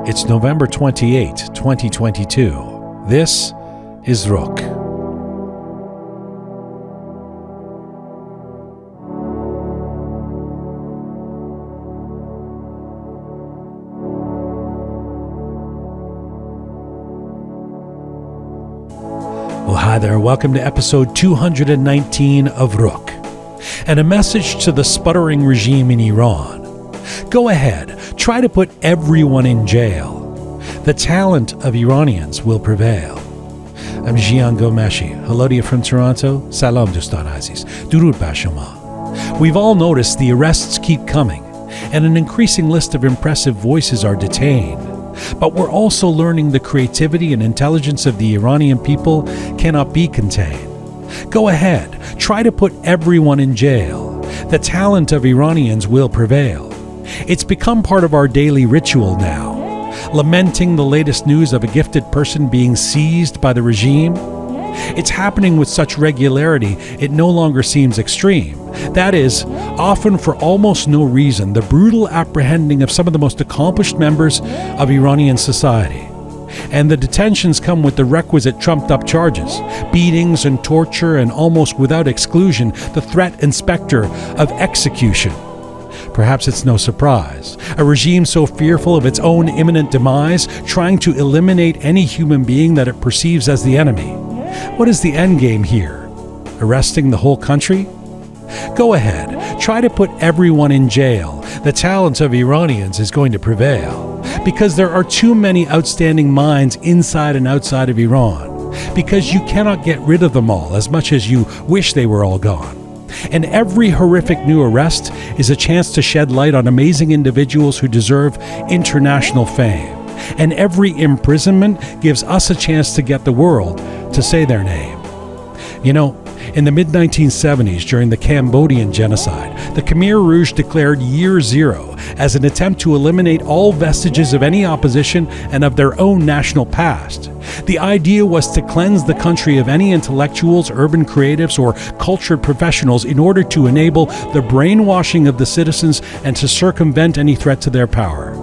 It's November 28, 2022. This is Roqe. Well, hi there. Welcome to episode 219 of Roqe. And a message to the sputtering regime in Iran. Go ahead, try to put everyone in jail. The talent of Iranians will prevail. I'm Jian Ghomeshi. Hello to you from Toronto. Salam dostan aziz. Durud bar shoma. We've all noticed the arrests keep coming, and an increasing list of impressive voices are detained. But we're also learning the creativity and intelligence of the Iranian people cannot be contained. Go ahead, try to put everyone in jail. The talent of Iranians will prevail. It's become part of our daily ritual now. Lamenting the latest news of a gifted person being seized by the regime. It's happening with such regularity it no longer seems extreme. That is, often for almost no reason, the brutal apprehending of some of the most accomplished members of Iranian society. And the detentions come with the requisite trumped-up charges, beatings and torture, and almost without exclusion, the threat and specter of execution. Perhaps it's no surprise. A regime so fearful of its own imminent demise, trying to eliminate any human being that it perceives as the enemy. What is the end game here? Arresting the whole country? Go ahead, try to put everyone in jail. The talent of Iranians is going to prevail. Because there are too many outstanding minds inside and outside of Iran. Because you cannot get rid of them all as much as you wish they were all gone. And every horrific new arrest is a chance to shed light on amazing individuals who deserve international fame. And every imprisonment gives us a chance to get the world to say their name. You know, in the mid-1970s, during the Cambodian genocide, the Khmer Rouge declared Year Zero as an attempt to eliminate all vestiges of any opposition and of their own national past. The idea was to cleanse the country of any intellectuals, urban creatives, or cultured professionals in order to enable the brainwashing of the citizens and to circumvent any threat to their power.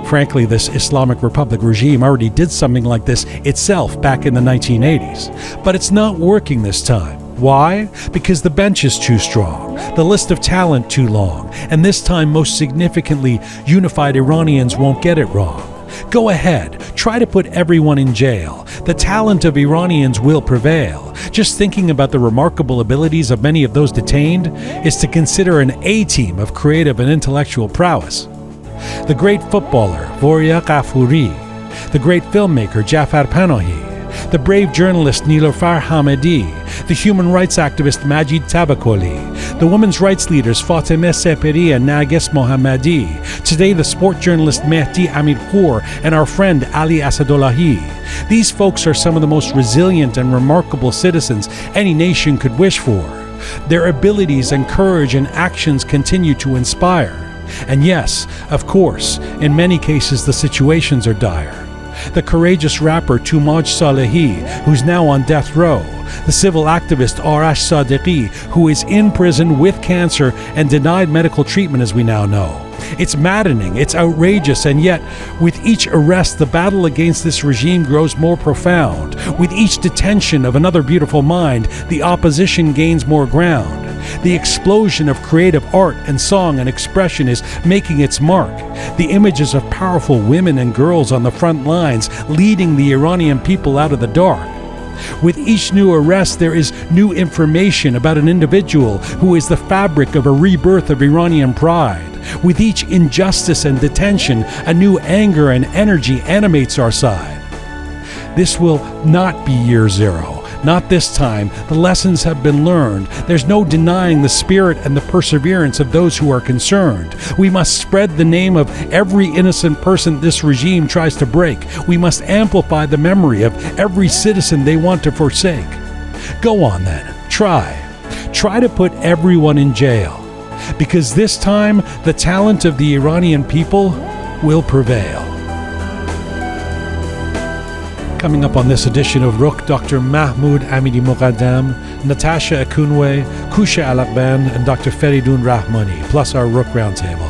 Frankly, this Islamic Republic regime already did something like this itself back in the 1980s. But it's not working this time. Why? Because the bench is too strong, the list of talent too long, and this time, most significantly, unified Iranians won't get it wrong. Go ahead, try to put everyone in jail. The talent of Iranians will prevail. Just thinking about the remarkable abilities of many of those detained is to consider an A-team of creative and intellectual prowess. The great footballer, Voria Ghafouri, the great filmmaker, Jafar Panahi, the brave journalist Niloufar Hamedi, the human rights activist Majid Tabakoli, the women's rights leaders Fatemeh Seperi and Narges Mohammadi, today the sport journalist Mehdi Amirpour and our friend Ali Asadullahi. These folks are some of the most resilient and remarkable citizens any nation could wish for. Their abilities and courage and actions continue to inspire. And yes, of course, in many cases the situations are dire. The courageous rapper Tumaj Salehi, who's now on death row. The civil activist Arash Sadiqi, who is in prison with cancer and denied medical treatment, as we now know. It's maddening, it's outrageous, and yet, with each arrest, the battle against this regime grows more profound. With each detention of another beautiful mind, the opposition gains more ground. The explosion of creative art and song and expression is making its mark. The images of powerful women and girls on the front lines leading the Iranian people out of the dark. With each new arrest, there is new information about an individual who is the fabric of a rebirth of Iranian pride. With each injustice and detention, a new anger and energy animates our side. This will not be Year Zero. Not this time. The lessons have been learned. There's no denying the spirit and the perseverance of those who are concerned. We must spread the name of every innocent person this regime tries to break. We must amplify the memory of every citizen they want to forsake. Go on then. Try. Try to put everyone in jail. Because this time, the talent of the Iranian people will prevail. Coming up on this edition of Roqe, Dr. Mahmood Amiry-Moghaddam, Natasha Ekunwe, Kusha Alaghband, and Dr. Fereydoon Rahmani, plus our Roqe Roundtable.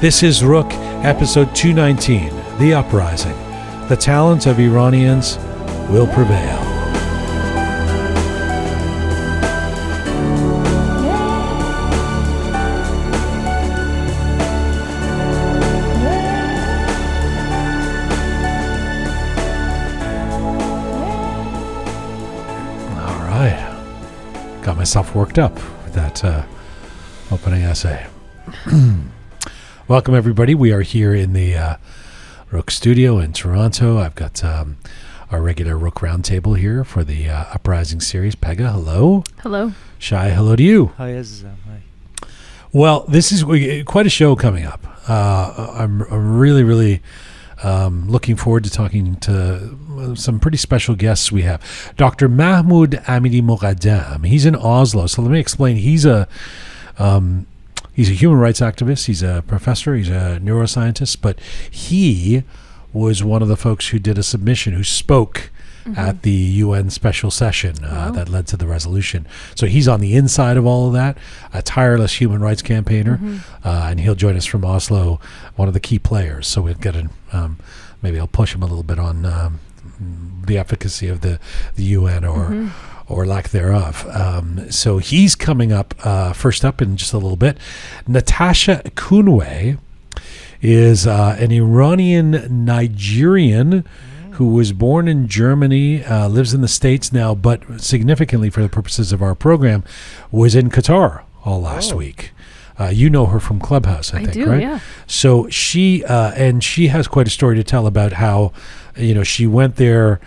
This is Roqe, episode 219. the Uprising. The talent of Iranians will prevail. All right. Got myself worked up with that opening essay. Welcome, everybody. We are here in the Roqe studio in Toronto. I've got our regular Roqe roundtable here for the Uprising series. Pegah, hello. Hello. Shai, hello to you. Hi, Azizam. Hi. Well, this is quite a show coming up. I'm really looking forward to talking to some pretty special guests we have. Dr. Mahmood Amiry-Moghaddam. He's in Oslo. So let me explain. He's a human rights activist. He's a professor. He's a neuroscientist. But he was one of the folks who did a submission, who spoke at the UN special session that led to the resolution. So he's on the inside of all of that, a tireless human rights campaigner, and he'll join us from Oslo, one of the key players. So we'll get maybe I'll push him a little bit on the efficacy of the UN or lack thereof. So he's coming up first up in just a little bit. Natasha Ekunwe is an Iranian Nigerian who was born in Germany, lives in the States now, but significantly for the purposes of our program, was in Qatar all last week. You know her from Clubhouse, I think, do, right? Yeah. So she has quite a story to tell about how, she went there.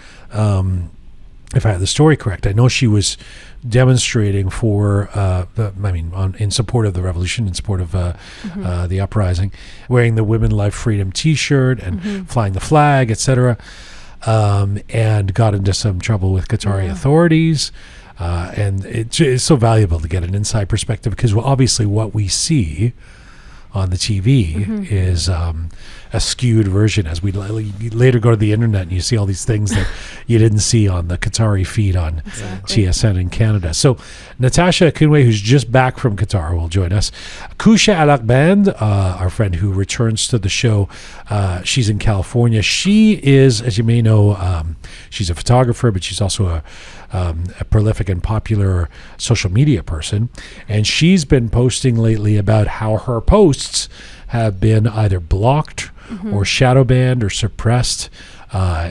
If I have the story correct, I know she was demonstrating for in support of the revolution, in support of the uprising, wearing the Women Life Freedom T-shirt and flying the flag, etc., and got into some trouble with Qatari authorities. And it's so valuable to get an inside perspective because obviously what we see on the TV is a skewed version as we later go to the internet and you see all these things that you didn't see on the Qatari feed on TSN in Canada. So Natasha Ekunwe, who's just back from Qatar, will join us. Kusha Alaghband, our friend who returns to the show, she's in California. She is, as you may know, she's a photographer, but she's also a prolific and popular social media person, and she's been posting lately about how her posts have been either blocked or shadow banned or suppressed,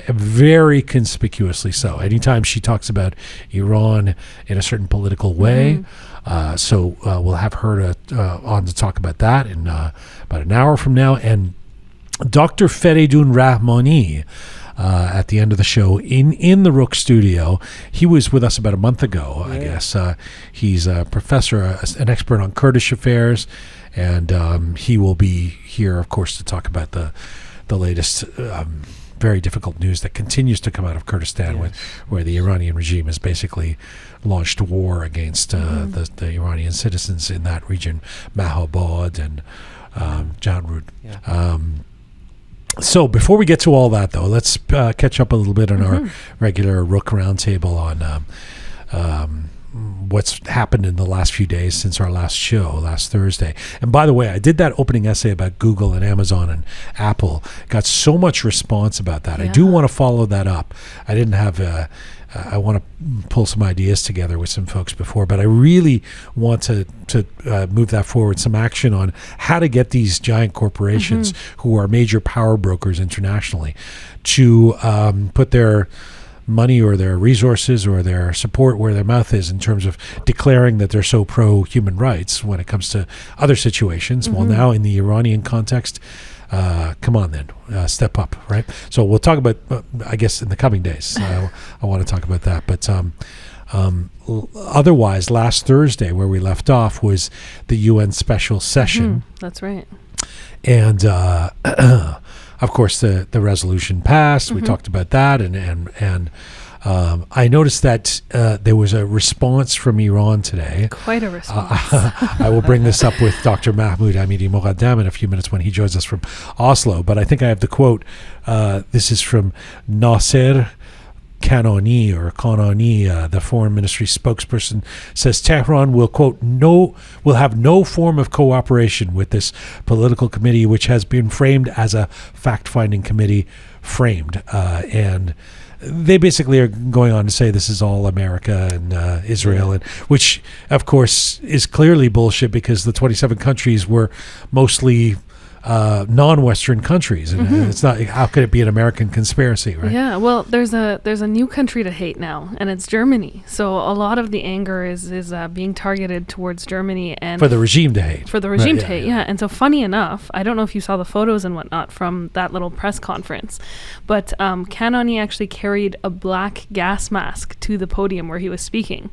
very conspicuously so. Anytime she talks about Iran in a certain political way, so we'll have her on to talk about that in about an hour from now. And Dr. Fereydoon Rahmani, at the end of the show in the Roqe studio. He was with us about a month ago, I guess. He's a professor, an expert on Kurdish affairs, and he will be here, of course, to talk about the latest very difficult news that continues to come out of Kurdistan, where the Iranian regime has basically launched war against the Iranian citizens in that region, Mahmoud and Jian Ghomeshi. So before we get to all that, though, let's catch up a little bit on our regular Roqe roundtable on what's happened in the last few days since our last show, last Thursday. And by the way, I did that opening essay about Google and Amazon and Apple. Got so much response about that. I do want to follow that up. I didn't have I want to pull some ideas together with some folks before, but I really want to move that forward, some action on how to get these giant corporations who are major power brokers internationally to put their money or their resources or their support where their mouth is in terms of declaring that they're so pro-human rights when it comes to other situations. Well, now in the Iranian context, come on then, step up, right? So we'll talk about, I guess, in the coming days. I want to talk about that. But otherwise, last Thursday, where we left off, was the UN special session. That's right. And of course, the resolution passed. We talked about that, and I noticed that there was a response from Iran today. Quite a response. I will bring this up with Dr. Mahmood Amiry-Moghaddam in a few minutes when he joins us from Oslo. But I think I have the quote. This is from Nasser Kanoni, the foreign ministry spokesperson, says Tehran will, quote, will have no form of cooperation with this political committee, which has been framed as a fact-finding committee and they basically are going on to say this is all America and Israel, and which, of course, is clearly bullshit because the 27 countries were mostly non-Western countries, and it's not. How could it be an American conspiracy, right? Yeah, well, there's a new country to hate now, and it's Germany. So a lot of the anger is being targeted towards Germany and for the regime to hate. For the regime to hate, yeah. And so, funny enough, I don't know if you saw the photos and whatnot from that little press conference, but Kanani actually carried a black gas mask to the podium where he was speaking,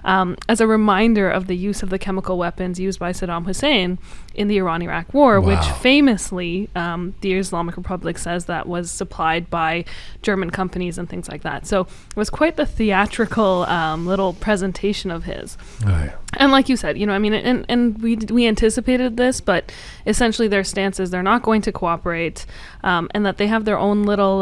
as a reminder of the use of the chemical weapons used by Saddam Hussein in the Iran-Iraq War, which famously the Islamic Republic says that was supplied by German companies and things like that. So it was quite the theatrical little presentation of his. Right. And like you said, I mean, and we anticipated this, but essentially their stance is they're not going to cooperate, and that they have their own little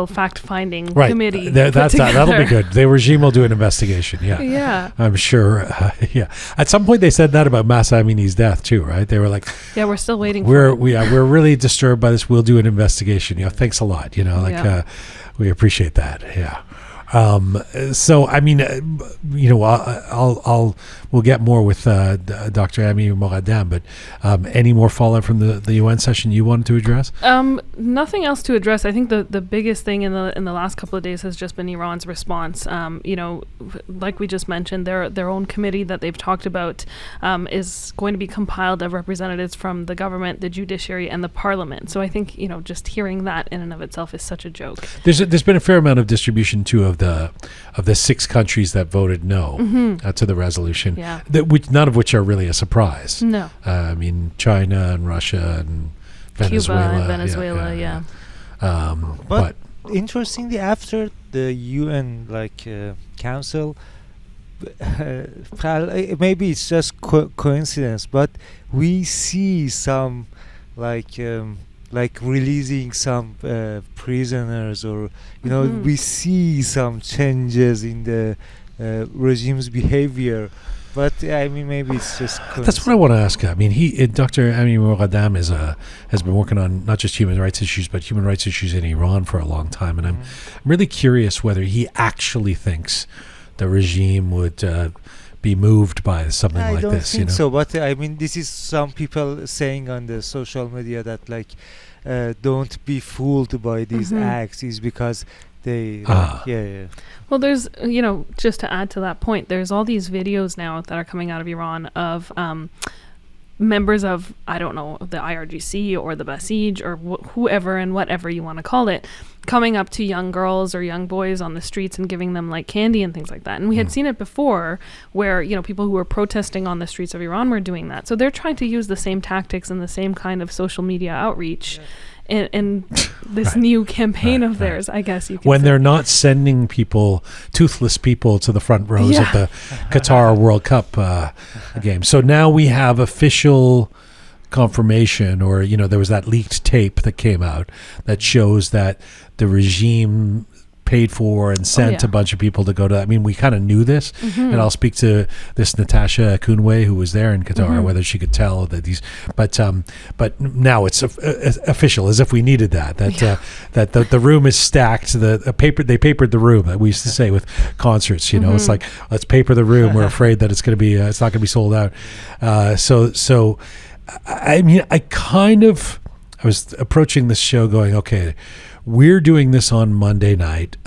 fact-finding committee. That'll be good. The regime will do an investigation. Yeah, yeah, I'm sure. Yeah, at some point they said that about Mahsa Amini's death too, right? They were like, "Yeah, we're still waiting. We're really disturbed by this. We'll do an investigation. Thanks a lot. We appreciate that. Yeah." So I mean, we'll get more with Dr. Amiry-Moghaddam, but any more fallout from the UN session you wanted to address? Nothing else to address. I think the biggest thing in the last couple of days has just been Iran's response. Like we just mentioned, their own committee that they've talked about is going to be compiled of representatives from the government, the judiciary, and the parliament. So I think just hearing that in and of itself is such a joke. There's been a fair amount of distribution too of the 6 countries that voted no to the resolution. Yeah. None of which are really a surprise. No. I mean, China and Russia and Venezuela. Cuba and Venezuela, yeah. But interestingly, after the UN council, maybe it's just coincidence, but we see some releasing some prisoners, or we see some changes in the regime's behavior. But I mean, maybe it's just that's what I want to ask. I mean, Dr. Amiry-Moghaddam has been working on not just human rights issues, but human rights issues in Iran for a long time, and I'm really curious whether he actually thinks the regime would be moved by something like this. I don't think so, but I mean, this is some people saying on the social media that don't be fooled by these acts, is because they Well, there's just to add to that point, there's all these videos now that are coming out of Iran of members of, I don't know, the IRGC or the Basij or whoever and whatever you want to call it, coming up to young girls or young boys on the streets and giving them candy and things like that. And we had seen it before where, people who were protesting on the streets of Iran were doing that. So they're trying to use the same tactics and the same kind of social media outreach in this new campaign of theirs, I guess you can when say. They're not sending toothless people to the front rows of the Qatar World Cup game. So now we have official confirmation, or there was that leaked tape that came out that shows that the regime paid for and sent a bunch of people to go to that. I mean, we kind of knew this, and I'll speak to this Natasha Ekunwe, who was there in Qatar, whether she could tell that these, but now it's official, as if we needed that the room is stacked. They papered the room, that we used to say with concerts. It's like, let's paper the room. We're afraid that it's not going to be sold out. So I mean, I was approaching this show going, okay, we're doing this on Monday night.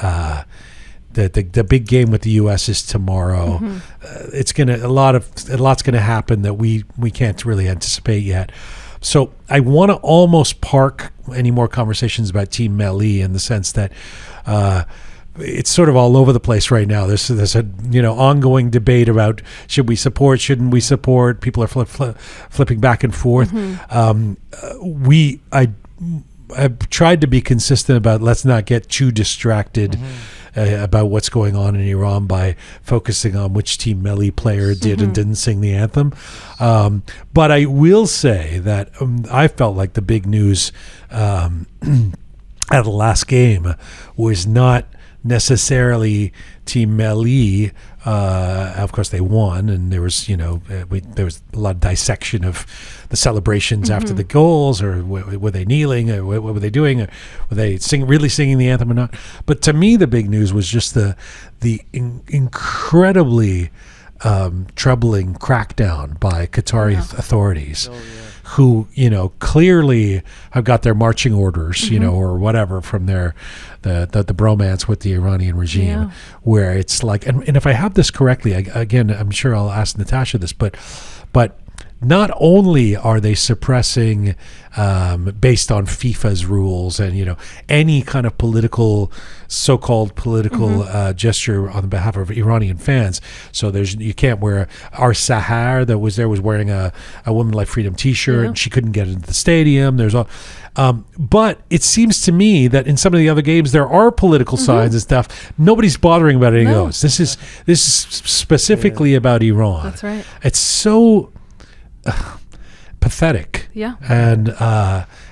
The big game with the U.S. is tomorrow. It's a lot's gonna happen that we can't really anticipate yet. So I want to almost park any more conversations about Team Melli, in the sense that it's sort of all over the place right now. There's a ongoing debate about should we support, shouldn't we support. People are flipping back and forth. I've tried to be consistent about let's not get too distracted about what's going on in Iran by focusing on which Team Melli player did and didn't sing the anthem. But I will say that I felt like the big news at the last game was not necessarily Team Melli. Of course, they won, and there was, there was a lot of dissection of the celebrations after the goals, or were they kneeling, or what were they doing, or were they really singing the anthem or not? But to me, the big news was just the incredibly troubling crackdown by Qatari authorities. Who clearly have got their marching orders, or whatever from the bromance with the Iranian regime, where it's like, and if I have this correctly, again, I'm sure I'll ask Natasha this, but not only are they suppressing based on FIFA's rules and any kind of so-called political gesture on behalf of Iranian fans. So you can't wear Sahar that was wearing a Women Like Freedom T-shirt, and she couldn't get into the stadium. There's all, but it seems to me that in some of the other games there are political signs and stuff. Nobody's bothering about any of those. This is specifically about Iran. That's right. It's so pathetic, and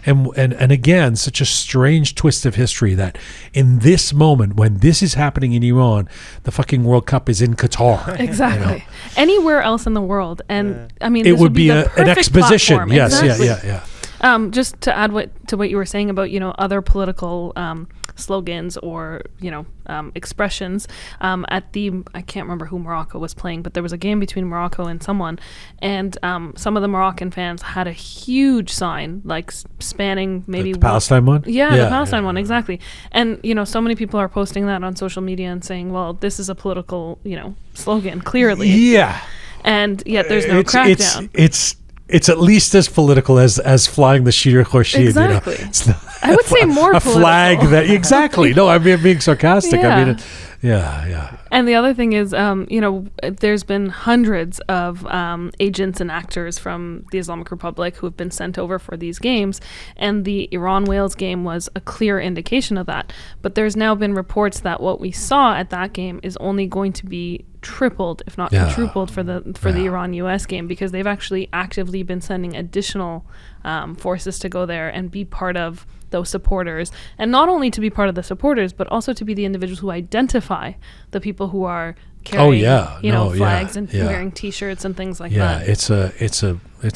again, such a strange twist of history that in this moment when this is happening in Iran, the fucking World Cup is in Qatar. Exactly. Anywhere else in the world, and I mean, it this would be an exposition. Platform. Yes, exactly. yeah. Just to add to what you were saying about other political slogans or expressions at I can't remember who Morocco was playing, but there was a game between Morocco and someone, and some of the Moroccan fans had a huge sign like spanning maybe the Palestine one. The Palestine one, exactly. And so many people are posting that on social media and saying, well, this is a political slogan, clearly. Yeah. And yet there's no crackdown. It's at least as political as flying the Shir Khorshid. Exactly. I would say more a political. Flag that exactly. No, I'm being sarcastic. Yeah. I mean, yeah. And the other thing is, there's been hundreds of agents and actors from the Islamic Republic who have been sent over for these games, and the Iran-Wales game was a clear indication of that. But there's now been reports that what we saw at that game is only going to be tripled, if not quadrupled, for the Iran-US game, because they've actually actively been sending additional forces to go there and be part of those supporters, and not only to be part of the supporters, but also to be the individuals who identify the people who are carrying, flags and wearing T-shirts and things like that. Yeah, it's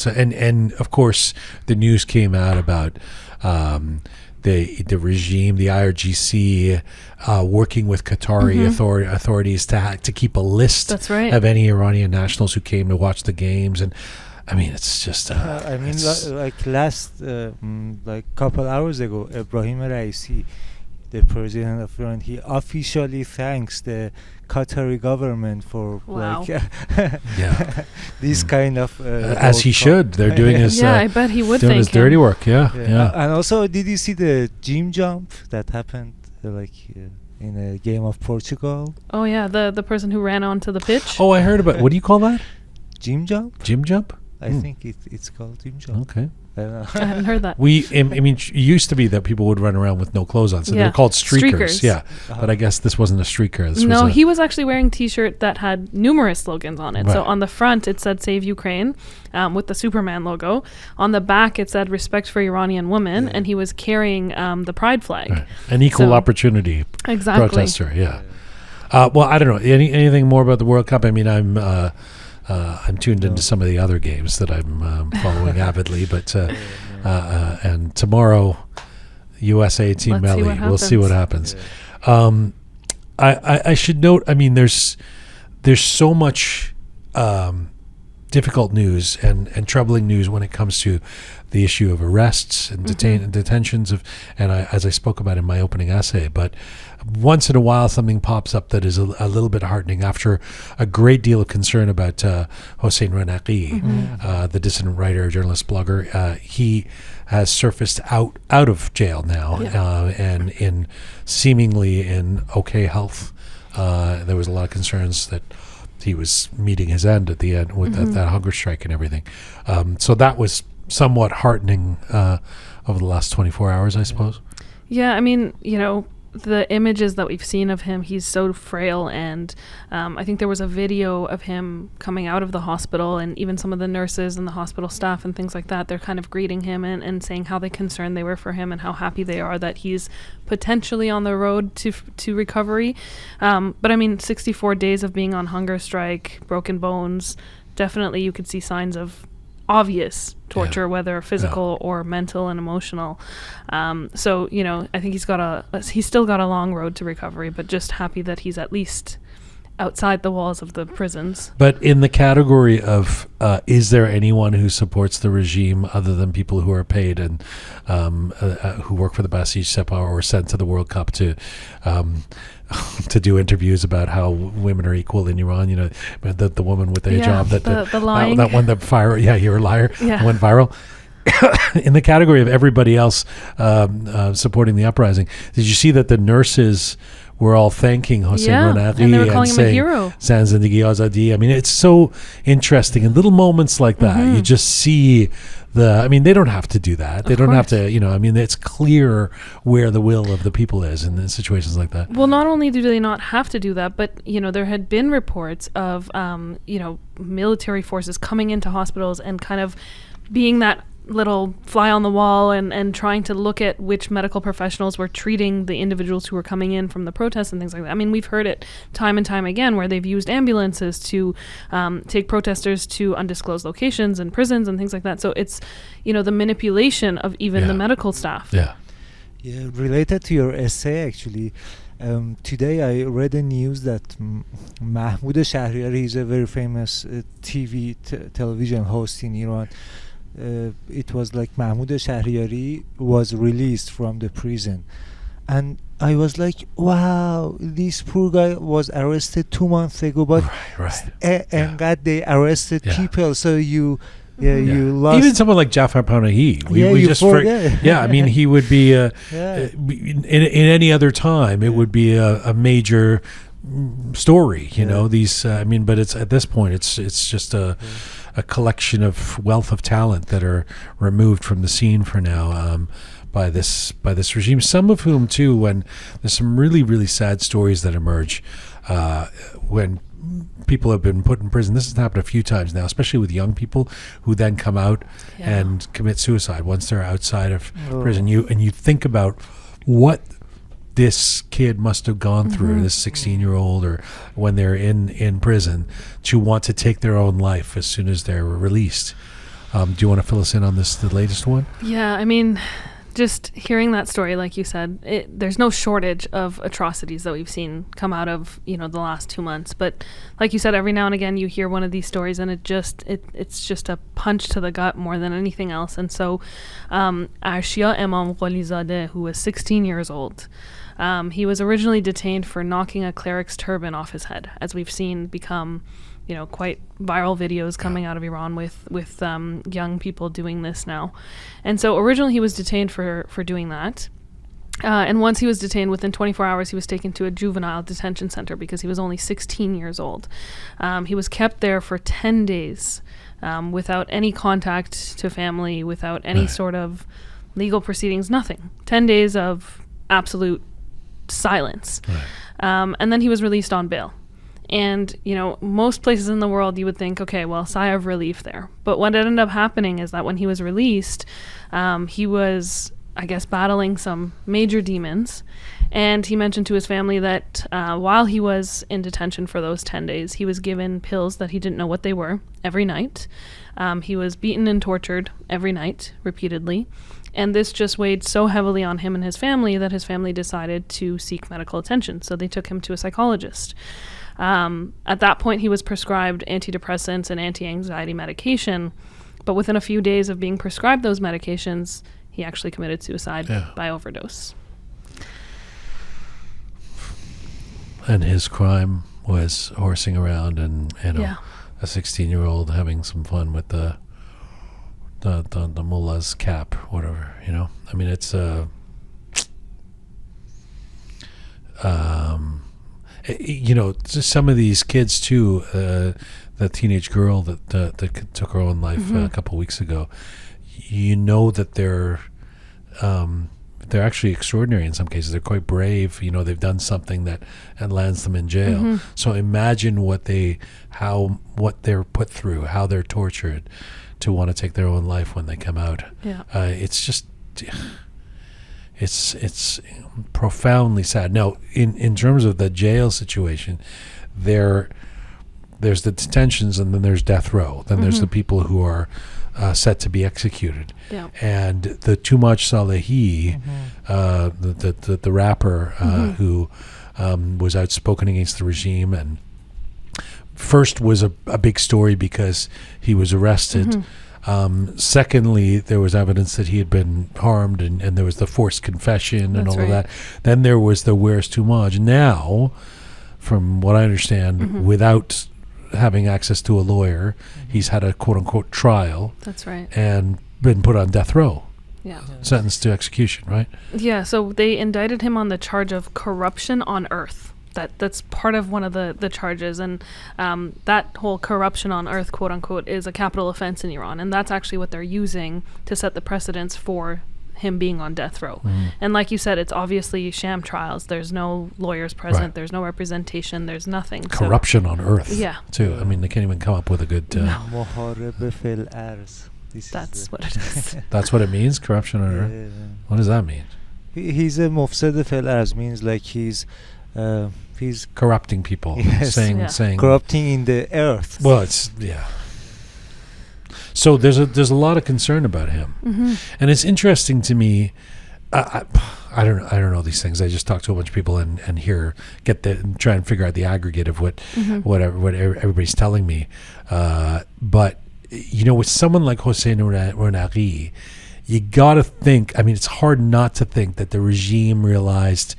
and of course the news came out about the regime, the IRGC, working with Qatari authorities to keep a list of any Iranian nationals who came to watch the games. And I mean, it's just. Like last, couple hours ago, Ebrahim Raisi, the president of Iran, he officially thanks the Qatari government for this kind of. As he should. They're doing his. I bet he would doing his thank him. dirty work. Yeah. And also, did you see the gym jump that happened? In a game of Portugal. Oh yeah, the person who ran onto the pitch. Oh, I heard about. What do you call that? Gym jump. Gym jump. I think it's called gym jump. Okay. I don't know. I hadn't heard that. It used to be that people would run around with no clothes on, so they're called streakers. Yeah, but I guess this wasn't a streaker. He was actually wearing a T-shirt that had numerous slogans on it. Right. So on the front it said "Save Ukraine," with the Superman logo. On the back it said "Respect for Iranian women," and he was carrying the Pride flag. Right. An equal opportunity protester. Yeah. Well, I don't know anything more about the World Cup. I mean, I'm tuned into some of the other games that I'm following avidly, but and tomorrow, USA Team Melli. We'll see what happens. Yeah. I should note. I mean, there's so much difficult news and troubling news when it comes to the issue of arrests and detentions as I spoke about in my opening essay. But once in a while, something pops up that is a little bit heartening. After a great deal of concern about Hossein Ronaghi, the dissident writer, journalist, blogger, he has surfaced out of jail now, and in seemingly in okay health. There was a lot of concerns that he was meeting his end at the end with that hunger strike and everything. So that was somewhat heartening over the last 24 hours, I suppose. Yeah, I mean, the images that we've seen of him, he's so frail, and I think there was a video of him coming out of the hospital, and even some of the nurses and the hospital staff and things like that, they're kind of greeting him and saying how concerned they were for him and how happy they are that he's potentially on the road to recovery. But I mean, 64 days of being on hunger strike, broken bones, definitely you could see signs of obvious torture, whether physical or mental and emotional. So, you know, I think he's still got a long road to recovery, but just happy that he's at least outside the walls of the prisons. But in the category of, is there anyone who supports the regime other than people who are paid and who work for the Basij Sepah or sent to the World Cup to do interviews about how women are equal in Iran? You know, the woman with the hijab the lying. that one, the fire. Yeah, you're a liar. Yeah. Went viral. In the category of everybody else supporting the uprising, did you see that the nurses were all thanking Hossein Ronaghi and they were calling him a saying hero. Zan Zindagi Azadi? I mean, it's so interesting. In little moments like that, you just see I mean, they don't have to do that. They don't have to, you know, I mean, it's clear where the will of the people is in situations like that. Well, not only do they not have to do that, but, you know, there had been reports of, you know, military forces coming into hospitals and kind of being that little fly on the wall and trying to look at which medical professionals were treating the individuals who were coming in from the protests and things like that. I mean, we've heard it time and time again where they've used ambulances to take protesters to undisclosed locations and prisons and things like that. So it's, you know, the manipulation of even the medical staff. Yeah, related to your essay, actually, today I read the news that Mahmood Shahriari is a very famous television host in Iran. It was like Mahmood Shahriari was released from the prison, and I was like, wow, this poor guy was arrested 2 months ago, but and God, they arrested people, so you lost. Even someone like Jafar Panahi, we just forget. I mean, he would be in any other time it would be a major story, you know. These I mean, but it's at this point it's just a collection of wealth of talent that are removed from the scene for now by this regime. Some of whom too, when there's some really, really sad stories that emerge when people have been put in prison. This has happened a few times now, especially with young people who then come out and commit suicide once they're outside of prison. You think about what this kid must have gone through, this 16-year-old, or when they're in prison, to want to take their own life as soon as they're released. Do you want to fill us in on the latest one? Yeah, I mean, just hearing that story, like you said, there's no shortage of atrocities that we've seen come out of, you know, the last 2 months. But like you said, every now and again you hear one of these stories, and it's just a punch to the gut more than anything else. And so Arshia Emamgholizadeh, who was 16 years old, he was originally detained for knocking a cleric's turban off his head, as we've seen become, you know, quite viral videos coming out of Iran with young people doing this now. And so originally he was detained for doing that. And once he was detained, within 24 hours, he was taken to a juvenile detention center because he was only 16 years old. He was kept there for 10 days without any contact to family, without any sort of legal proceedings, nothing. 10 days of absolute silence. And then he was released on bail. And, you know, most places in the world you would think, okay, well, sigh of relief there. But what ended up happening is that when he was released, he was, I guess, battling some major demons. And he mentioned to his family that while he was in detention for those 10 days, he was given pills that he didn't know what they were every night. He was beaten and tortured every night repeatedly. And this just weighed so heavily on him and his family that his family decided to seek medical attention. So they took him to a psychologist. At that point, he was prescribed antidepressants and anti-anxiety medication. But within a few days of being prescribed those medications, he actually committed suicide by overdose. And his crime was horsing around and, you know, a 16-year-old having some fun with the mullah's cap, whatever, you know. I mean, it's you know, some of these kids too. The teenage girl that took her own life a couple weeks ago. You know that they're they're actually extraordinary in some cases. They're quite brave. They've done something that and lands them in jail. So imagine what they're put through, how they're tortured to want to take their own life when they come out. Yeah. It's profoundly sad. Now, in terms of the jail situation, there's the detentions, and then there's death row. Then there's the people who are set to be executed. Yeah. And the Tumaj Salehi, the rapper who was outspoken against the regime, and first was a big story because he was arrested. Secondly, there was evidence that he had been harmed, and there was the forced confession and all of that. Then there was the where's Tumaj. Now, from what I understand, without having access to a lawyer, he's had a quote-unquote trial. That's right. And been put on death row. Yeah. Sentenced to execution, right? Yeah, so they indicted him on the charge of corruption on earth. That's part of one of the charges, and that whole corruption on earth, quote unquote, is a capital offense in Iran, and that's actually what they're using to set the precedence for him being on death row. And like you said, it's obviously sham trials. There's no lawyers present. Right. There's no representation. There's nothing. Corruption on earth. Yeah. Too. I mean, they can't even come up with a good. That's what it is. That's what it means. Corruption on earth. What does that mean? He's a mufsed fil arz, means like he's corrupting people. Yes. Saying corrupting in the earth. Well, it's So there's a lot of concern about him, and it's interesting to me. I don't know these things. I just talk to a bunch of people and try and figure out the aggregate of what everybody's telling me. But with someone like Hossein Ronaghi, you got to think. I mean, it's hard not to think that the regime realized,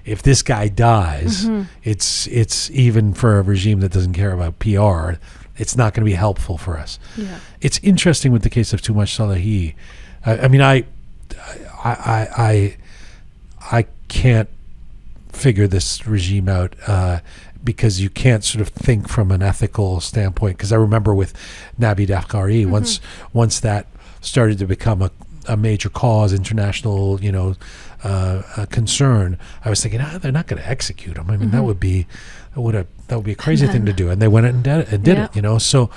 if this guy dies, it's even for a regime that doesn't care about PR, it's not going to be helpful for us. Yeah. It's interesting with the case of Tumaj Salehi. I can't figure this regime out because you can't sort of think from an ethical standpoint. Because I remember with Nabi Afkari, once that started to become a major cause, international, concern, I was thinking, they're not going to execute him. I mean, that would be a crazy thing to do, and they went and did it. So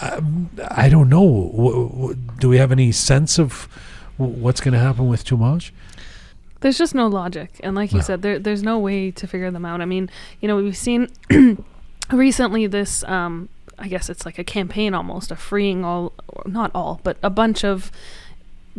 I don't know. Do we have any sense of what's going to happen with Tumaj? There's just no logic, and like you said, there's no way to figure them out. I mean, we've seen recently this. I guess it's like a campaign, almost a freeing not all, but a bunch of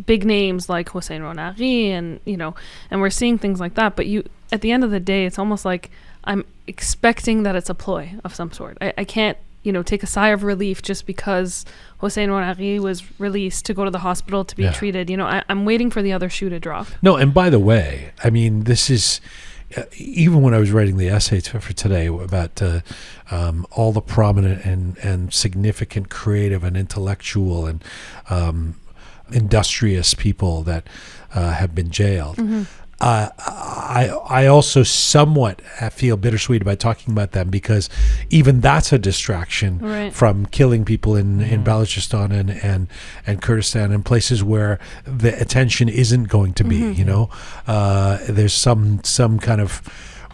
big names like Hossein Ronaghi, and and we're seeing things like that. But at the end of the day, it's almost like I'm expecting that it's a ploy of some sort. I can't take a sigh of relief just because Hossein Ronaghi was released to go to the hospital to be treated. I'm waiting for the other shoe to drop. No, and by the way, I mean, this is even when I was writing the essay for today about all the prominent and significant creative and intellectual and industrious people that have been jailed. I also somewhat feel bittersweet about talking about them, because even that's a distraction from killing people in Balochistan and Kurdistan, and places where the attention isn't going to be. There's some kind of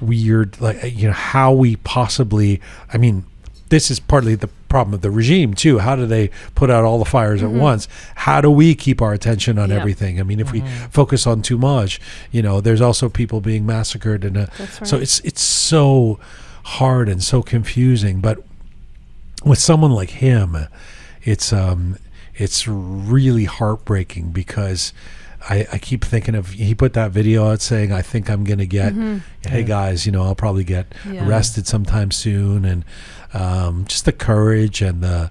weird, how we possibly. I mean, this is partly the problem of the regime too. How do they put out all the fires at once? How do we keep our attention on everything? I mean, if we focus on too much, there's also people being massacred, and so it's so hard and so confusing. But with someone like him, it's really heartbreaking, because I keep thinking of, he put that video out saying, I think I'm going to get, hey guys, I'll probably get arrested sometime soon. And just the courage and the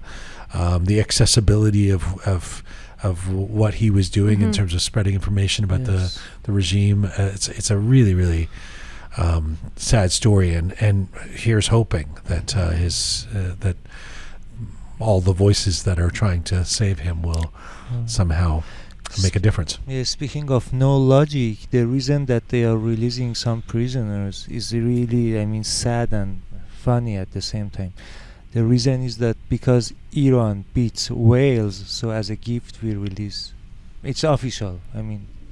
accessibility of what he was doing in terms of spreading information about the regime. It's a really, really sad story. And here's hoping that that all the voices that are trying to save him will somehow make a difference. Yeah, speaking of no logic, the reason that they are releasing some prisoners is really, sad and funny at the same time. The reason is that because Iran beats Wales, so as a gift we release. It's official.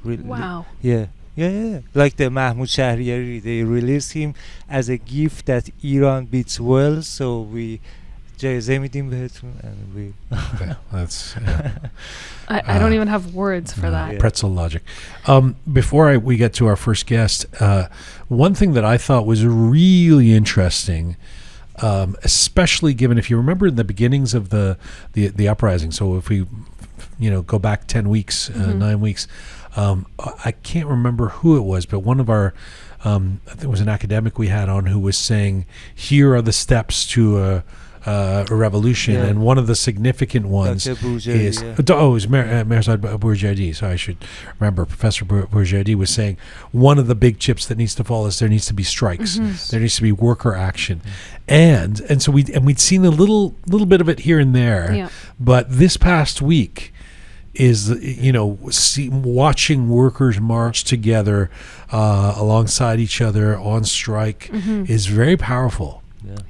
Wow. Yeah, Yeah. Like the Mahmoud Shahriari, they released him as a gift that Iran beats well, so we جایزه میدیم بهتون and we that's I don't even have words for that. Pretzel logic. Before we get to our first guest, one thing that I thought was really interesting, especially given, if you remember in the beginnings of the uprising, so if we go back 10 weeks, 9 weeks, I can't remember who it was, but one of our I think it was an academic we had on who was saying, here are the steps to a revolution, and one of the significant ones is it was Merzad Bourjadi. So I should remember. Professor Bourjadi was saying one of the big chips that needs to fall is there needs to be strikes. There needs to be worker action, and so we'd seen a little bit of it here and there, but this past week is watching workers march together alongside each other on strike is very powerful.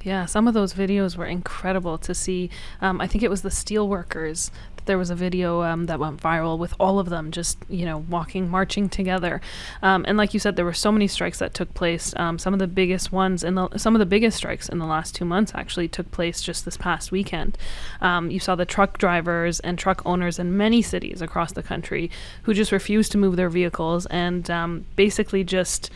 Yeah, some of those videos were incredible to see. I think it was the steel workers. There was a video that went viral with all of them just, marching together. And like you said, there were so many strikes that took place. Some of the biggest ones some of the biggest strikes in the last 2 months actually took place just this past weekend. You saw the truck drivers and truck owners in many cities across the country who just refused to move their vehicles and basically just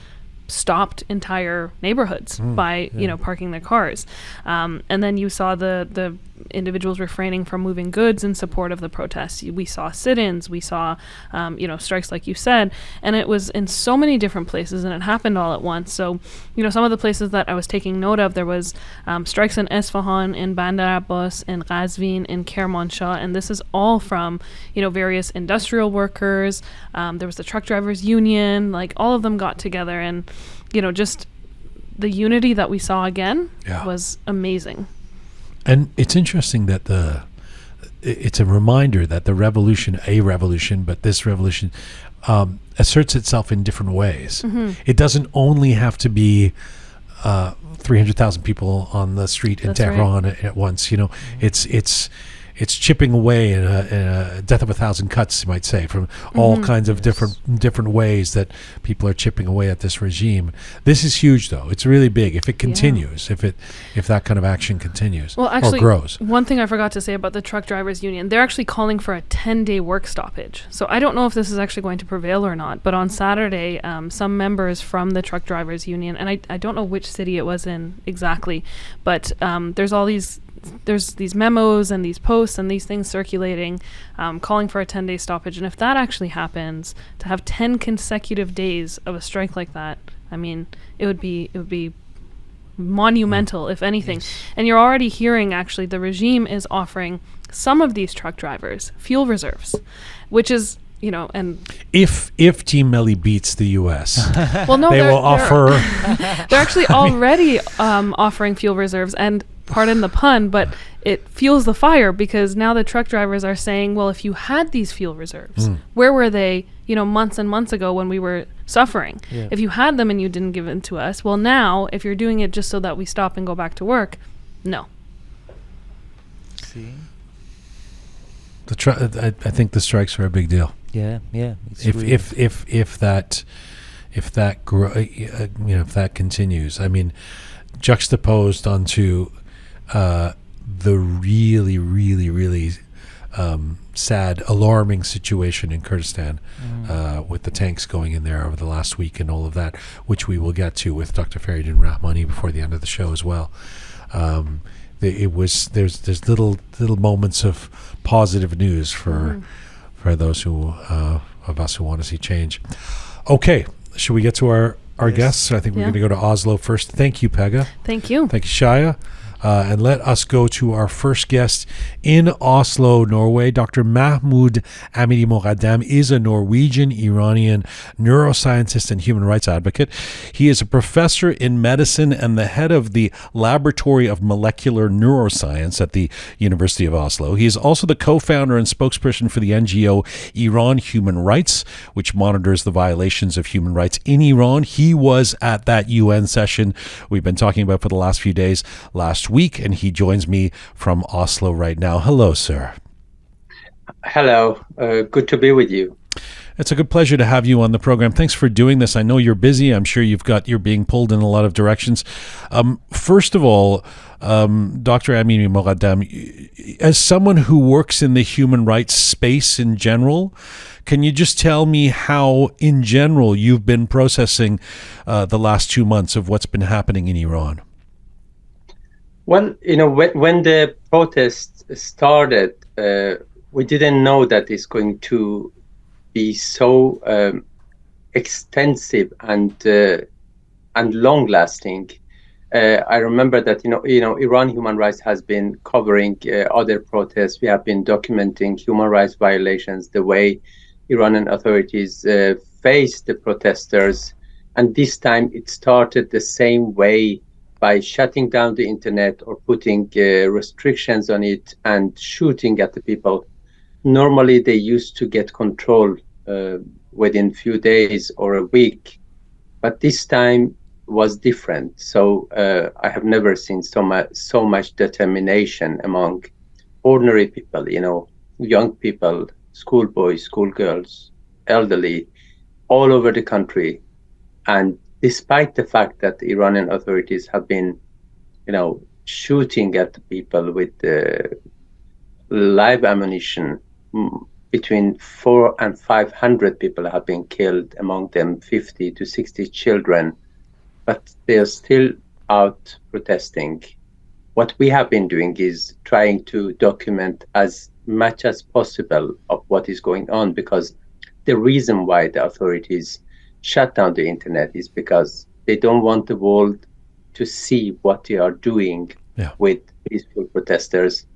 stopped entire neighborhoods by parking their cars, and then you saw the individuals refraining from moving goods in support of the protests. We saw sit-ins, we saw strikes like you said, and it was in so many different places and it happened all at once. So some of the places that I was taking note of, there was strikes in Isfahan, in Bandar Abbas, in Qazvin, in Kermanshah, and this is all from various industrial workers. There was the truck drivers union, like all of them got together, and just the unity that we saw again was amazing. And it's interesting that it's a reminder that the revolution, but this revolution asserts itself in different ways. It doesn't only have to be 300,000 people on the street in Tehran at once. It's chipping away in a death of 1,000 cuts, you might say, from all kinds of different ways that people are chipping away at this regime. This is huge, though. It's really big. If it continues, if that kind of action continues, or grows. One thing I forgot to say about the truck drivers union, they're actually calling for a 10-day work stoppage. So I don't know if this is actually going to prevail or not, but on Saturday, some members from the truck drivers union, and I don't know which city it was in exactly, but there's these memos and these posts and these things circulating calling for a 10-day stoppage. And if that actually happens, to have 10 consecutive days of a strike like that, I mean, it would be monumental, if anything. And you're already hearing, actually, the regime is offering some of these truck drivers fuel reserves, which is and if Team Melli beats the U.S., well, no, they will offer. They're actually already offering fuel reserves, and pardon the pun, but it fuels the fire, because now the truck drivers are saying, well, if you had these fuel reserves, where were they, months and months ago when we were suffering? If you had them and you didn't give them to us, well, now if you're doing it just so that we stop and go back to work, no. See. I think the strikes are a big deal. Yeah. If that continues, I mean, juxtaposed onto the really, really, really sad, alarming situation in Kurdistan with the tanks going in there over the last week and all of that, which we will get to with Dr. Fereydoon Rahmani before the end of the show as well. There's little moments of positive news for those of us who want to see change. Okay, should we get to our guests? I think we're going to go to Oslo first. Thank you, Pegah. Thank you. Thank you, Shaya. And let us go to our first guest in Oslo, Norway. Dr. Mahmood Amiry-Moghaddam is a Norwegian-Iranian neuroscientist and human rights advocate. He is a professor in medicine and the head of the Laboratory of Molecular Neuroscience at the University of Oslo. He is also the co-founder and spokesperson for the NGO Iran Human Rights, which monitors the violations of human rights in Iran. He was at that UN session we've been talking about for the last few days last week, and he joins me from Oslo right now. Hello, sir. Hello. Good to be with you. It's a good pleasure to have you on the program. Thanks for doing this. I know you're busy. I'm sure you're being pulled in a lot of directions. First of all, Dr. Amiry-Moghaddam, as someone who works in the human rights space in general, can you just tell me how, in general, you've been processing the last 2 months of what's been happening in Iran? Well, when the protest started, we didn't know that it's going to be so extensive and long-lasting. I remember that Iran Human Rights has been covering other protests. We have been documenting human rights violations, the way Iranian authorities faced the protesters, and this time it started the same way, by shutting down the internet or putting restrictions on it and shooting at the people. Normally, they used to get control within few days or a week, but this time was different. So I have never seen so much determination among ordinary people, young people, schoolboys, schoolgirls, elderly, all over the country. And despite the fact that the Iranian authorities have been, shooting at people with live ammunition, between 400 and 500 people have been killed, among them 50 to 60 children, but they are still out protesting. What we have been doing is trying to document as much as possible of what is going on, because the reason why the authorities shut down the internet is because they don't want the world to see what they are doing with peaceful protesters,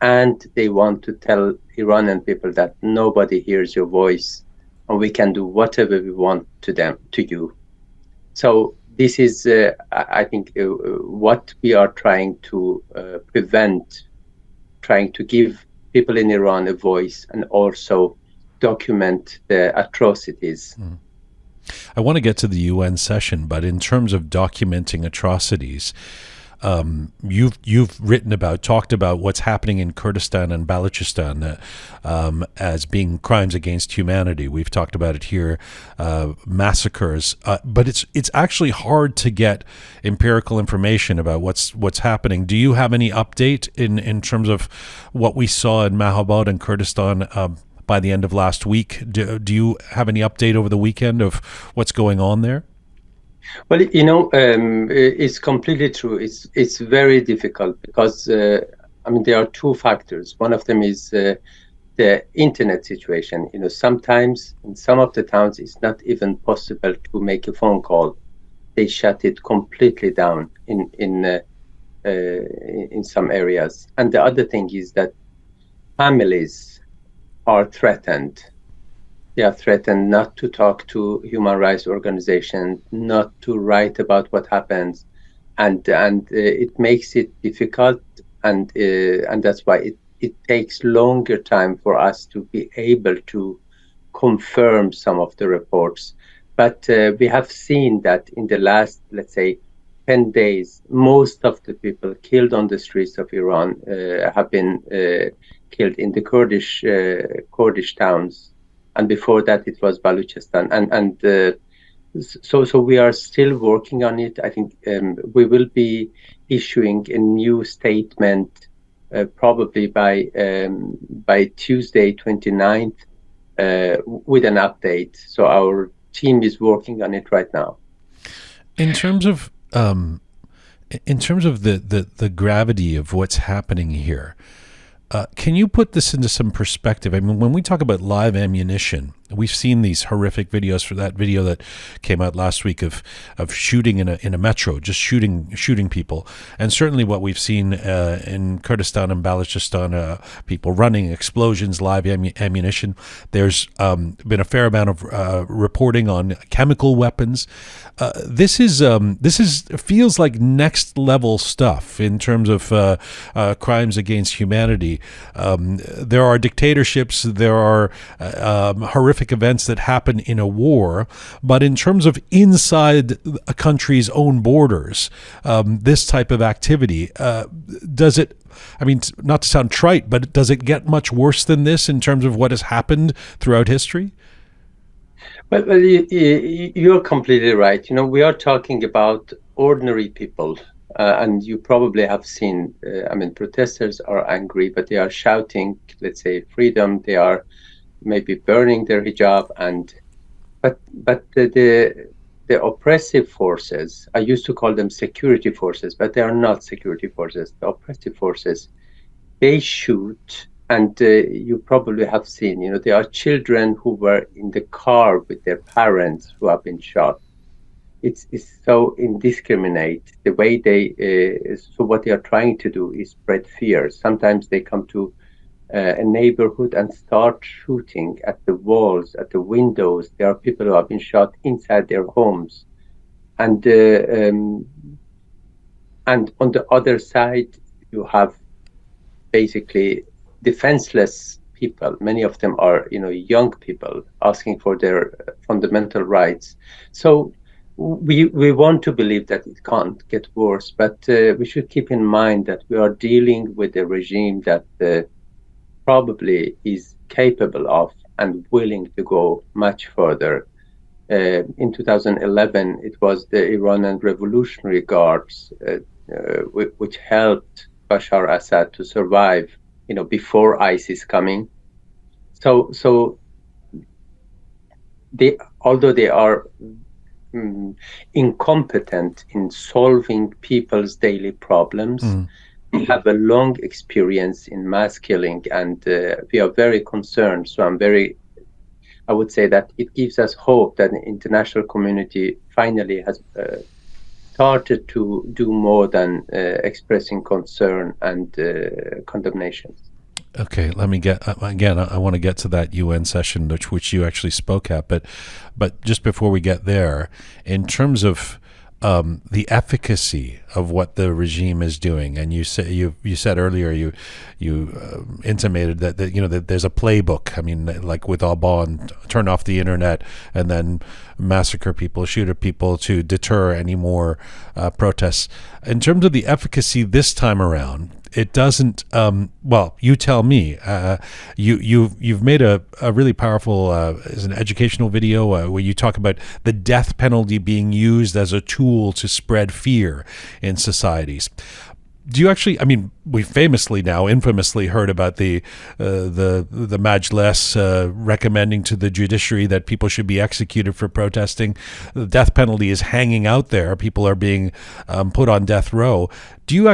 and they want to tell Iranian people that nobody hears your voice and we can do whatever we want to you. So this is, I think, what we are trying to prevent, trying to give people in Iran a voice and also document the atrocities. I want to get to the UN session, but in terms of documenting atrocities, you've talked about what's happening in Kurdistan and Balochistan as being crimes against humanity. We've talked about it here, massacres, but it's actually hard to get empirical information about what's happening. Do you have any update in terms of what we saw in Mahmoud and Kurdistan by the end of last week? Do you have any update over the weekend of what's going on there? Well, it's completely true. It's very difficult because, there are two factors. One of them is the internet situation. Sometimes in some of the towns, it's not even possible to make a phone call. They shut it completely down in some areas. And the other thing is that families are threatened. They are threatened not to talk to human rights organizations, not to write about what happens, and it makes it difficult, and that's why it takes longer time for us to be able to confirm some of the reports. But we have seen that in the last, let's say, 10 days, most of the people killed on the streets of Iran have been killed in the Kurdish towns. And before that, it was Balochistan. So we are still working on it. I think we will be issuing a new statement probably by Tuesday, 29th, with an update. So our team is working on it right now. In terms of the gravity of what's happening here, can you put this into some perspective? I mean, when we talk about live ammunition, we've seen these horrific videos. For that video that came out last week of shooting in a metro, just shooting people, and certainly what we've seen in Kurdistan and Balochistan, people running, explosions, live ammunition. There's been a fair amount of reporting on chemical weapons. This feels like next level stuff in terms of crimes against humanity. There are dictatorships, there are horrific events that happen in a war, but in terms of inside a country's own borders, this type of activity, does it, I mean, not to sound trite, but does it get much worse than this in terms of what has happened throughout history? Well, you're completely right. We are talking about ordinary people, and you probably have seen. Protesters are angry, but they are shouting, let's say, freedom. They are maybe burning their hijab, but the oppressive forces. I used to call them security forces, but they are not security forces. The oppressive forces, they shoot, and you probably have seen, there are children who were in the car with their parents who have been shot. It's so indiscriminate the way they. So what they are trying to do is spread fear. Sometimes they come to a neighborhood and start shooting at the walls, at the windows. There are people who have been shot inside their homes, and on the other side, you have basically defenseless people. Many of them are, young people asking for their fundamental rights. So we want to believe that it can't get worse, but we should keep in mind that we are dealing with a regime that probably is capable of and willing to go much further. In 2011, it was the Iranian Revolutionary Guards which helped Bashar Assad to survive, before ISIS coming. So although they are incompetent in solving people's daily problems, they have a long experience in mass killing, and we are very concerned. So I would say that it gives us hope that the international community finally has started to do more than expressing concern and condemnation. Okay, let me get again. I want to get to that UN session, which you actually spoke at, but just before we get there, in terms of the efficacy of what the regime is doing, and you said earlier, you intimated that that there's a playbook. I mean, like with Alban, turn off the internet and then massacre people, shoot at people to deter any more protests. In terms of the efficacy this time around, it doesn't. Well, you tell me. You've made a really powerful as an educational video where you talk about the death penalty being used as a tool to spread fear in societies. Do you actually? I mean, we infamously heard about the Majlis recommending to the judiciary that people should be executed for protesting. The death penalty is hanging out there. People are being put on death row. Do you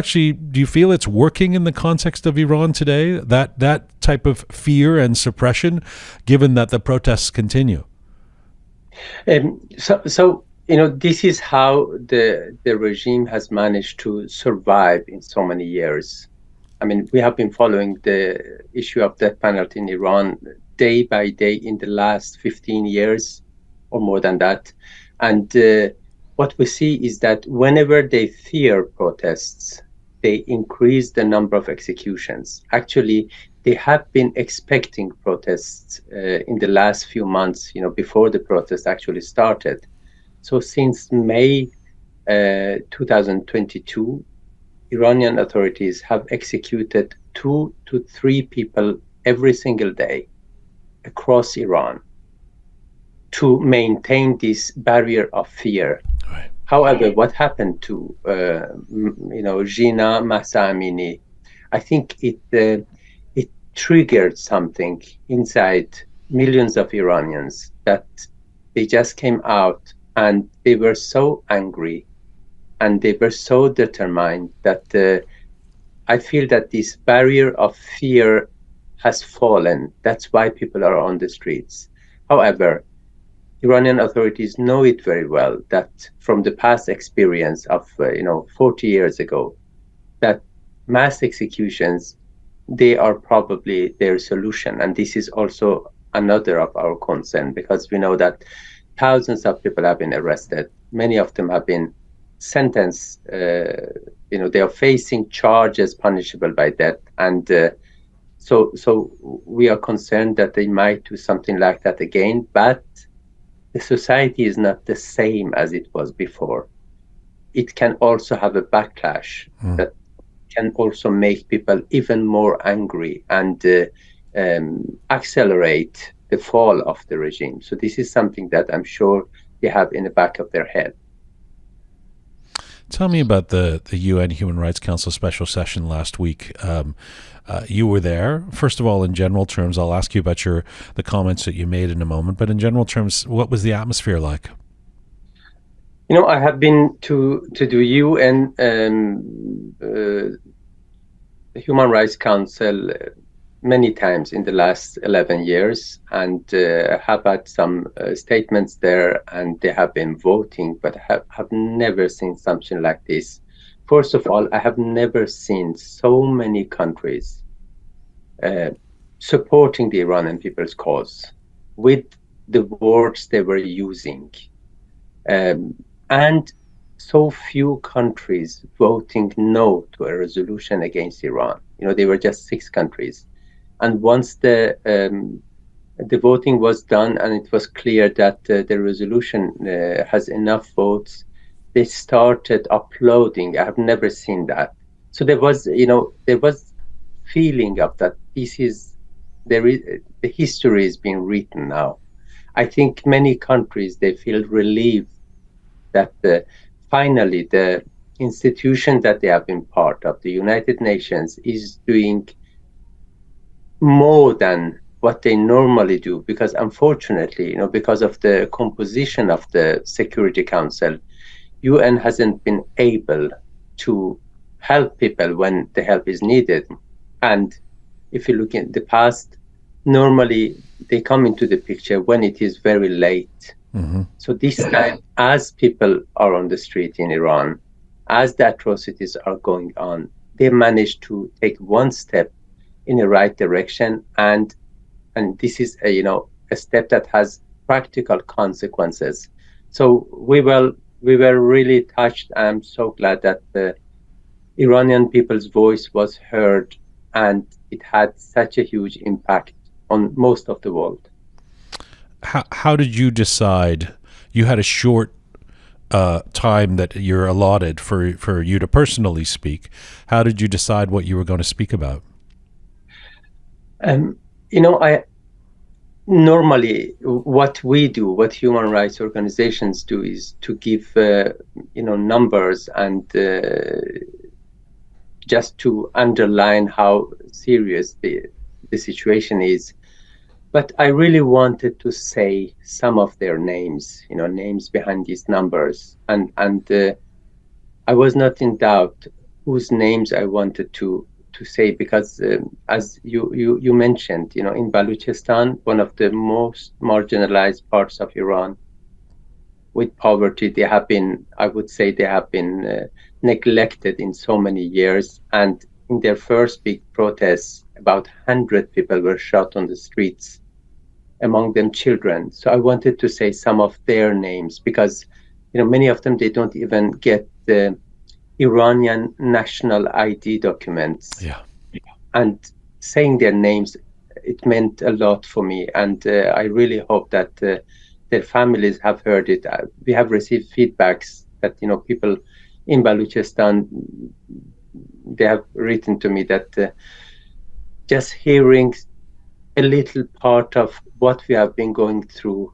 feel it's working in the context of Iran today? That type of fear and suppression, given that the protests continue. So this is how the regime has managed to survive in so many years. I mean, we have been following the issue of death penalty in Iran day by day in the last 15 years or more than that. And what we see is that whenever they fear protests, they increase the number of executions. Actually, they have been expecting protests in the last few months, before the protest actually started. So since May 2022, Iranian authorities have executed 2 to 3 people every single day across Iran to maintain this barrier of fear. Right. However, what happened to Jina Mahsa Amini, I think it triggered something inside millions of Iranians that they just came out and they were so angry and they were so determined that I feel that this barrier of fear has fallen. That's why people are on the streets. However, Iranian authorities know it very well that from the past experience of 40 years ago, that mass executions, they are probably their solution. And this is also another of our concern, because we know that thousands of people have been arrested. Many of them have been sentenced. They are facing charges punishable by death. And so we are concerned that they might do something like that again. But the society is not the same as it was before. It can also have a backlash that can also make people even more angry and accelerate the fall of the regime. So this is something that I'm sure they have in the back of their head. Tell me about the UN Human Rights Council special session last week. You were there. First of all, in general terms, I'll ask you about the comments that you made in a moment, but in general terms, what was the atmosphere like? I have been to the UN Human Rights Council many times in the last 11 years, and have had some statements there, and they have been voting, but have never seen something like this. First of all, I have never seen so many countries supporting the Iranian people's cause with the words they were using, and so few countries voting no to a resolution against Iran. They were just 6 countries. And once the voting was done and it was clear that the resolution has enough votes, they started uploading. I have never seen that. So there was feeling of that the history is being written now. I think many countries, they feel relieved that finally the institution that they have been part of, the United Nations, is doing more than what they normally do, because unfortunately, because of the composition of the Security Council, UN hasn't been able to help people when the help is needed. And if you look in the past, normally they come into the picture when it is very late. Mm-hmm. So this time, as people are on the street in Iran, as the atrocities are going on, they managed to take one step in the right direction, and this is a step that has practical consequences. So we were really touched. I'm so glad that the Iranian people's voice was heard, and it had such a huge impact on most of the world. How did you decide? You had a short time that you're allotted for you to personally speak. How did you decide what you were going to speak about? I normally what human rights organizations do is to give numbers and just to underline how serious the situation is. But I really wanted to say some of their names, names behind these numbers, and I was not in doubt whose names I wanted to say, because as you mentioned, in Baluchistan, one of the most marginalized parts of Iran, with poverty, they have been neglected in so many years. And in their first big protests, about 100 people were shot on the streets, among them children. So I wanted to say some of their names, because many of them, they don't even get the Iranian national ID documents. Yeah. And saying their names, it meant a lot for me. And I really hope that their families have heard it. We have received feedbacks that, people in Baluchistan, they have written to me that just hearing a little part of what we have been going through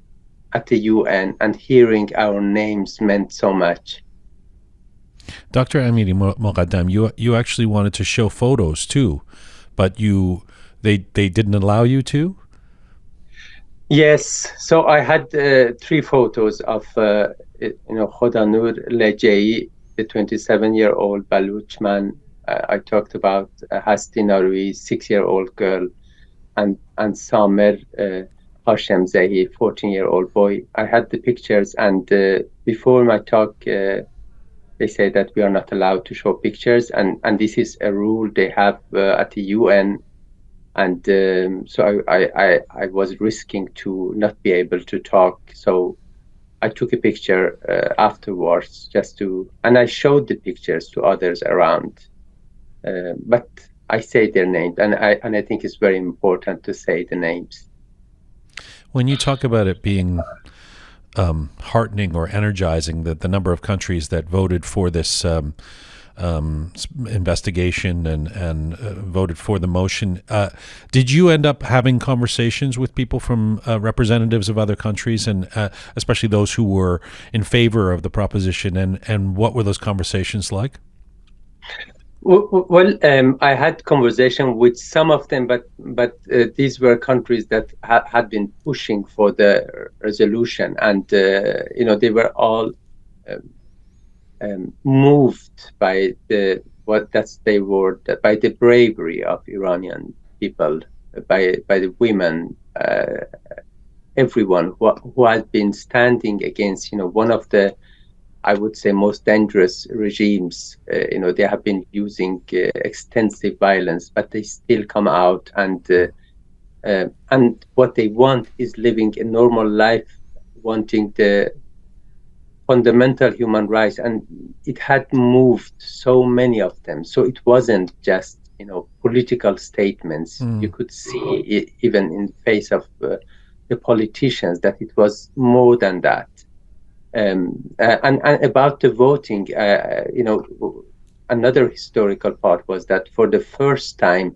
at the UN and hearing our names meant so much. Dr. Amiry-Moghaddam, you actually wanted to show photos too, but they didn't allow you to? Yes, so I had 3 photos of Khodanur Lejei, the 27-year-old Baluch man I talked about, Hasti Narui, 6-year-old girl, and Samer Hashem Zehi, 14-year-old boy. I had the pictures, and before my talk, they say that we are not allowed to show pictures, and this is a rule they have at the UN. And so I was risking to not be able to talk. So I took a picture afterwards and I showed the pictures to others around. But I say their names, and I think it's very important to say the names. When you talk about it being heartening or energizing, that the number of countries that voted for this investigation and voted for the motion. Did you end up having conversations with people from representatives of other countries, and especially those who were in favor of the proposition, and what were those conversations like? Well, I had conversation with some of them, but these were countries that had been pushing for the resolution, and they were all moved by the by the bravery of Iranian people, by the women, everyone who had been standing against one of the, I would say, most dangerous regimes. They have been using extensive violence, but they still come out, and what they want is living a normal life, wanting the fundamental human rights, and it had moved so many of them. So it wasn't just political statements. You could see it, even in the face of the politicians, that it was more than that. And about the voting, another historical part was that for the first time,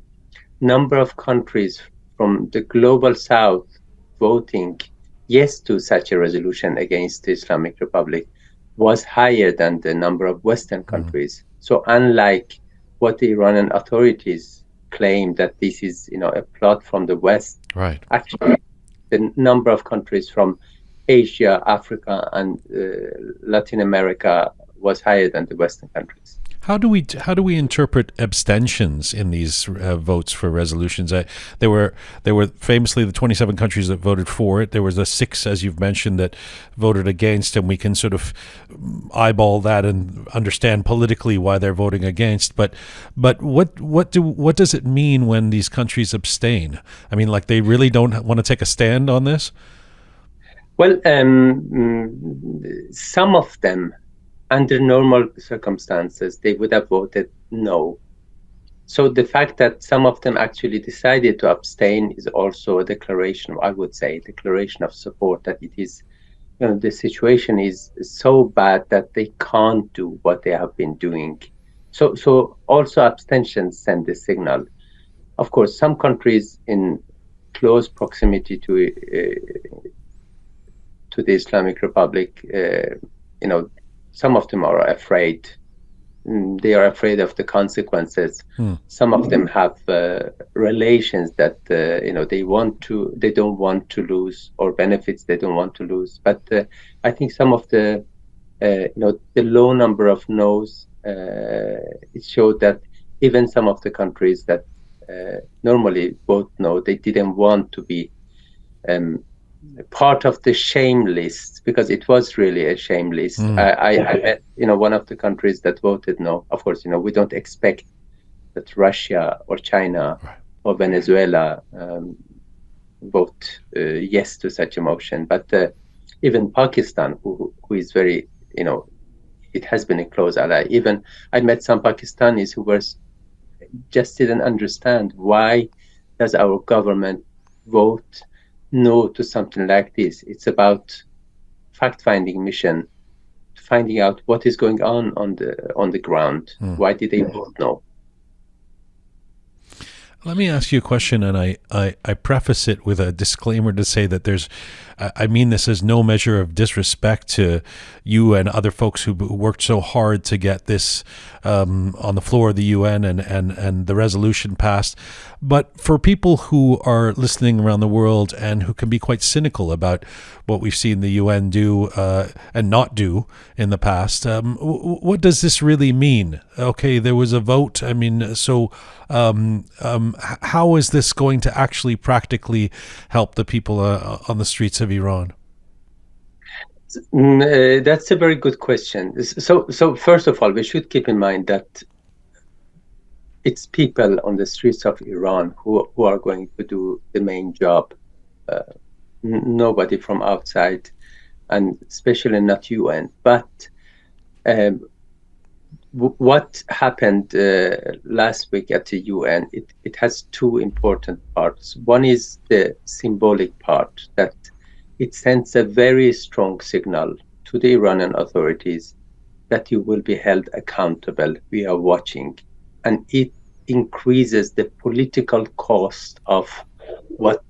number of countries from the global south voting yes to such a resolution against the Islamic Republic was higher than the number of Western countries. So unlike what the Iranian authorities claim, that this is a plot from the West, right? Actually, the number of countries from Asia, Africa, and Latin America was higher than the Western countries. How do we interpret abstentions in these votes for resolutions? There were famously the 27 countries that voted for it. There was the 6, as you've mentioned, that voted against, and we can sort of eyeball that and understand politically why they're voting against. But what does it mean when these countries abstain? I mean, like, they really don't want to take a stand on this? Well, some of them, under normal circumstances, they would have voted no. So the fact that some of them actually decided to abstain is also a declaration, I would say, declaration of support, that it is, the situation is so bad that they can't do what they have been doing. So also abstentions send a signal. Of course, some countries in close proximity to the Islamic Republic, some of them are afraid. They are afraid of the consequences. Some of them have relations that they don't want to lose, or benefits they don't want to lose. But I think some of the low number of no's, it showed that even some of the countries that normally vote no, they didn't want to be part of the shame list, because it was really a shame list. I met one of the countries that voted no. Of course, we don't expect that Russia or China or Venezuela vote yes to such a motion, but even Pakistan, who is very, it has been a close ally. Even I met some Pakistanis who just didn't understand, why does our government vote no to something like this. It's about fact-finding mission, finding out what is going on the ground. Why did they vote no? Let me ask you a question, and I preface it with a disclaimer to say that I mean this as no measure of disrespect to you and other folks who worked so hard to get this on the floor of the UN and the resolution passed. But for people who are listening around the world and who can be quite cynical about what we've seen the UN do and not do in the past, what does this really mean? Okay, there was a vote. I mean, so how is this going to actually practically help the people on the streets of Iran? That's a very good question. So first of all, we should keep in mind that it's people on the streets of Iran who are going to do the main job. Nobody from outside, and especially not UN. But what happened last week at the UN, it has two important parts. One is the symbolic part, that it sends a very strong signal to the Iranian authorities that you will be held accountable. We are watching. And it increases the political cost of what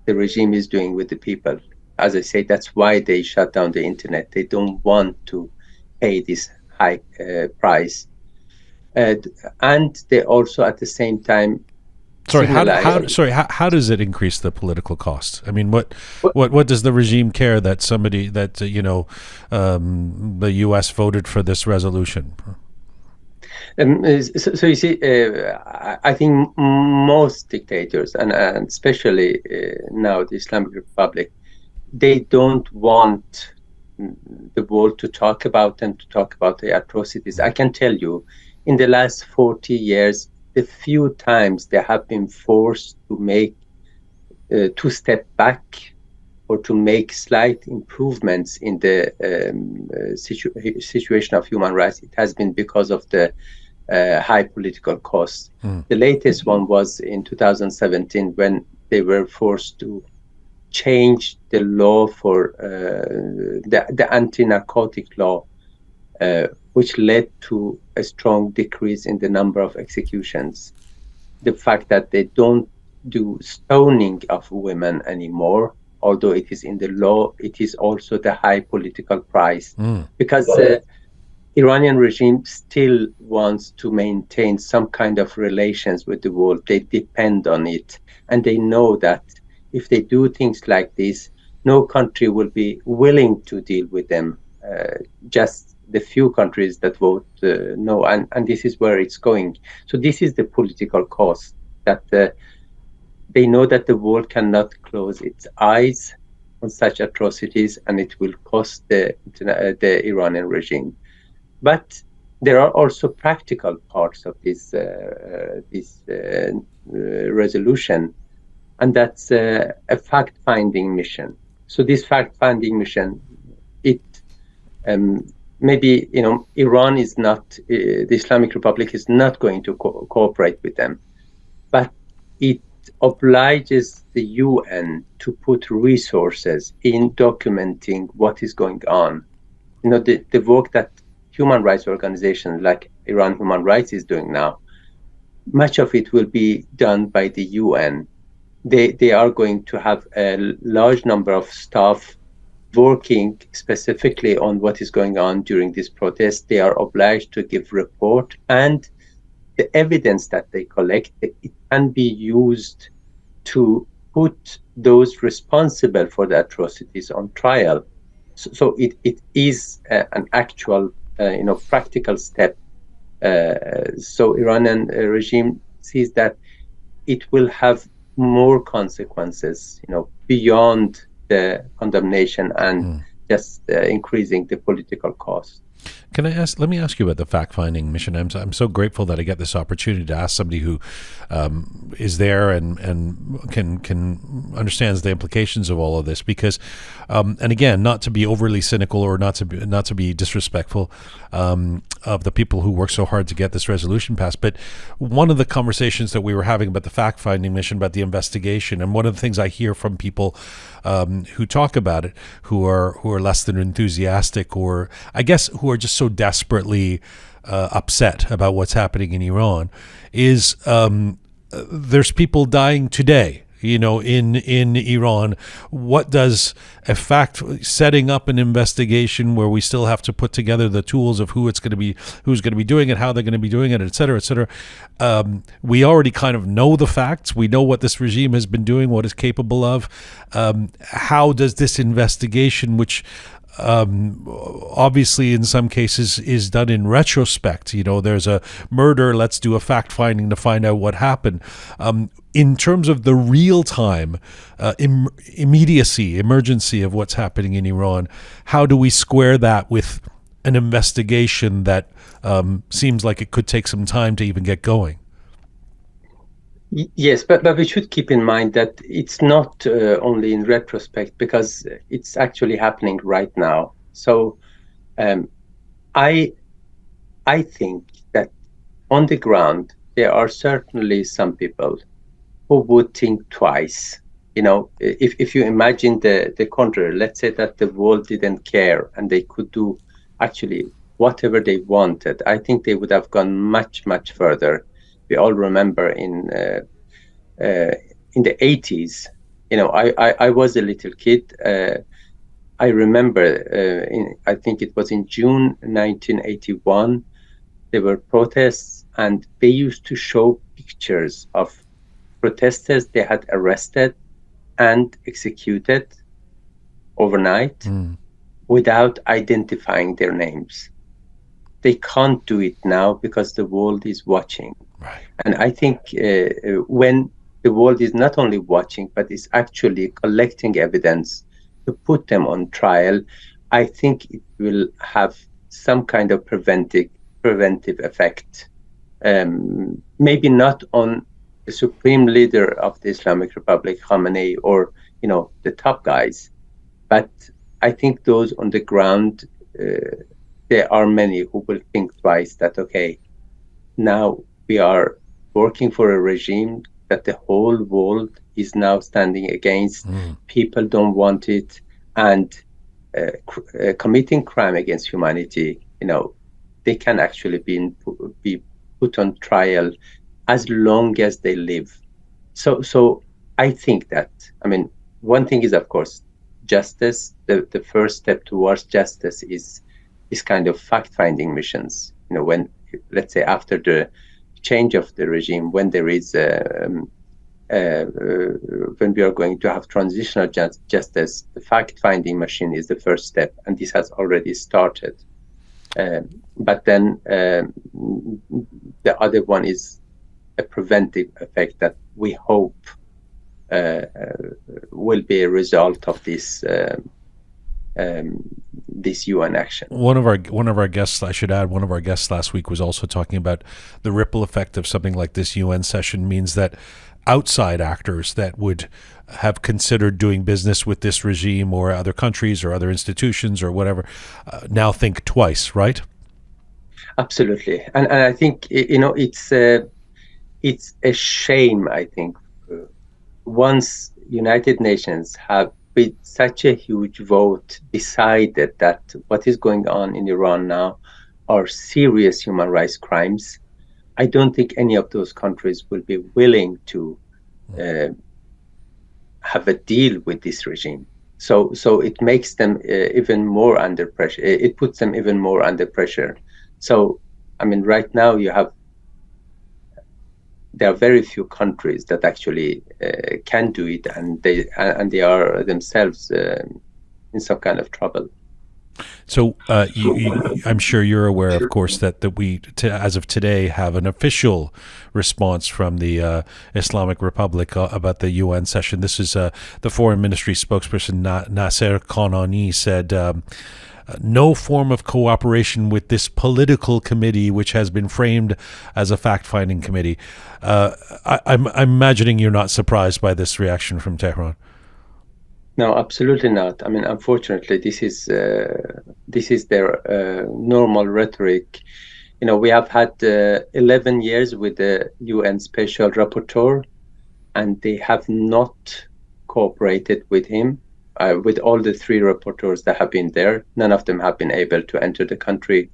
the regime is doing with the people. As I say, that's why they shut down the internet. They don't want to pay this high price. And they also, at the same time, how does it increase the political cost? I mean, what does the regime care that somebody that the U.S. voted for this resolution? So you see, I think most dictators, and especially now the Islamic Republic, they don't want the world to talk about them, to talk about the atrocities. I can tell you, in the last 40 years, the few times they have been forced to make to step back or to make slight improvements in the situation of human rights, it has been because of the high political costs. The latest one was in 2017 when they were forced to change the law for the anti-narcotic law, which led to a strong decrease in the number of executions. The fact that they don't do stoning of women anymore, although it is in the law, it is also the high political price. Because the Iranian regime still wants to maintain some kind of relations with the world. They depend on it. And they know that if they do things like this, no country will be willing to deal with them. Just the few countries that vote no, and this is where it's going. So this is the political cost, that they know that the world cannot close its eyes on such atrocities, and it will cost the Iranian regime. But there are also practical parts of this resolution, and that's a fact-finding mission. So this fact-finding mission, it maybe Iran is not, the Islamic Republic is not going to cooperate with them, but it obliges the UN to put resources in documenting what is going on. The work that human rights organizations like Iran Human Rights is doing now, much of it will be done by the UN. They are going to have a large number of staff working specifically on what is going on during this protest. They are obliged to give report, and the evidence that they collect, it can be used to put those responsible for the atrocities on trial. So it is an actual, practical step. So Iranian regime sees that it will have more consequences, beyond the condemnation and just increasing the political cost. Let me ask you about the fact-finding mission. I'm so grateful that I get this opportunity to ask somebody who is there and can understands the implications of all of this, because and again, not to be overly cynical or not to be disrespectful of the people who work so hard to get this resolution passed, but one of the conversations that we were having about the fact-finding mission, about the investigation, and one of the things I hear from people who talk about it, who are less than enthusiastic, or I guess who are just so desperately upset about what's happening in Iran, is there's people dying today, in Iran. What does setting up an investigation where we still have to put together the tools of who's going to be doing it, how they're going to be doing it, et cetera, et cetera. We already kind of know the facts. We know what this regime has been doing, what it's capable of. How does this investigation, which obviously in some cases is done in retrospect, there's a murder, let's do a fact-finding to find out what happened. In terms of the real-time emergency of what's happening in Iran, how do we square that with an investigation that seems like it could take some time to even get going? Yes, but we should keep in mind that it's not only in retrospect, because it's actually happening right now. So I think that on the ground, there are certainly some people who would think twice. If you imagine the contrary, let's say that the world didn't care and they could do actually whatever they wanted, I think they would have gone much, much further. We all remember in the 80s, I was a little kid. I remember, I think it was in June 1981, there were protests, and they used to show pictures of protesters they had arrested and executed overnight without identifying their names. They can't do it now because the world is watching. Right. And I think when the world is not only watching, but is actually collecting evidence to put them on trial, I think it will have some kind of preventive effect. Maybe not on the supreme leader of the Islamic Republic, Khamenei, or the top guys, but I think those on the ground, there are many who will think twice that, okay, now we are working for a regime that the whole world is now standing against. People don't want it, and committing crime against humanity, they can actually be put on trial as long as they live. So I think that, one thing is, of course, justice. The first step towards justice is this kind of fact-finding missions. When, let's say, after the change of the regime, when there is when we are going to have transitional justice, the fact-finding machine is the first step, and this has already started. But then the other one is a preventive effect that we hope will be a result of this this UN action. One of our guests, I should add, one of our guests last week was also talking about the ripple effect of something like this UN session means that outside actors that would have considered doing business with this regime or other countries or other institutions or whatever now think twice, right? Absolutely, and I think it's a shame. I think once United Nations have with such a huge vote decided that what is going on in Iran now are serious human rights crimes, I don't think any of those countries will be willing to have a deal with this regime. So it makes them even more under pressure. It puts them even more under pressure. So, right now there are very few countries that actually can do it, and they are themselves in some kind of trouble. So I'm sure you're aware, of course, that we, as of today, have an official response from the Islamic Republic about the UN session. This is the Foreign Ministry spokesperson Nasser Kanani said, no form of cooperation with this political committee, which has been framed as a fact-finding committee. I'm imagining you're not surprised by this reaction from Tehran. No, absolutely not. Unfortunately, this is their normal rhetoric. We have had 11 years with the UN Special Rapporteur, and they have not cooperated with him. With all the three rapporteurs that have been there, none of them have been able to enter the country.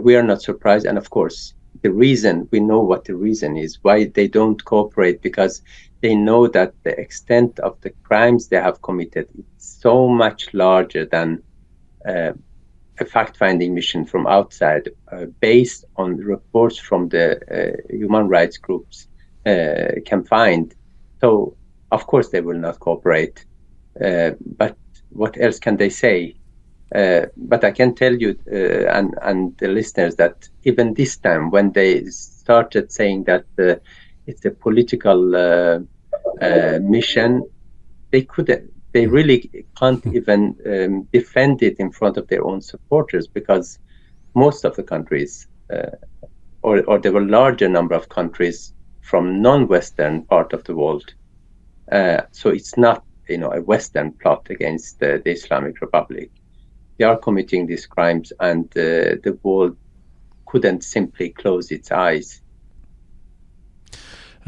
We are not surprised. And of course, we know what the reason is, why they don't cooperate, because they know that the extent of the crimes they have committed is so much larger than a fact-finding mission from outside, based on reports from the human rights groups can find. So, of course, they will not cooperate. But what else can they say? But I can tell you and the listeners that even this time, when they started saying that it's a political mission, they really can't even defend it in front of their own supporters, because most of the countries, or there were larger number of countries from non-Western part of the world. So it's not a Western plot against the Islamic Republic. They are committing these crimes, and the world couldn't simply close its eyes.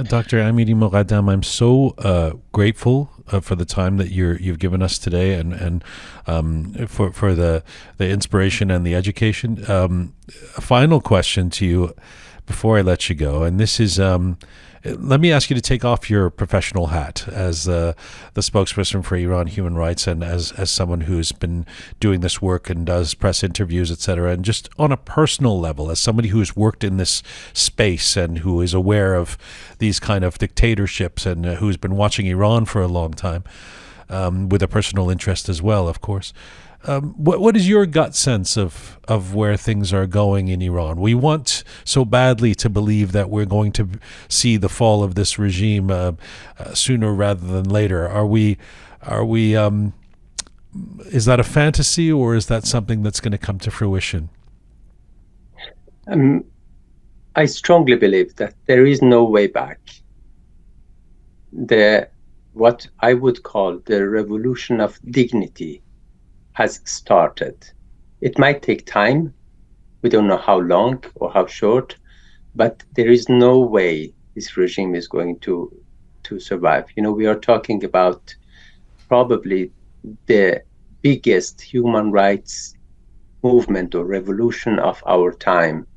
Dr. Amiry-Moghaddam, I'm so grateful for the time that you've given us today, and for the inspiration and the education. A final question to you before I let you go, and this is, let me ask you to take off your professional hat as the spokesperson for Iran human rights, and as someone who's been doing this work and does press interviews, etc., and just on a personal level, as somebody who's worked in this space and who is aware of these kind of dictatorships, and who's been watching Iran for a long time, with a personal interest as well, of course. What is your gut sense of where things are going in Iran? We want so badly to believe that we're going to see the fall of this regime sooner rather than later. Are we? Is that a fantasy, or is that something that's going to come to fruition? I strongly believe that there is no way back. What I would call the revolution of dignity has started. It might take time. We don't know how long or how short, but there is no way this regime is going to survive. We are talking about probably the biggest human rights movement or revolution of our time,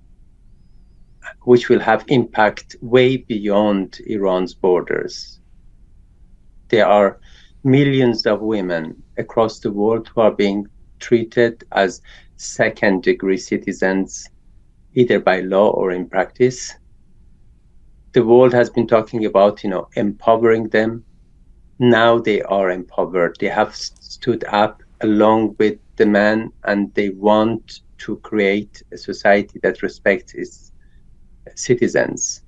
which will have impact way beyond Iran's borders. There are millions of women across the world who are being treated as second-degree citizens, either by law or in practice. The world has been talking about, empowering them. Now they are empowered. They have stood up along with the man, and they want to create a society that respects its citizens.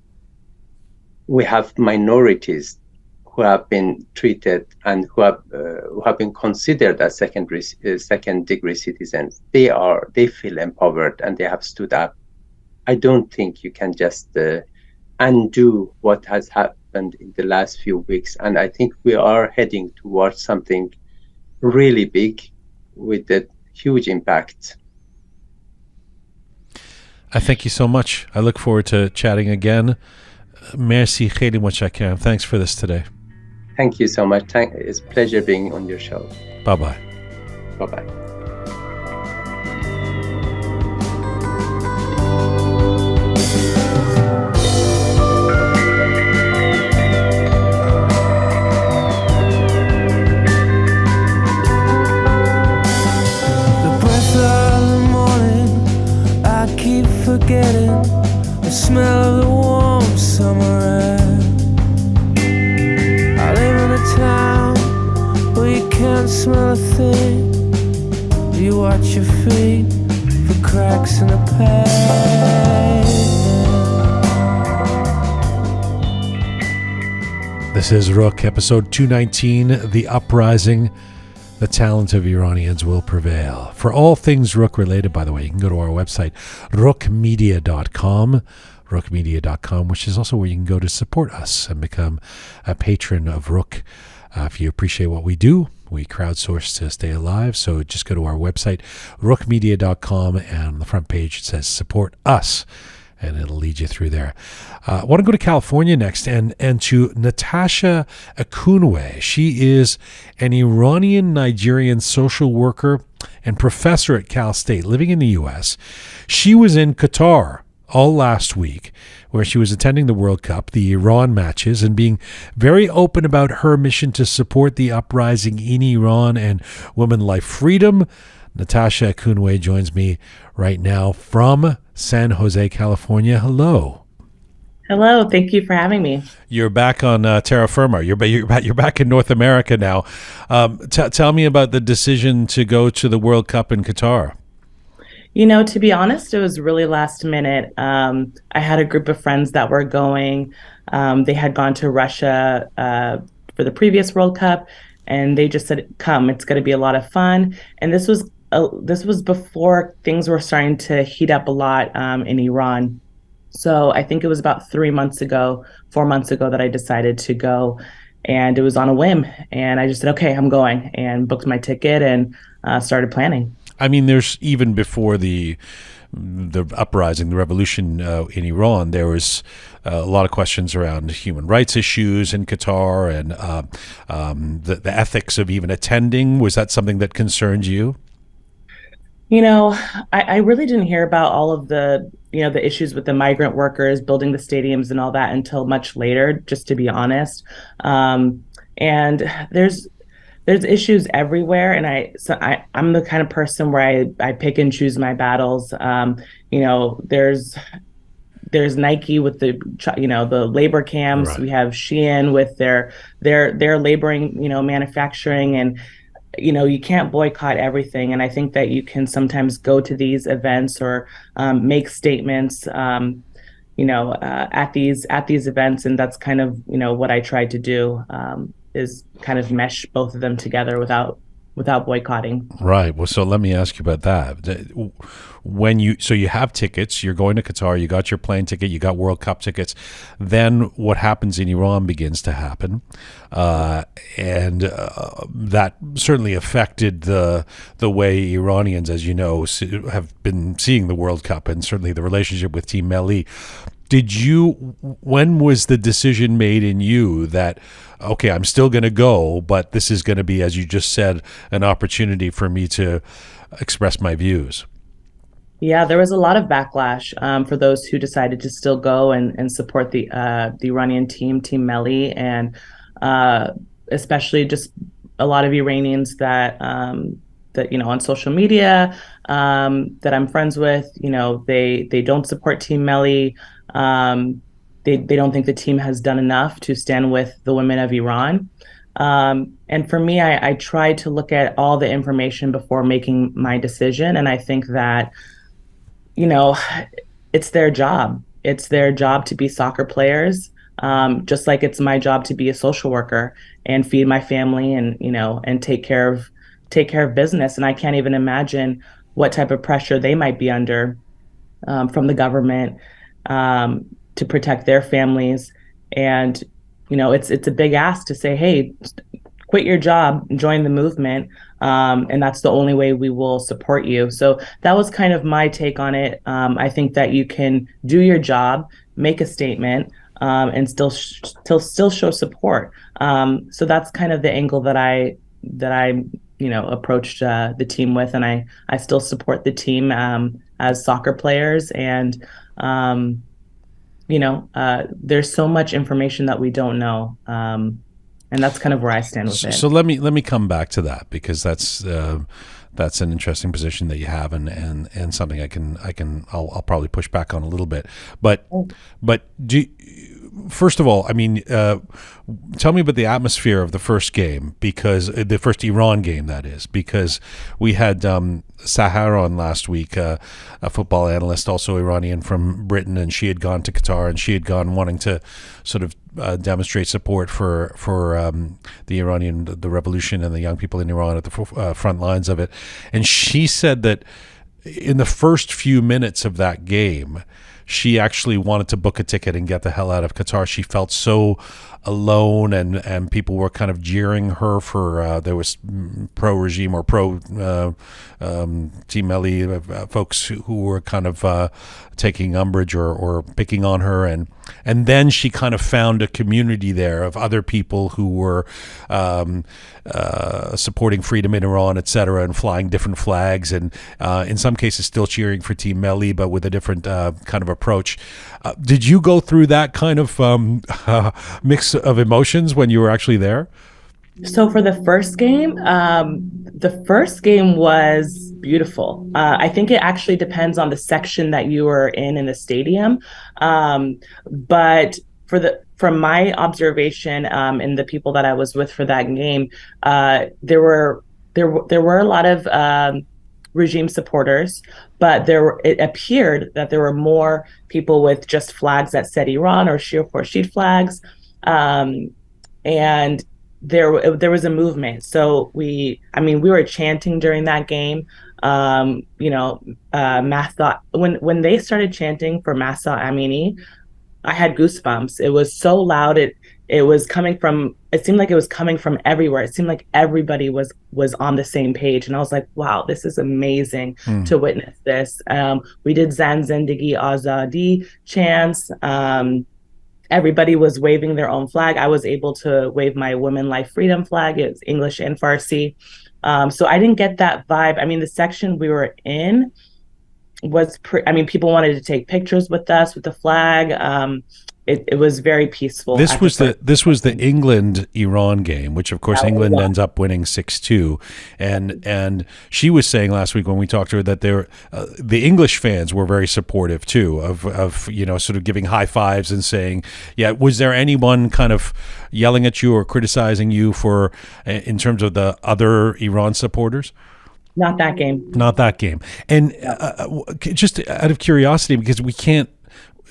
We have minorities who have been treated and who have been considered as second-degree citizens. They feel empowered, and they have stood up. I don't think you can just undo what has happened in the last few weeks, and I think we are heading towards something really big with a huge impact. I thank you so much. I look forward to chatting again. Merci, kheli mutshakkaram. Thanks for this today. Thank you so much. It's a pleasure being on your show. Bye-bye. Bye-bye. The breath of the morning, I keep forgetting the smell of the warm summer air. Town where you can't smell a thing. You watch your feet for cracks in the pavement. This is Roqe, episode 219, The Uprising. The talent of Iranians will prevail. For all things Roqe related, by the way, you can go to our website, roqemedia.com. roqemedia.com, which is also where you can go to support us and become a patron of Roqe. If you appreciate what we do, we crowdsource to stay alive. So just go to our website, roqemedia.com, and on the front page it says support us, and it'll lead you through there. I want to go to California next and to Natasha Ekunwe. She is an Iranian-Nigerian social worker and professor at Cal State living in the U.S. She was in Qatar all last week, where she was attending the World Cup, the Iran matches, and being very open about her mission to support the uprising in Iran and women life freedom. Natasha Ekunwe joins me right now from San Jose, California. Hello. Hello. Thank you for having me. You're back on terra firma. You're back in North America now. Tell me about the decision to go to the World Cup in Qatar. To be honest, it was really last minute. I had a group of friends that were going. They had gone to Russia for the previous World Cup, and they just said, "Come, it's going to be a lot of fun." And this was before things were starting to heat up a lot in Iran. So I think it was about 4 months ago, that I decided to go, and it was on a whim. And I just said, "Okay, I'm going," and booked my ticket and started planning. I mean, there's even before the the uprising, the revolution in Iran, there was a lot of questions around human rights issues in Qatar and the ethics of even attending. Was that something that concerned you? I really didn't hear about all of the issues with the migrant workers building the stadiums and all that until much later, just to be honest. And there's issues everywhere, and I'm the kind of person where I pick and choose my battles. There's Nike with the labor camps. Right. We have Shein with their laboring, manufacturing, and you can't boycott everything. And I think that you can sometimes go to these events or make statements, at these events, and that's kind of what I tried to do, is kind of mesh both of them together without boycotting. Right. Well, so let me ask you about that. So you have tickets, you're going to Qatar, you got your plane ticket, you got World Cup tickets. Then what happens in Iran begins to happen, and that certainly affected the way Iranians, as you know, have been seeing the World Cup, and certainly the relationship with Team Melli. When was the decision made in you that, okay, I'm still going to go, but this is going to be, as you just said, an opportunity for me to express my views? Yeah, there was a lot of backlash for those who decided to still go and support the Iranian Team Melli, and especially just a lot of Iranians that on social media that I'm friends with. They don't support Team Melli. They don't think the team has done enough to stand with the women of Iran. And for me, I tried to look at all the information before making my decision. And I think that, it's their job. It's their job to be soccer players, just like it's my job to be a social worker and feed my family and, and take care of business. And I can't even imagine what type of pressure they might be under from the government to protect their families. And, it's a big ask to say, hey, quit your job, join the movement. And that's the only way we will support you. So that was kind of my take on it. I think that you can do your job, make a statement, and still show support. So that's kind of the angle that I approached the team with, and I still support the team as soccer players. And there's so much information that we don't know. And that's kind of where I stand with it. So let me come back to that, because that's an interesting position that you have, and something I'll probably push back on a little bit. But first of all, tell me about the atmosphere of the first game, because the first Iran game, that is, because we had Sahar on last week, a football analyst, also Iranian from Britain, and she had gone to Qatar, and she had gone wanting to sort of demonstrate support for the revolution and the young people in Iran at the front lines of it. And she said that in the first few minutes of that game, she actually wanted to book a ticket and get the hell out of Qatar. She felt so alone, and people were kind of jeering her for there was pro-regime or pro-Team Melli folks who were kind of taking umbrage or picking on her, and then she kind of found a community there of other people who were supporting freedom in Iran, etc., and flying different flags, and in some cases still cheering for Team Melli, but with a different kind of approach. Did you go through that kind of mix of emotions when you were actually there? So for the first game was beautiful. I think it actually depends on the section that you were in the stadium. But from my observation, and the people that I was with for that game, there were a lot of regime supporters, but it appeared that there were more people with just flags that said Iran or Shia Khorshid flags, and there was a movement. So we were chanting during that game. Mahsa, when they started chanting for Mahsa Amini, I had goosebumps. It was so loud. It it was coming from, it seemed like it was coming from everywhere. It seemed like everybody was on the same page. And I was like, wow, this is amazing to witness this. We did Zan Zindagi Azadi chants. Everybody was waving their own flag. I was able to wave my Women Life Freedom flag. It was English and Farsi. So I didn't get that vibe. I mean, the section we were in was, people wanted to take pictures with us, with the flag. It was very peaceful. This was the England-Iran game, which of course England ends up winning 6-2. And she was saying last week when we talked to her that the English fans were very supportive too of sort of giving high fives and saying, yeah. Was there anyone kind of yelling at you or criticizing you for in terms of the other Iran supporters? Not that game. Not that game. And just out of curiosity, because we can't.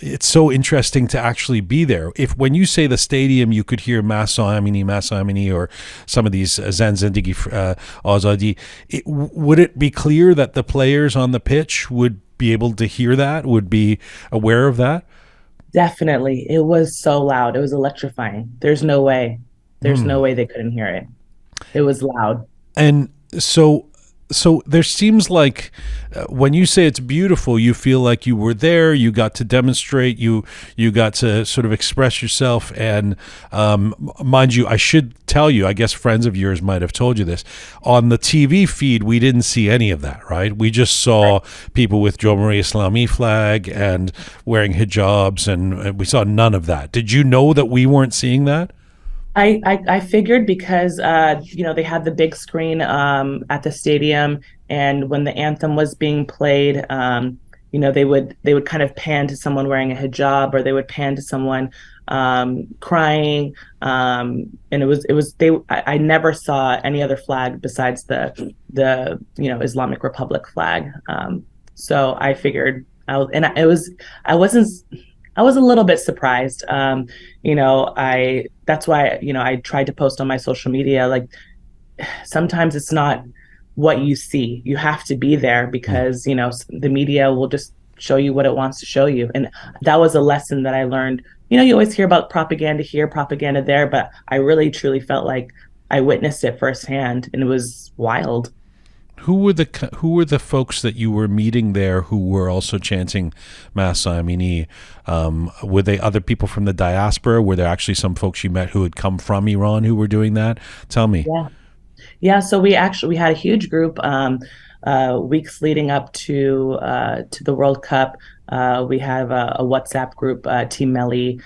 It's so interesting to actually be there. When you say the stadium, you could hear Masa Amini, or some of these Zan Zindagi Azadi. Would it be clear that the players on the pitch would be able to hear that, would be aware of that? Definitely. It was so loud. It was electrifying. There's no way. There's no way they couldn't hear it. It was loud. And so there seems like when you say it's beautiful, you feel like you were there, you got to demonstrate, you got to sort of express yourself. And mind you, I should tell you, I guess friends of yours might have told you this, on the TV feed, we didn't see any of that, right? We just saw people with Jomhuri Islami flag and wearing hijabs, and we saw none of that. Did you know that we weren't seeing that? I figured because they had the big screen at the stadium, and when the anthem was being played, they would kind of pan to someone wearing a hijab, or they would pan to someone crying, and I never saw any other flag besides the Islamic Republic flag. So I figured I was a little bit surprised. That's why, I tried to post on my social media, like, sometimes it's not what you see. You have to be there because, the media will just show you what it wants to show you. And that was a lesson that I learned. You always hear about propaganda here, propaganda there, but I really, truly felt like I witnessed it firsthand, and it was wild. Who were the folks that you were meeting there who were also chanting Masa Amini? Were they other people from the diaspora? Were there actually some folks you met who had come from Iran who were doing that? Tell me. Yeah. So we had a huge group weeks leading up to the World Cup. We have a WhatsApp group, Team Melli,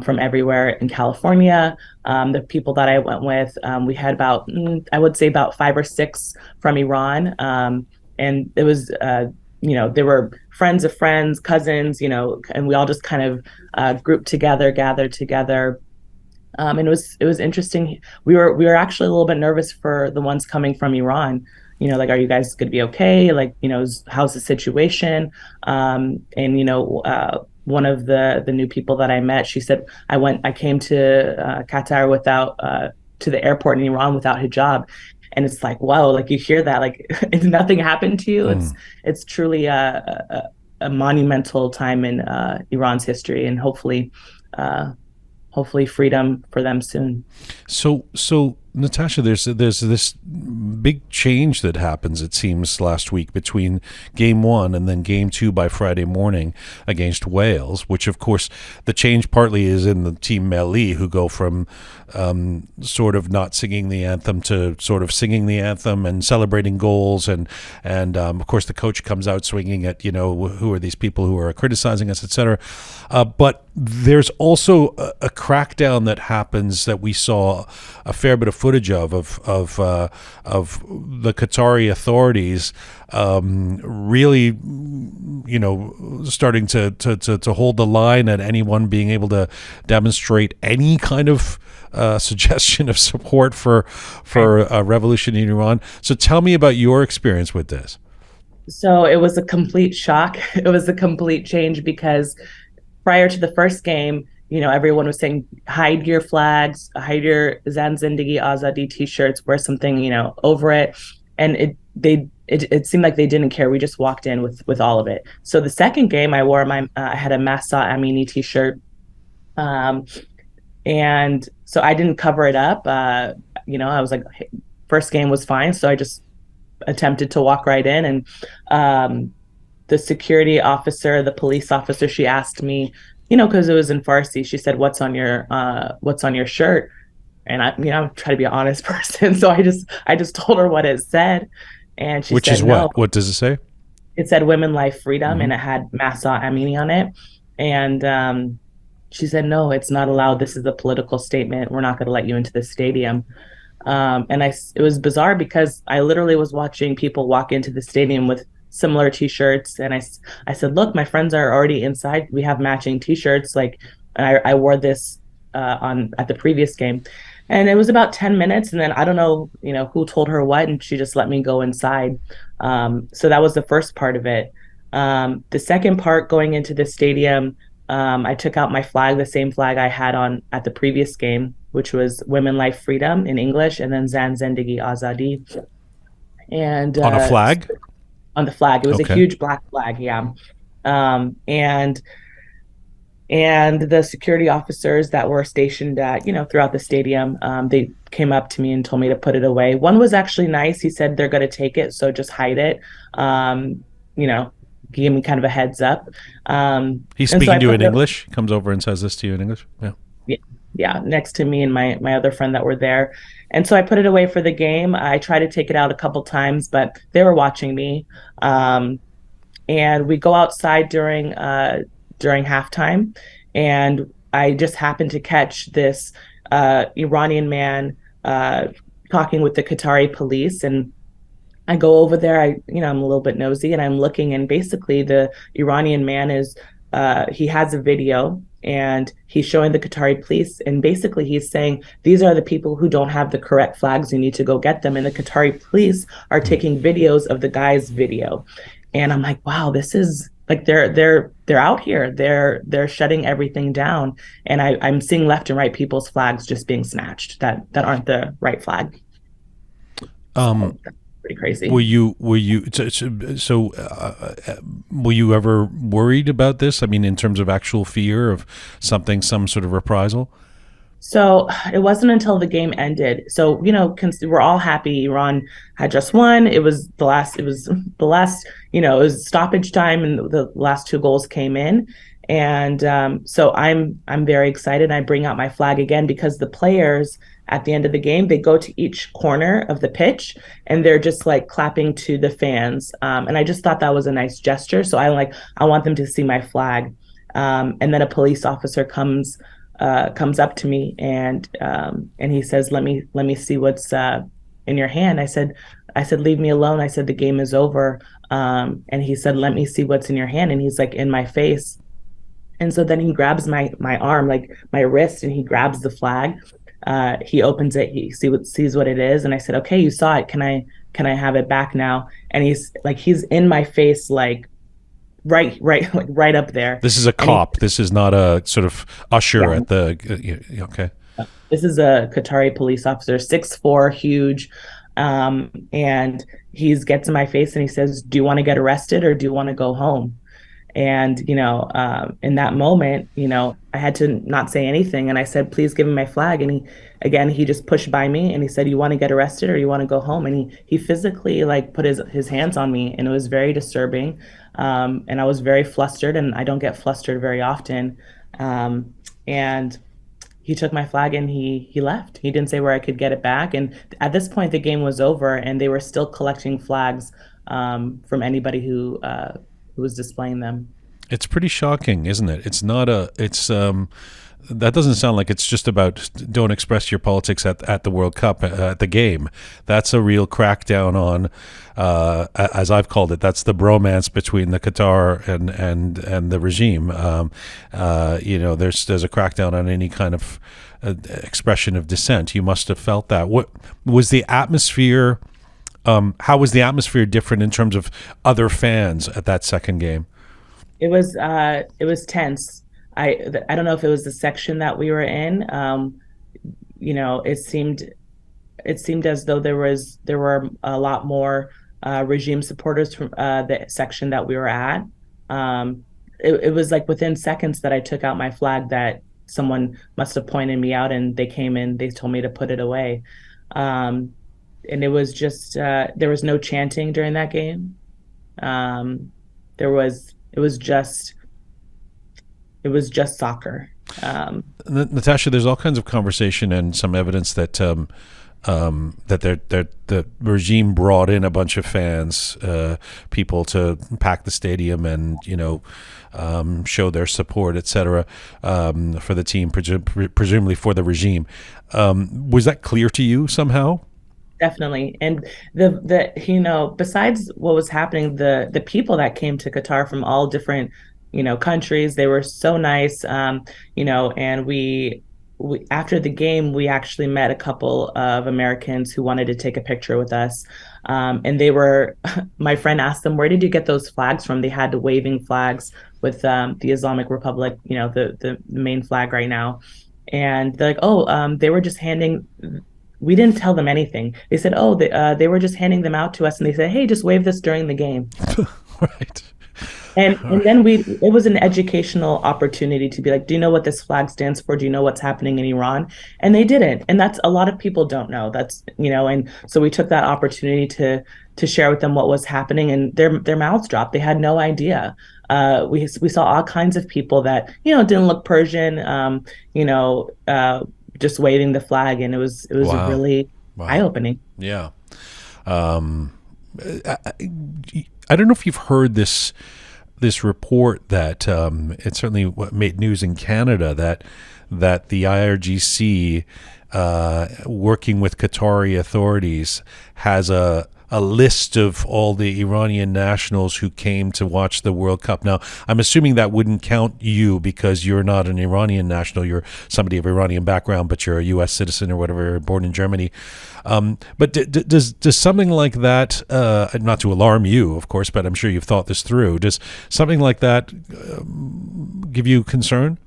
from everywhere in California. The people that I went with, we had about, I would say about 5 or 6 from Iran. And it was, there were friends of friends, cousins, and we all just kind of grouped together, gathered together. And it was interesting. We were actually a little bit nervous for the ones coming from Iran. Like, are you guys going to be okay? Like, how's the situation? And, one of the new people that I met, she said, I came to Qatar to the airport in Iran without hijab. And it's like, wow, like you hear that, like nothing happened to you. It's truly a monumental time in Iran's history, and hopefully freedom for them soon. So Natasha, there's this big change that happens, it seems, last week between game 1 and then game 2 by Friday morning against Wales, which of course the change partly is in the Team Melli, who go from sort of not singing the anthem to sort of singing the anthem and celebrating goals, and of course the coach comes out swinging at who are these people who are criticizing us, etc. But there's also a crackdown that happens that we saw a fair bit of footage of the Qatari authorities really starting to hold the line at anyone being able to demonstrate any kind of suggestion of support for a revolution in Iran. So tell me about your experience with this. So it was a complete shock. It was a complete change because prior to the first game, everyone was saying, hide your flags, hide your Zan Zindagi Azadi t-shirts, wear something, over it. And it seemed like they didn't care. We just walked in with all of it. So the second game, I wore I had a Masa Amini t-shirt. And so I didn't cover it up. I was like, hey, first game was fine. So I just attempted to walk right in. And the security officer, the police officer, she asked me, because it was in Farsi, she said, what's on your shirt? And I try to be an honest person. So I just told her what it said. And she Which said, is no. what? What does it say? It said women, life, freedom. Mhm. And it had Masa Amini on it. And she said, no, it's not allowed. This is a political statement. We're not going to let you into the stadium. It was bizarre because I literally was watching people walk into the stadium with similar t-shirts. And I said, look, my friends are already inside. We have matching t-shirts. Like, and I wore this at the previous game. And it was about 10 minutes. And then I don't know, who told her what, and she just let me go inside. So that was the first part of it. The second part, going into the stadium, I took out my flag, the same flag I had on at the previous game, which was Women, Life, Freedom in English, and then Zan Zendagi Azadi. And On a flag? On the flag. It was Okay. a huge black flag, yeah. And the security officers that were stationed at, throughout the stadium, they came up to me and told me to put it away. One was actually nice. He said, they're going to take it, so just hide it. Gave me kind of a heads up. He's speaking to you in English? Comes over and says this to you in English? Yeah. Yeah, next to me and my other friend that were there. And so I put it away for the game. I tried to take it out a couple times, but they were watching me. And we go outside during halftime, and I just happened to catch this Iranian man talking with the Qatari police, and I go over there. I'm a little bit nosy, and I'm looking, and basically the Iranian man is he has a video, and he's showing the Qatari police, and basically he's saying, these are the people who don't have the correct flags. You need to go get them. And the Qatari police are taking videos of the guy's video. And I'm like, wow, this is like they're out here. They're shutting everything down. And I'm seeing left and right people's flags just being snatched that aren't the right flag. Pretty crazy. Were you were you ever worried about this? I mean, in terms of actual fear of some sort of reprisal? So it wasn't until the game ended. So, we're all happy. Iran had just won. It was the last, it was stoppage time, and the last two goals came in. And so I'm very excited. I bring out my flag again because the players at the end of the game, they go to each corner of the pitch and they're just like clapping to the fans. And I just thought that was a nice gesture. So I want them to see my flag. And then a police officer comes up to me and he says, let me see what's in your hand. I said, leave me alone. I said, the game is over. And he said, let me see what's in your hand. And he's like in my face. And so then he grabs my arm, like my wrist, and he grabs the flag. He opens it, he sees what it is. And I said, okay, you saw it. Can I have it back now? And he's in my face, like right up there. This is a cop. This is not a sort of usher at the, okay. This is a Qatari police officer, 6'4", huge. And he gets in my face and he says, do you want to get arrested or do you want to go home? And, in that moment, I had to not say anything. And I said, please give me my flag. And he just pushed by me and he said, you want to get arrested or you want to go home? And he physically put his hands on me, and it was very disturbing. And I was very flustered, and I don't get flustered very often. And he took my flag and he left. He didn't say where I could get it back. And at this point, the game was over and they were still collecting flags from anybody who was displaying them. It's pretty shocking, isn't it? That doesn't sound like it's just about don't express your politics at the World Cup, at the game. That's a real crackdown on, as I've called it, that's the bromance between the Qatar and the regime. There's a crackdown on any kind of expression of dissent. You must have felt that. What was the atmosphere? How was the atmosphere different in terms of other fans at that second game? It was tense. I don't know if it was the section that we were in. It seemed as though there were a lot more regime supporters from the section that we were at. It was like within seconds that I took out my flag that someone must have pointed me out, and they came in, they told me to put it away. And it was just there was no chanting during that game. It was just soccer. Natasha, there's all kinds of conversation and some evidence that the regime brought in a bunch of fans, people to pack the stadium and show their support, etc., for the team, presumably for the regime. Was that clear to you somehow? Definitely. And besides what was happening, the people that came to Qatar from all different countries, they were so nice. And we after the game, we actually met a couple of Americans who wanted to take a picture with us. And my friend asked them, where did you get those flags from? They had the waving flags with the Islamic Republic, the main flag right now. And they're like, they were just we didn't tell them anything. They said, they were just handing them out to us. And they said, hey, just wave this during the game. Right. And then it was an educational opportunity to be like, do you know what this flag stands for? Do you know what's happening in Iran? And they didn't. And that's, a lot of people don't know. That's, and so we took that opportunity to share with them what was happening, and their mouths dropped. They had no idea. We saw all kinds of people that, didn't look Persian, just waving the flag. And it was Wow. really Wow. eye-opening. Yeah. I don't know if you've heard this report that it certainly made news in Canada that the IRGC, working with Qatari authorities, has a list of all the Iranian nationals who came to watch the World Cup. Now, I'm assuming that wouldn't count you because you're not an Iranian national. You're somebody of Iranian background, but you're a U.S. citizen or whatever, born in Germany. But does something like that, not to alarm you, of course, but I'm sure you've thought this through, does something like that give you concern?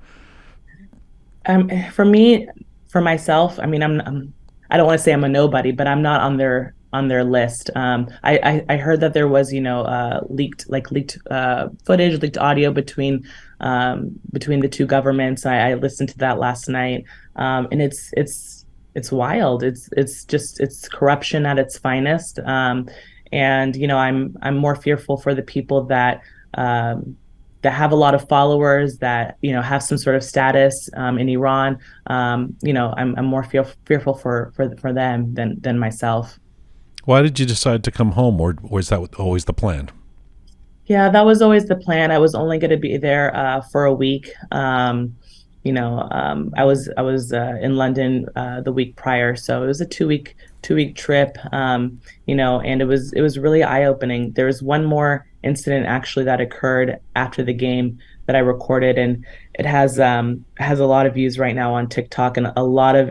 For me, for myself, I mean, I don't want to say I'm a nobody, but I'm not on their list. I heard that there was, leaked footage, leaked audio between the two governments. I listened to that last night, and it's wild. It's corruption at its finest. And I'm more fearful for the people that have a lot of followers, that have some sort of status in Iran. I'm more fearful for them than myself. Why did you decide to come home, or was that always the plan? Yeah, that was always the plan. I was only going to be there for a week. I was in London the week prior, so it was a two week trip. And it was really eye-opening. There was one more incident actually that occurred after the game that I recorded, and it has a lot of views right now on TikTok, and a lot of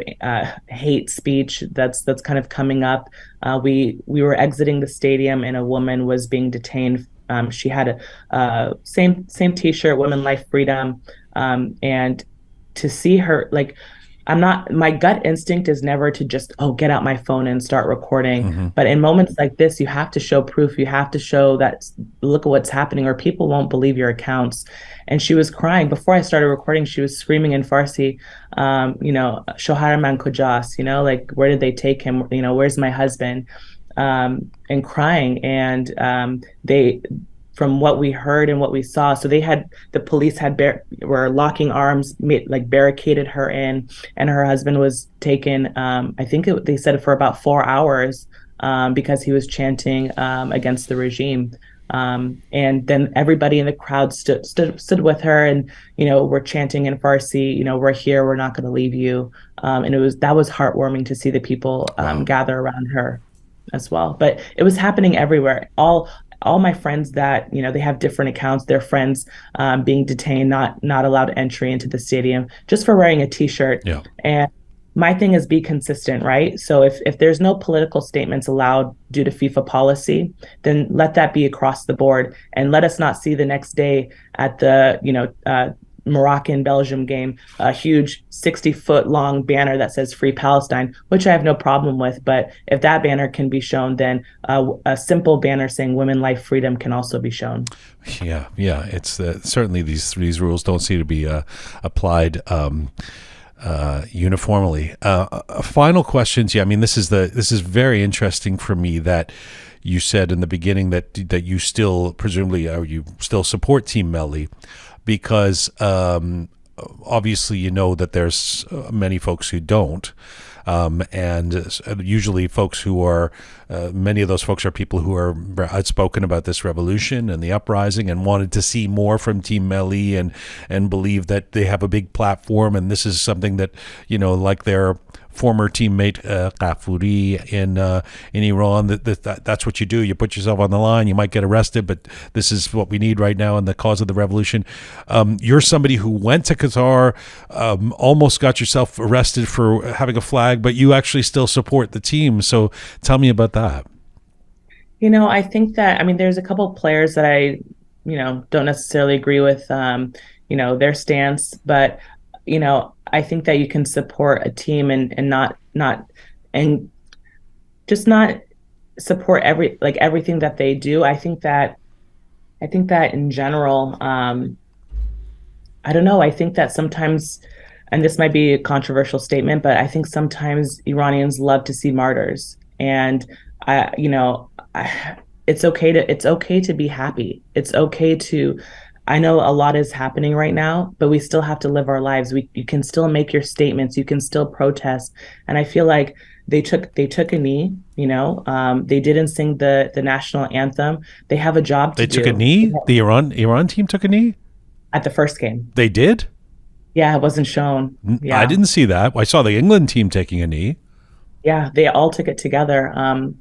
hate speech that's kind of coming up. We were exiting the stadium, and a woman was being detained. She had a same T-shirt, "Women, Life, Freedom," and to see her, like, my gut instinct is never to just, get out my phone and start recording. Mm-hmm. But in moments like this, you have to show proof. You have to show that, look at what's happening, or people won't believe your accounts. And she was crying. Before I started recording, she was screaming in Farsi, "Shohar man kojas," like, where did they take him? Where's my husband? And crying. And from what we heard and what we saw, so the police were locking arms, barricaded her in, and her husband was taken. I think they said for about 4 hours because he was chanting against the regime. And then everybody in the crowd stood with her, and we're chanting in Farsi. We're here. We're not going to leave you. And that was heartwarming to see the people gather around her as well. But it was happening everywhere. All my friends that, they have different accounts, their friends being detained, not allowed entry into the stadium just for wearing a T-shirt. Yeah. And my thing is, be consistent, right? So if there's no political statements allowed due to FIFA policy, then let that be across the board, and let us not see the next day at the, Moroccan-Belgium game, a huge 60-foot long banner that says Free Palestine, which I have no problem with. But if that banner can be shown, then a simple banner saying women, life, freedom can also be shown. Yeah. It's certainly these rules don't seem to be applied uniformly. Final questions. Yeah, I mean, this is very interesting for me that you said in the beginning that you still presumably you still support Team Melli, because obviously you know that there's many folks who don't. And usually folks who are, many of those folks are people who are outspoken about this revolution and the uprising and wanted to see more from Team Melli and believe that they have a big platform. And this is something that, like their former teammate Ghafouri in Iran, that's what you do. You put yourself on the line. You might get arrested, but this is what we need right now in the cause of the revolution. You're somebody who went to Qatar, almost got yourself arrested for having a flag, but you actually still support the team. So tell me about that. I think that, there's a couple of players that I, don't necessarily agree with, their stance, but I think that you can support a team and not support everything that they do. I think that in general, I don't know. I think that sometimes, and this might be a controversial statement, but I think sometimes Iranians love to see martyrs, and it's okay to be happy. It's okay to. I know a lot is happening right now, but we still have to live our lives. You can still make your statements. You can still protest. And I feel like they took a knee. They didn't sing the national anthem. They have a job to do. They took a knee? The Iran team took a knee? At the first game. They did? Yeah, it wasn't shown. Yeah. I didn't see that. I saw the England team taking a knee. Yeah, they all took it together.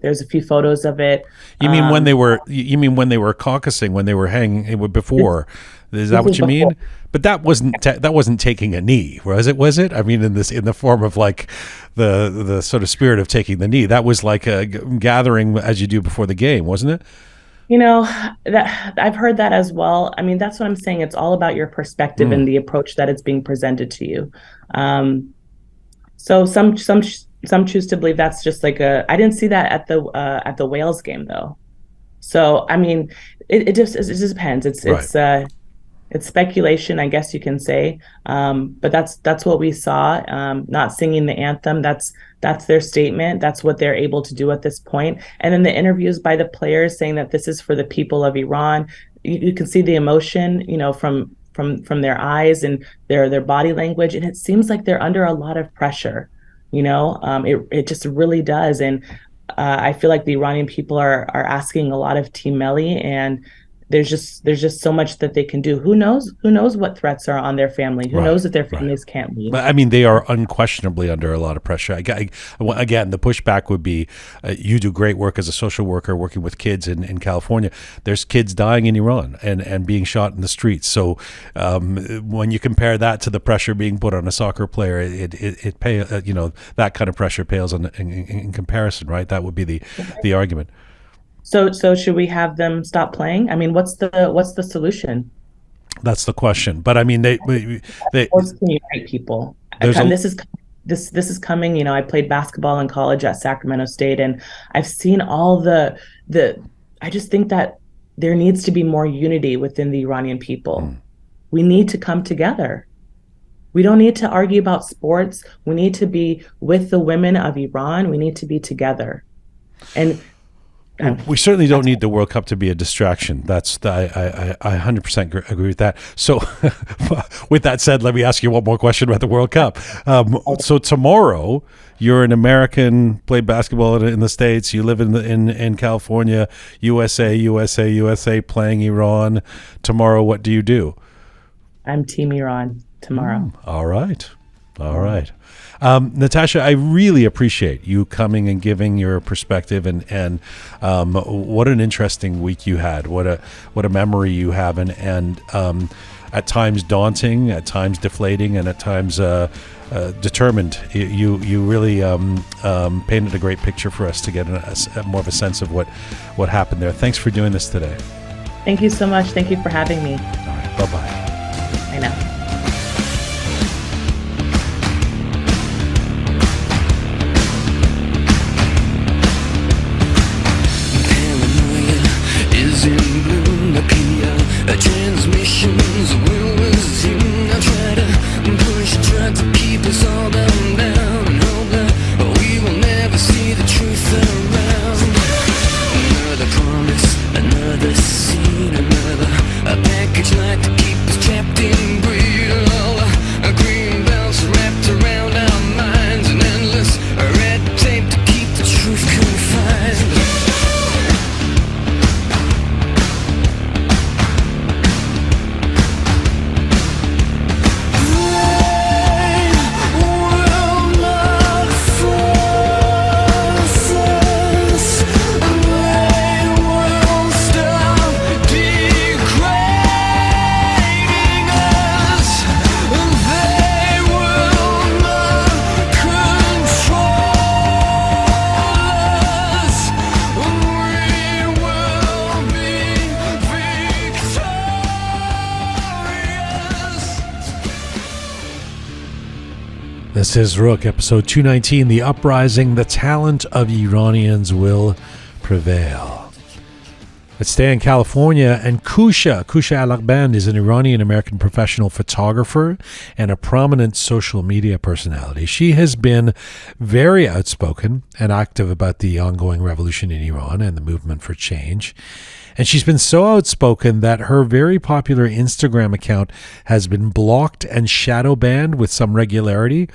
There's a few photos of it. You mean when they were? You mean when they were caucusing? When they were hanging before? Is that what you mean? But that wasn't taking a knee, was it? Was it? I mean, in the form of like the sort of spirit of taking the knee. That was like a gathering as you do before the game, wasn't it? That I've heard that as well. I mean, that's what I'm saying. It's all about your perspective and the approach that it's being presented to you. So some choose to believe that's just like I didn't see that at the Wales game though. So I mean, it just depends. It's speculation, I guess you can say. But that's what we saw. Not singing the anthem. That's their statement. That's what they're able to do at this point. And then the interviews by the players saying that this is for the people of Iran. You can see the emotion, from their eyes and their body language, and it seems like they're under a lot of pressure. It just really does. And I feel like the Iranian people are asking a lot of Team Melli, and there's just so much that they can do. Who knows what threats are on their family? Who knows that their families can't leave? But I mean, they are unquestionably under a lot of pressure. Again, the pushback would be, you do great work as a social worker working with kids in California. There's kids dying in Iran and being shot in the streets. So when you compare that to the pressure being put on a soccer player, that kind of pressure pales in comparison, right? That would be the argument. So should we have them stop playing? I mean, what's the solution? That's the question. But I mean, they sports can unite people. This is coming. I played basketball in college at Sacramento State, and I've seen all the. I just think that there needs to be more unity within the Iranian people. We need to come together. We don't need to argue about sports. We need to be with the women of Iran. We need to be together, and. We certainly don't need the World Cup to be a distraction. I 100% agree with that. So with that said, let me ask you one more question about the World Cup. So tomorrow, you're an American, played basketball in the States. You live in California, USA, playing Iran. Tomorrow, what do you do? I'm Team Iran tomorrow. All right. Natasha, I really appreciate you coming and giving your perspective, and what an interesting week you had. What a memory you have, and at times daunting, at times deflating, and at times determined. You really painted a great picture for us to get more of a sense of what happened there. Thanks for doing this today. Thank you so much. Thank you for having me. All right. Bye-bye. I know. This is Roqe, episode 219, The Uprising, The Talent of Iranians Will Prevail. Let's stay in California, and Kusha Alaghband is an Iranian-American professional photographer and a prominent social media personality. She has been very outspoken and active about the ongoing revolution in Iran and the movement for change. And she's been so outspoken that her very popular Instagram account has been blocked and shadow banned with some regularity.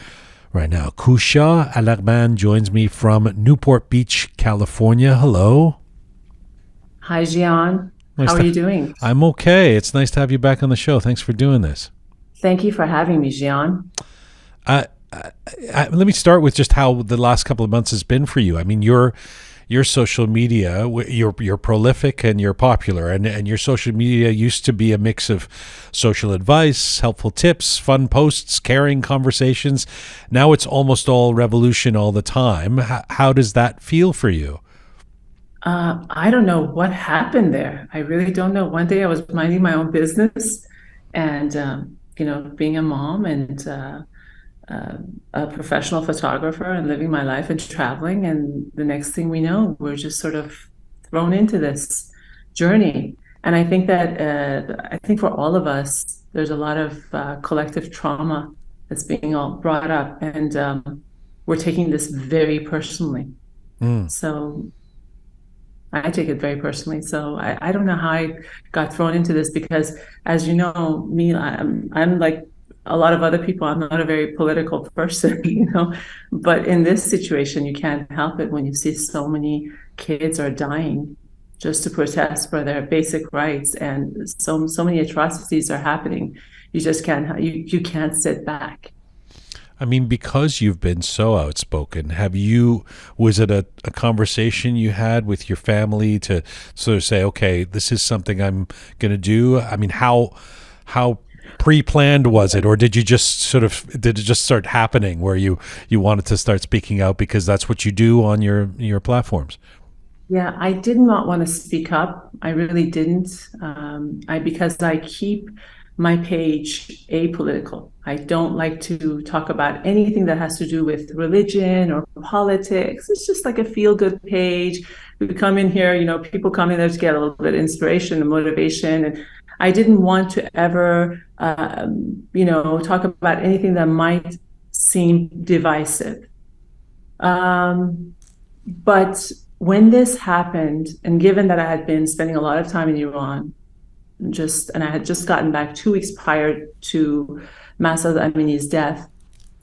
Right now, Kusha Alaghband joins me from Newport Beach, California. Hello. Hi, Jian. How are you doing? I'm okay. It's nice to have you back on the show. Thanks for doing this. Thank you for having me, Jian. Let me start with just how the last couple of months has been for you. I mean, your social media, you're prolific and you're popular, and your social media used to be a mix of social advice, helpful tips, fun posts, caring conversations. Now it's almost all revolution all the time. How does that feel for you? I don't know what happened there. I really don't know. One day I was minding my own business and, being a mom and a professional photographer and living my life and traveling. And the next thing we know, we're just sort of thrown into this journey. And I think that, for all of us, there's a lot of collective trauma that's being all brought up. And we're taking this very personally. So I take it very personally. So I don't know how I got thrown into this because, as you know, I'm like a lot of other people. I'm not a very political person, but in this situation, you can't help it when you see so many kids are dying just to protest for their basic rights, and so many atrocities are happening. You just you can't sit back. I mean, because you've been so outspoken, was it a conversation you had with your family to sort of say, okay, this is something I'm going to do? I mean, how pre-planned was it, or did it just start happening where you wanted to start speaking out because that's what you do on your platforms? Yeah, I did not want to speak up. I really didn't. Because I keep my page apolitical. I don't like to talk about anything that has to do with religion or politics. It's just like a feel-good page. We come in here, people come in there to get a little bit of inspiration and motivation. And I didn't want to ever, talk about anything that might seem divisive. But when this happened, and given that I had been spending a lot of time in Iran, and I had just gotten back 2 weeks prior to Mahsa Amini's death,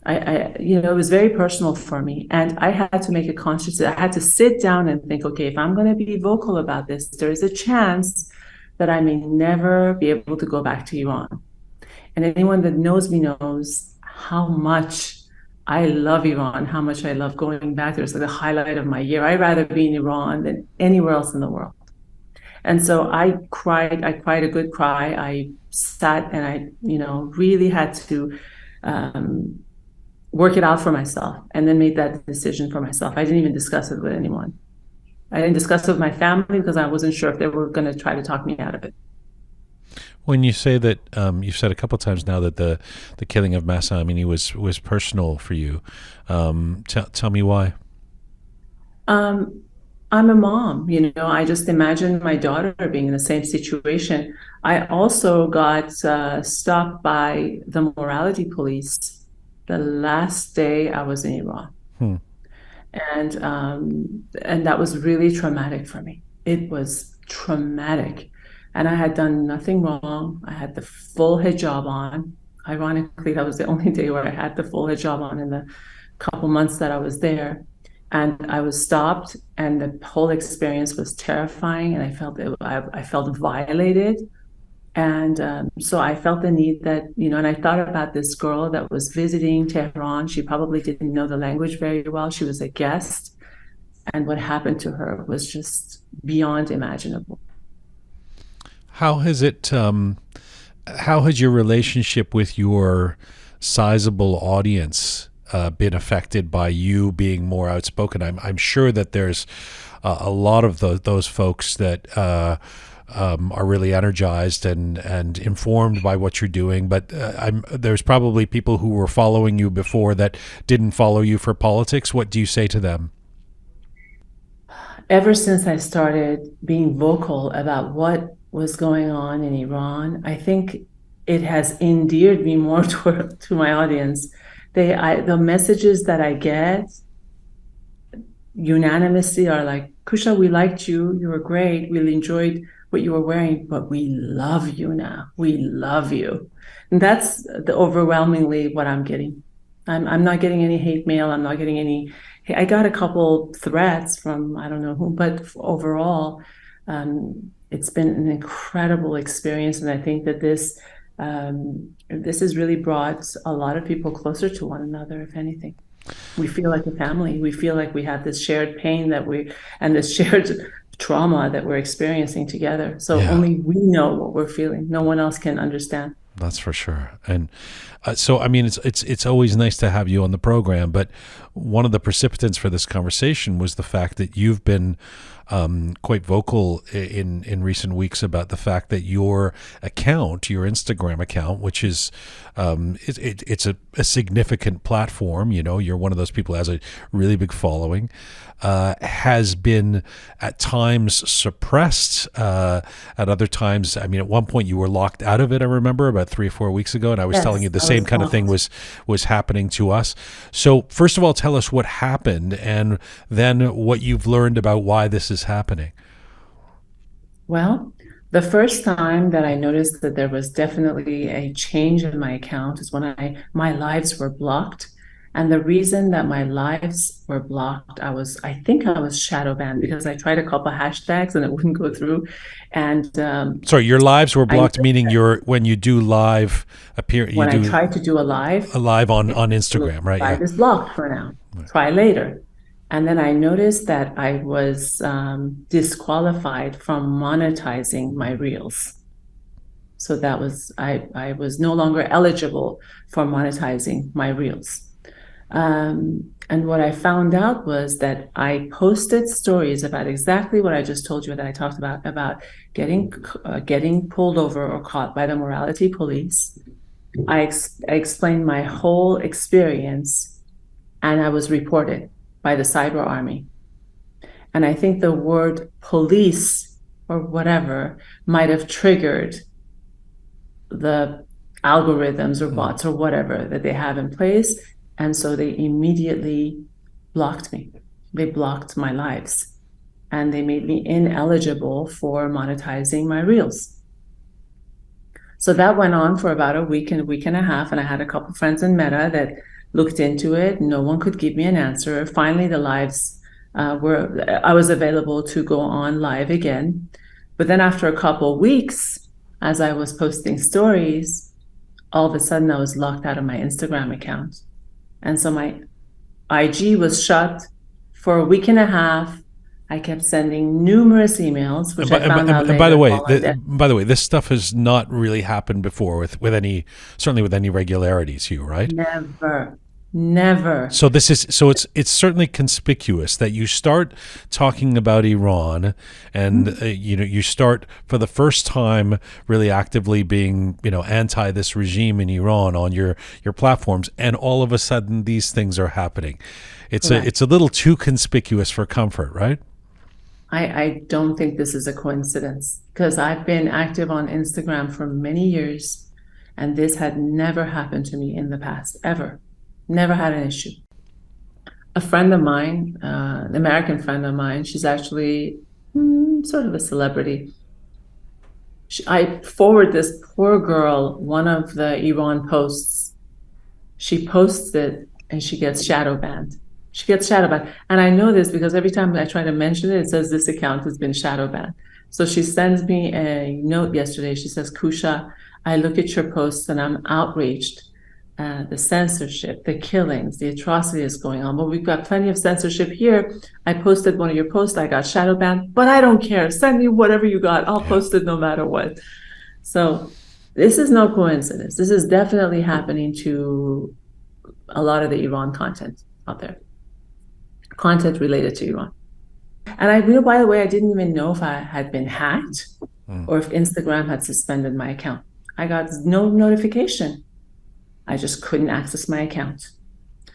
it was very personal for me. And I had to make a conscious, I had to sit down and think, okay, if I'm going to be vocal about this, there is a chance that I may never be able to go back to Iran. And anyone that knows me knows how much I love Iran, how much I love going back there. It's like the highlight of my year. I'd rather be in Iran than anywhere else in the world. And so I cried a good cry. I sat and I, really had to work it out for myself and then made that decision for myself. I didn't even discuss it with anyone. I didn't discuss it with my family because I wasn't sure if they were going to try to talk me out of it. When you say that, you've said a couple of times now that the killing of Mahsa Amini was personal for you. Tell me why. I'm a mom, I just imagine my daughter being in the same situation. I also got stopped by the morality police the last day I was in Iran. And that was really traumatic for me. It was traumatic. And I had done nothing wrong. I had the full hijab on. Ironically, that was the only day where I had the full hijab on in the couple months that I was there. And I was stopped, and the whole experience was terrifying, and I felt violated. And so I felt the need that, and I thought about this girl that was visiting Tehran. She probably didn't know the language very well. She was a guest, and what happened to her was just beyond imaginable. How has your relationship with your sizable audience been affected by you being more outspoken? I'm sure that there's a lot of those folks that are really energized and informed by what you're doing. But there's probably people who were following you before that didn't follow you for politics. What do you say to them? Ever since I started being vocal about what was going on in Iran, I think it has endeared me more to my audience. The messages that I get unanimously are like, Kusha, we liked you. You were great. We enjoyed what you were wearing, but we love you now. We love you. And that's overwhelmingly what I'm getting. I'm not getting any hate mail. I'm not getting any. I got a couple threats from I don't know who, but overall, it's been an incredible experience, and I think that this has really brought a lot of people closer to one another. If anything, we feel like a family. We feel like we have this shared pain and this shared trauma that we're experiencing together. So only we know what we're feeling. No one else can understand. That's for sure. And so, I mean, it's always nice to have you on the program, but one of the precipitants for this conversation was the fact that you've been quite vocal in recent weeks about the fact that your Instagram account, which is it's a significant platform, you're one of those people who has a really big following, has been at times suppressed, at other times. I mean, at one point you were locked out of it, I remember, about 3 or 4 weeks ago, and I was telling you the same kind of thing was happening to us. So first of all, tell us what happened, and then what you've learned about why this is happening. Well, the first time that I noticed that there was definitely a change in my account is when my lives were blocked. And the reason that my lives were blocked, I think I was shadow banned because I tried a couple hashtags and it wouldn't go through. And sorry, your lives were blocked, meaning when you do live appear. When I tried to do a live on Instagram, right? Live is blocked for now. Right. Try later. And then I noticed that I was disqualified from monetizing my reels. So that was I was no longer eligible for monetizing my reels. And what I found out was that I posted stories about exactly what I just told you that I talked about getting pulled over or caught by the morality police. I explained my whole experience, and I was reported by the cyber army. And I think the word police or whatever might have triggered the algorithms or bots or whatever that they have in place. And so they immediately blocked me. They blocked my lives. And they made me ineligible for monetizing my reels. So that went on for about a week and a half. And I had a couple friends in Meta that looked into it. No one could give me an answer. Finally, the lives I was available to go on live again. But then after a couple weeks, as I was posting stories, all of a sudden I was locked out of my Instagram account. And so my IG was shut for a week and a half. I kept sending numerous emails, which I found out later. By the way, this stuff has not really happened before with any regularity to you, right? Never. So it's certainly conspicuous that you start talking about Iran, and you start for the first time really actively being anti this regime in Iran on your platforms, and all of a sudden these things are happening. It's a little too conspicuous for comfort, right? I don't think this is a coincidence, because I've been active on Instagram for many years, and this had never happened to me in the past, ever. Never had an issue. A friend of mine, an American friend of mine, she's actually sort of a celebrity. I forward this poor girl one of the Iran posts. She posts it and she gets shadow banned. And I know this because every time I try to mention it, it says this account has been shadow banned. So she sends me a note yesterday. She says, Kusha, I look at your posts and I'm outraged. The censorship, the killings, the atrocities going on. But we've got plenty of censorship here. I posted one of your posts. I got shadow banned, but I don't care. Send me whatever you got. I'll post it no matter what. So this is no coincidence. This is definitely happening to a lot of the Iran content out there. Content related to Iran. And by the way, I didn't even know if I had been hacked or if Instagram had suspended my account. I got no notification. I just couldn't access my account.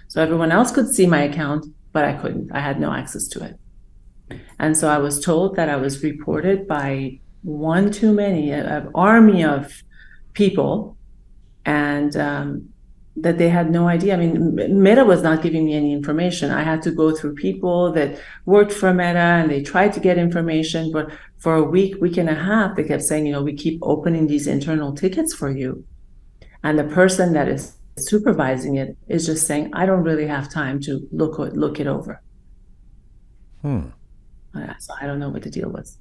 So everyone else could see my account, but I couldn't. I had no access to it. And so I was told that I was reported by one too many, an army of people, and that they had no idea. I mean, Meta was not giving me any information. I had to go through people that worked for Meta, and they tried to get information, but for a week and a half, they kept saying, we keep opening these internal tickets for you. And the person that is supervising it is just saying, I don't really have time to look it over. So I don't know what the deal was.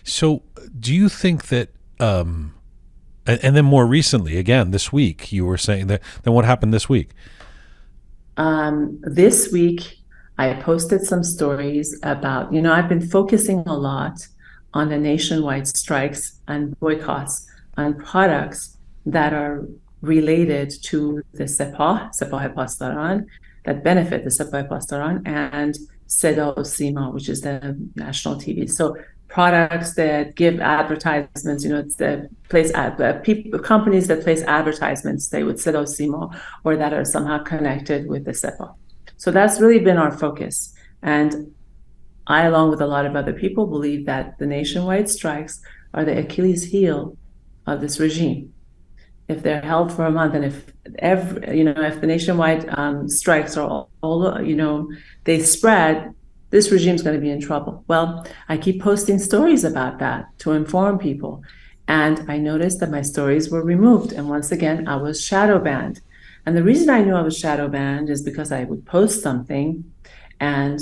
So do you think that, and then more recently, again, this week, you were saying that, then what happened this week? This week, I posted some stories about, I've been focusing a lot on the nationwide strikes and boycotts on products that are related to the Sepah Pastaran, that benefit the Sepah Pastaran, and Seda Sima, which is the national TV. So products that give advertisements, it's the companies that place advertisements, say with Seda Sima, or that are somehow connected with the Sepah. So that's really been our focus. And I, along with a lot of other people, believe that the nationwide strikes are the Achilles heel of this regime. If they're held for a month, and if the nationwide strikes are all, they spread, this regime's going to be in trouble. Well, I keep posting stories about that to inform people. And I noticed that my stories were removed. And once again, I was shadow banned. And the reason I knew I was shadow banned is because I would post something, and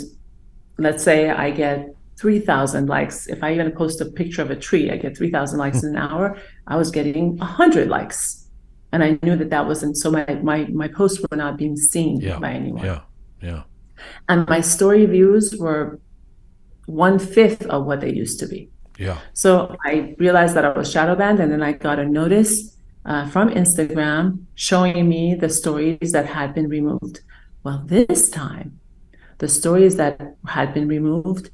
let's say I get 3,000 likes. If I even post a picture of a tree, I get 3,000 likes in an hour. I was getting 100 likes. And I knew that wasn't, so my posts were not being seen by anyone. Yeah. And my story views were 1/5 of what they used to be. Yeah. So I realized that I was shadow banned, and then I got a notice from Instagram showing me the stories that had been removed. Well, this time, the stories that had been removed,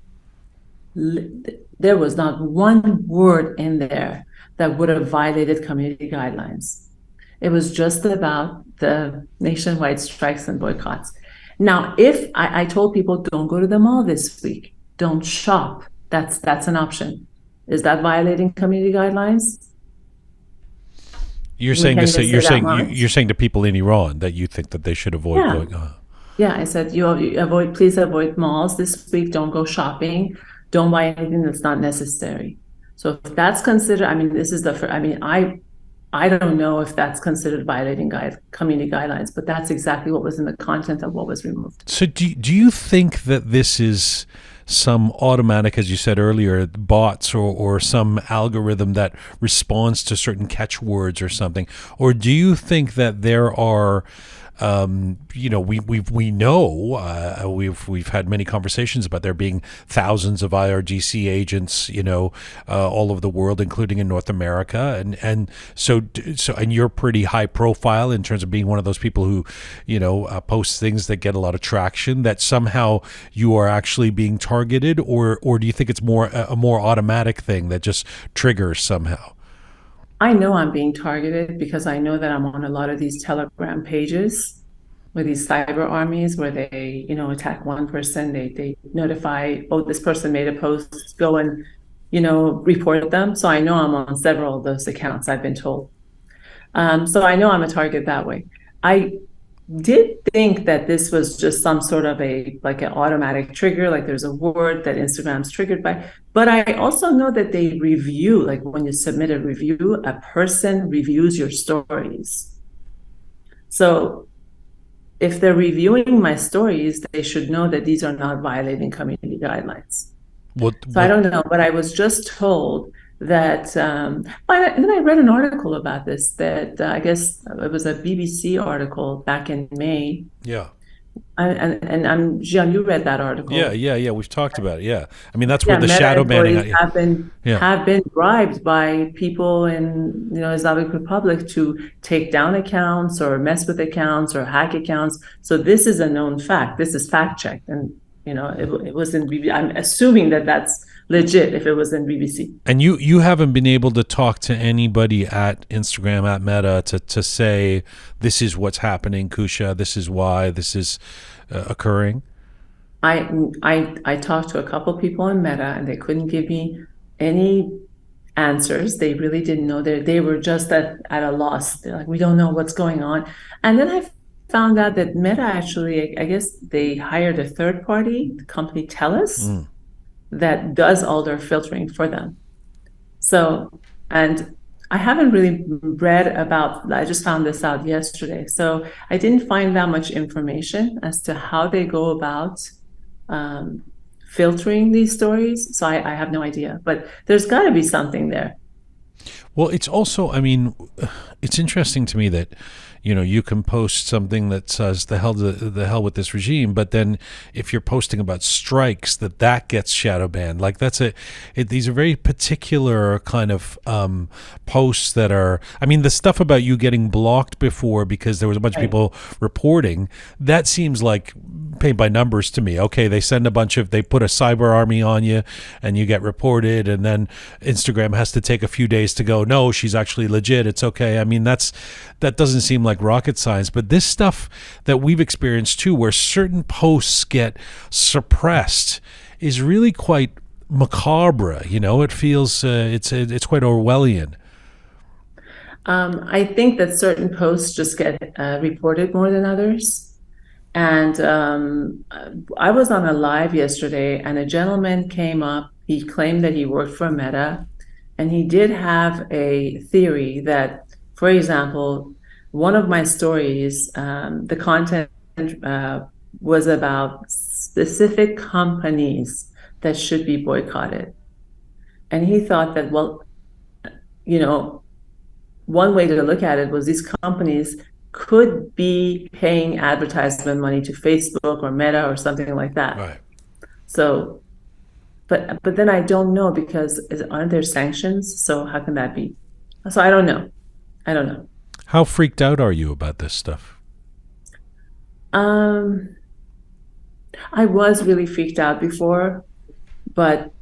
there was not one word in there that would have violated community guidelines. It was just about the nationwide strikes and boycotts. Now, if I told people, don't go to the mall this week, don't shop, that's an option. Is that violating community guidelines? You're saying to people in Iran that you think that they should avoid going on. Yeah, I said please avoid malls this week. Don't go shopping. Don't buy anything that's not necessary. So if that's considered, I don't know if that's considered violating community guidelines, but that's exactly what was in the content of what was removed. So do you think that this is some automatic, as you said earlier, bots or some algorithm that responds to certain catchwords or something? Or do you think that there are we've had many conversations about there being thousands of IRGC agents, all over the world, including in North America, and so you're pretty high profile in terms of being one of those people who, post things that get a lot of traction. That somehow you are actually being targeted, or do you think it's a more automatic thing that just triggers somehow? I know I'm being targeted because I know that I'm on a lot of these Telegram pages with these cyber armies where they, attack one person, they notify, this person made a post, go and, report them. So I know I'm on several of those accounts, I've been told. So I know I'm a target that way. I did think that this was just some sort of an automatic trigger, like there's a word that Instagram's triggered by. But I also know that they review, like when you submit a review, a person reviews your stories. So if they're reviewing my stories, they should know that these are not violating community guidelines. I don't know, but I was just told that, and then I read an article about this, that I guess it was a BBC article back in May. Yeah. And Jian, you read that article. Yeah. We've talked about it. Yeah. I mean, that's where the shadow banning have been bribed by people in Islamic Republic to take down accounts or mess with accounts or hack accounts. So this is a known fact. This is fact checked, and it wasn't. I'm assuming that that's legit if it was in BBC. And you haven't been able to talk to anybody at Instagram, at Meta, to say this is what's happening, Kusha, this is why this is occurring? I talked to a couple people in Meta, and they couldn't give me any answers. They really didn't know. They were just at a loss. They're like, we don't know what's going on. And then I found out that Meta actually, I guess they hired a third party, the company TELUS, that does all their filtering for them. So, and I haven't really read about, I just found this out yesterday. So I didn't find that much information as to how they go about filtering these stories. So I have no idea, but there's got to be something there. Well, it's also, I mean, it's interesting to me that, you know, you can post something that says the hell with this regime, but then if you're posting about strikes, that gets shadow banned. Like these are very particular kind of posts that are, I mean, the stuff about you getting blocked before because there was a bunch of people reporting, that seems like paint by numbers to me. Okay, they put a cyber army on you and you get reported, and then Instagram has to take a few days to go, no, she's actually legit, it's okay. I mean, that doesn't seem like rocket science, but this stuff that we've experienced too, where certain posts get suppressed, is really quite macabre. You know, it feels it's quite Orwellian. I think that certain posts just get reported more than others. And I was on a live yesterday, and a gentleman came up. He claimed that he worked for Meta, and he did have a theory that, for example, one of my stories, the content was about specific companies that should be boycotted. And he thought that, well, you know, one way to look at it was these companies could be paying advertisement money to Facebook or Meta or something like that. Right. So, but then I don't know, because aren't there sanctions? So how can that be? So I don't know. How freaked out are you about this stuff? I was really freaked out before, but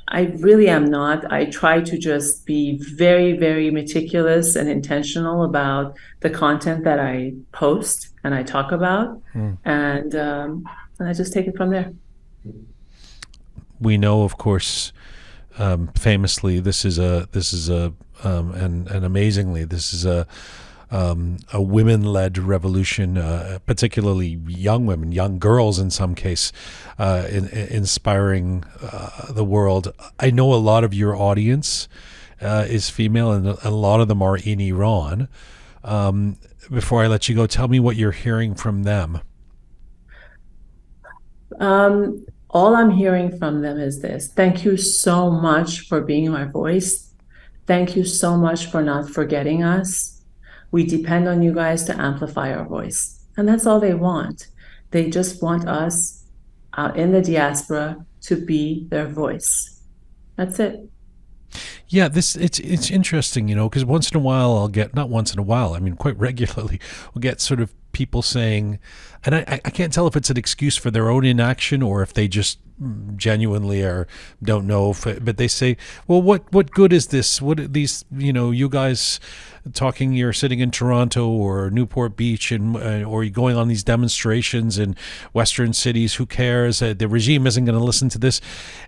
I really am not. I try to just be very, very meticulous and intentional about the content that I post and I talk about, and I just take it from there. We know, of course, famously, and amazingly, this is a women-led revolution, particularly young women, young girls in some case, inspiring the world. I know a lot of your audience is female, and a lot of them are in Iran. Before I let you go, tell me what you're hearing from them. All I'm hearing from them is this: thank you so much for being my voice. Thank you so much for not forgetting us. We depend on you guys to amplify our voice. And that's all they want. They just want us out in the diaspora to be their voice. That's it. Yeah, it's interesting, you know, because once in a while I'll get, not once in a while, I mean quite regularly, we'll get sort of people saying, and I can't tell if it's an excuse for their own inaction or if they just genuinely don't know, but they say, well, what good is this? What are these, you know, you guys talking, you're sitting in Toronto or Newport Beach or you're going on these demonstrations in Western cities, who cares? The regime isn't going to listen to this.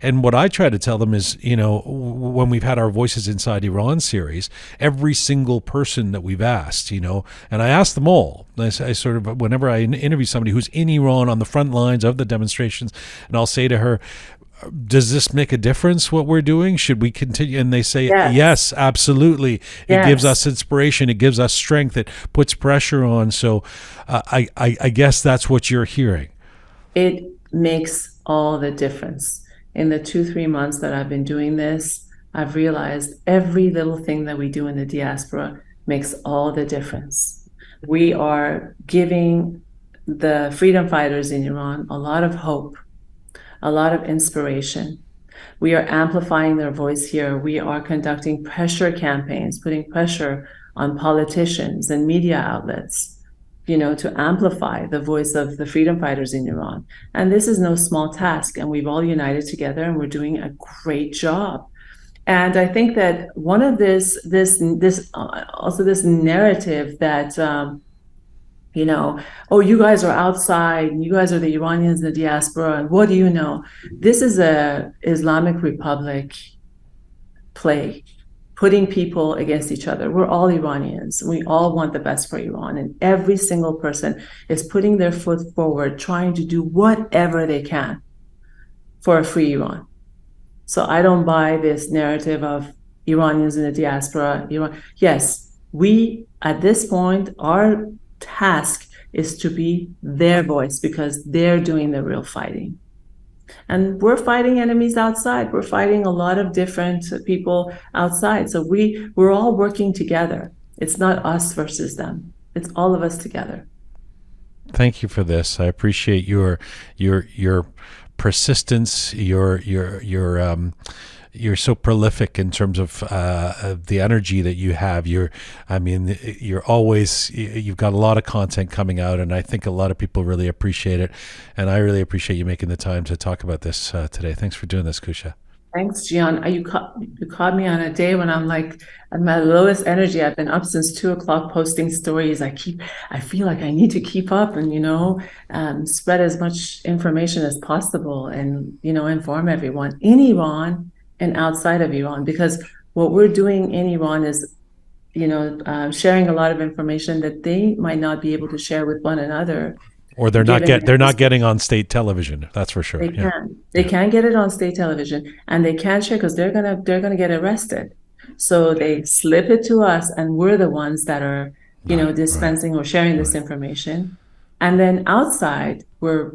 And what I try to tell them is, you know, when we've had our Voices Inside Iran series, every single person that we've asked, you know, and I ask them all, I sort of, whenever I interview somebody who's in Iran on the front lines of the demonstrations, and I'll say to her, does this make a difference what we're doing? Should we continue? And they say, yes, absolutely. It gives us inspiration. It gives us strength. It puts pressure on. So I guess that's what you're hearing. It makes all the difference. In the 2-3 months that I've been doing this, I've realized every little thing that we do in the diaspora makes all the difference. We are giving the freedom fighters in Iran a lot of hope, a lot of inspiration. We are amplifying their voice here. We are conducting pressure campaigns, putting pressure on politicians and media outlets. to amplify the voice of the freedom fighters in Iran. And this is no small task. And we've all united together, and we're doing a great job. And I think that one of this narrative that, oh, you guys are outside, and you guys are the Iranians in the diaspora, and what do you know? This is a Islamic Republic play, putting people against each other. We're all Iranians. We all want the best for Iran. And every single person is putting their foot forward, trying to do whatever they can for a free Iran. So I don't buy this narrative of Iranians in the diaspora. Yes, we, at this point, our task is to be their voice because they're doing the real fighting. And we're fighting enemies outside. We're fighting a lot of different people outside. So we're all working together. It's not us versus them. It's all of us together. Thank you for this. I appreciate your persistence. You're so prolific in terms of the energy that you have. You've got a lot of content coming out, and I think a lot of people really appreciate it. And I really appreciate you making the time to talk about this today. Thanks for doing this, Kusha. Thanks, Jian. You caught me on a day when I'm like at my lowest energy. I've been up since 2:00 posting stories. I feel like I need to keep up and spread as much information as possible and inform everyone in Iran and outside of Iran, because what we're doing in Iran is, sharing a lot of information that they might not be able to share with one another. Or they're not getting on state television. That's for sure. They can get it on state television, and they can't share because they're gonna get arrested. So they slip it to us, and we're the ones that are, dispensing or sharing this information. And then outside, we're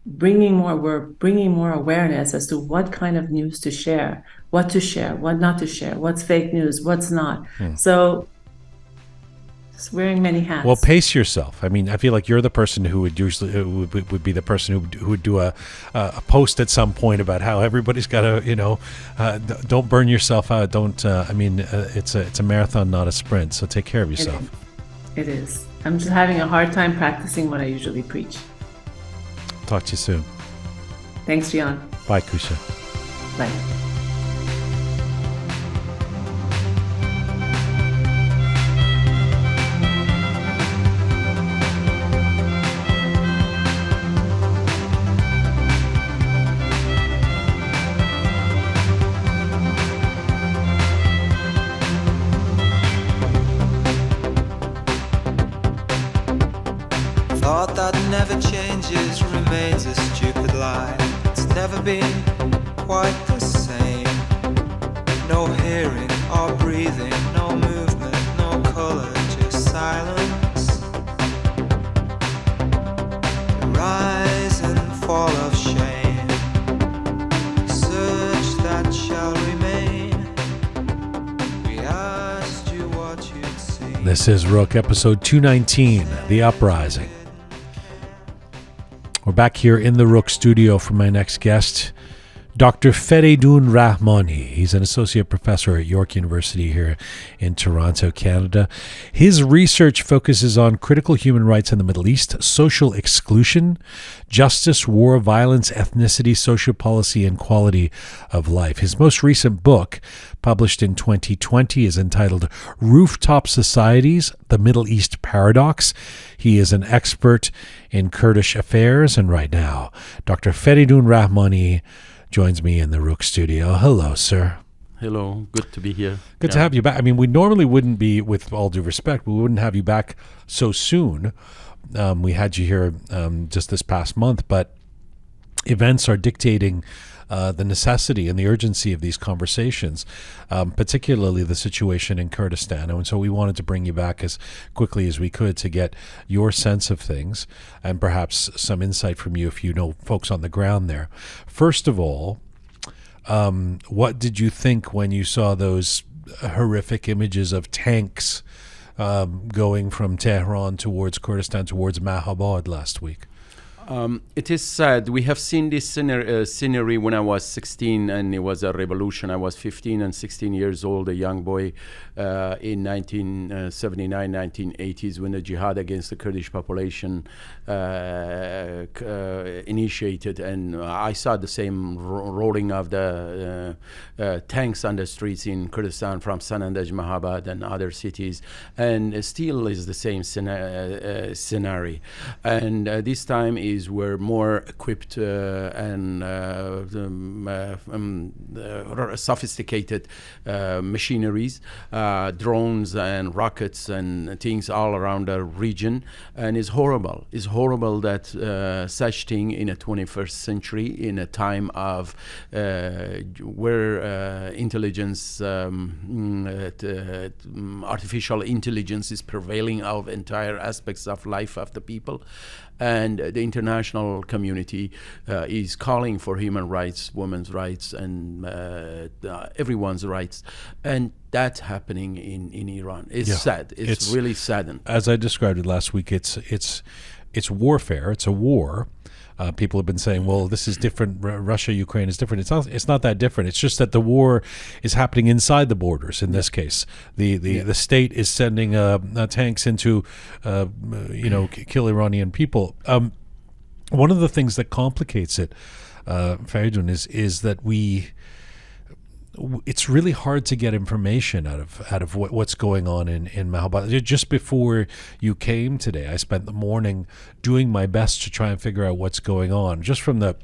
bringing more awareness as to what kind of news to share, what not to share, what's fake news, what's not. So just wearing many hats. Well, pace yourself. I mean, I feel like you're the person who would usually would be the person who would do a post at some point about how everybody's got to, don't burn yourself out. Don't. It's a marathon, not a sprint. So take care of yourself. It is. I'm just having a hard time practicing what I usually preach. Talk to you soon. Thanks, Jian. Bye, Kusha. Bye. Thought that never changes remains a stupid lie. It's never been quite the same. No hearing or breathing, no movement, no color, just silence. The rise and fall of shame, search that shall remain. We asked you what you'd see. This is Roqe, episode 219, The Uprising. We're back here in the Roqe studio for my next guest, Dr. Fereydoon Rahmani. He's an associate professor at York University here in Toronto, Canada. His research focuses on critical human rights in the Middle East, social exclusion, justice, war, violence, ethnicity, social policy, and quality of life. His most recent book, published in 2020, is entitled Rooftop Societies, The Middle East Paradox. He is an expert in Kurdish affairs, and right now, Dr. Fereydoon Rahmani joins me in the Roqe studio. Hello, sir. Hello, good to be here. Good to have you back. I mean, we normally wouldn't be, with all due respect, we wouldn't have you back so soon. We had you here just this past month, but events are dictating the necessity and the urgency of these conversations, particularly the situation in Kurdistan. And so we wanted to bring you back as quickly as we could to get your sense of things and perhaps some insight from you if you know folks on the ground there. First of all, what did you think when you saw those horrific images of tanks going from Tehran towards Kurdistan, towards Mahmoud last week? It is sad. We have seen this scenery when I was 16, and it was a revolution. I was 15 and 16 years old, a young boy, in 1979, 1980s, when the jihad against the Kurdish population initiated. And I saw the same rolling of the tanks on the streets in Kurdistan from Sanandaj, Mahabad, and other cities. And still is the same scenario. And this time we're more equipped and sophisticated machineries, drones and rockets and things all around the region, and it's horrible. It's horrible that such thing in a 21st century, in a time of where intelligence, artificial intelligence is prevailing of entire aspects of life of the people. And the international community is calling for human rights, women's rights, and everyone's rights. And that's happening in Iran. It's sad. It's really saddened. As I described it last week, it's warfare. It's a war. People have been saying, well, this is different. Russia, Ukraine is different. It's not that different. It's just that the war is happening inside the borders. In this case, the state is sending tanks into, kill Iranian people. One of the things that complicates it, Fereydoon, is that it's really hard to get information out of what's going on in Mahabad. Just before you came today, I spent the morning doing my best to try and figure out what's going on, just from the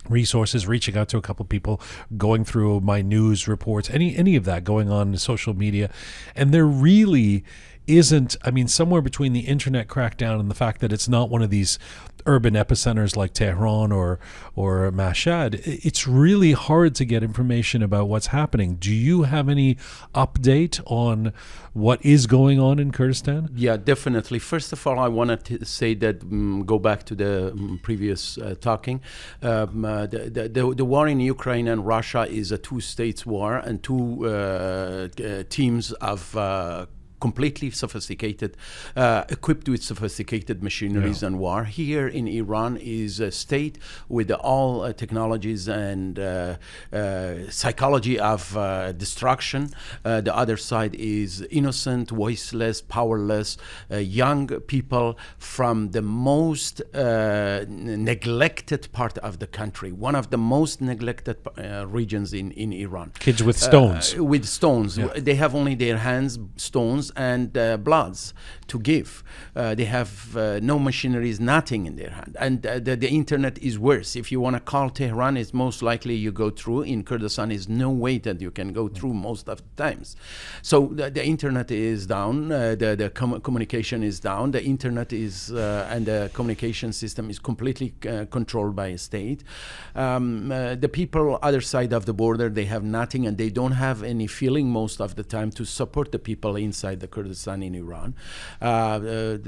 resources, reaching out to a couple of people, going through my news reports, any of that going on in social media. And there really isn't, somewhere between the internet crackdown and the fact that it's not one of these urban epicenters like Tehran or Mashhad, it's really hard to get information about what's happening. Do you have any update on what is going on in Kurdistan? Yeah, definitely. First of all, I wanted to say that, go back to the previous talking. The war in Ukraine and Russia is a two-states war, and two teams of completely sophisticated, equipped with sophisticated machineries and war. Here in Iran is a state with all technologies and psychology of destruction. The other side is innocent, voiceless, powerless, young people from the most neglected part of the country, one of the most neglected regions in Iran. Kids with stones. With stones. Yeah. They have only their hands, stones, and bloods to give. They have no machineries, nothing in their hand. And the internet is worse. If you want to call Tehran, it's most likely you go through. In Kurdistan, is no way that you can go through most of the times. So the internet is down. The communication is down. The internet is and the communication system is completely controlled by a state. The people other side of the border, they have nothing, and they don't have any feeling most of the time to support the people inside the Kurdistan in Iran. There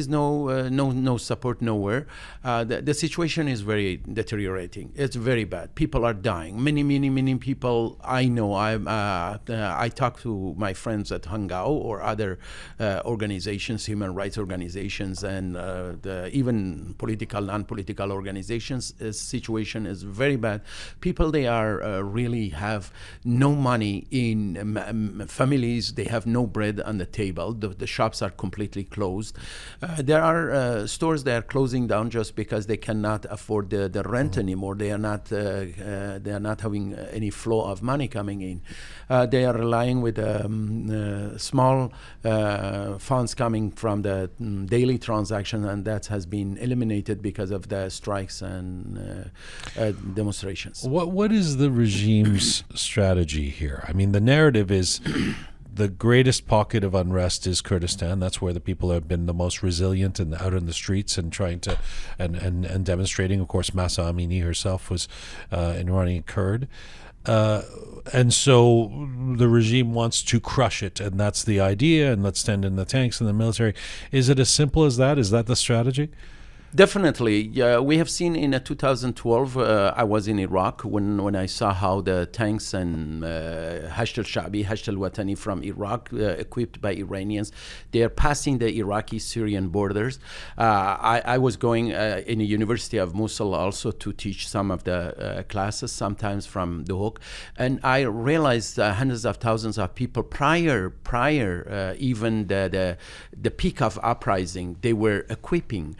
is no support nowhere. The situation is very deteriorating. It's very bad. People are dying. Many people I know. I talk to my friends at Hangao or other organizations, human rights organizations, and even political, non-political organizations. The situation is very bad. People, they are really have no money in families. They have no bread on the table. The shops are completely closed. There are stores that are closing down just because they cannot afford the rent anymore. They are not having any flow of money coming in. They are relying with small funds coming from the daily transaction, and that has been eliminated because of the strikes and demonstrations. What is the regime's strategy here? I mean, the narrative is the greatest pocket of unrest is Kurdistan. That's where the people have been the most resilient and out in the streets and trying to and demonstrating. Of course, Mahsa Amini herself was an Iranian Kurd. And so the regime wants to crush it, and that's the idea, and let's send in the tanks and the military. Is it as simple as that? Is that the strategy? Definitely. We have seen in 2012, I was in Iraq when I saw how the tanks and Hasht al-Sha'bi, Hasht al-Watani from Iraq, equipped by Iranians, they are passing the Iraqi-Syrian borders. I was going in the University of Mosul also to teach some of the classes, sometimes from the Hook, and I realized hundreds of thousands of people prior even the peak of uprising, they were equipping.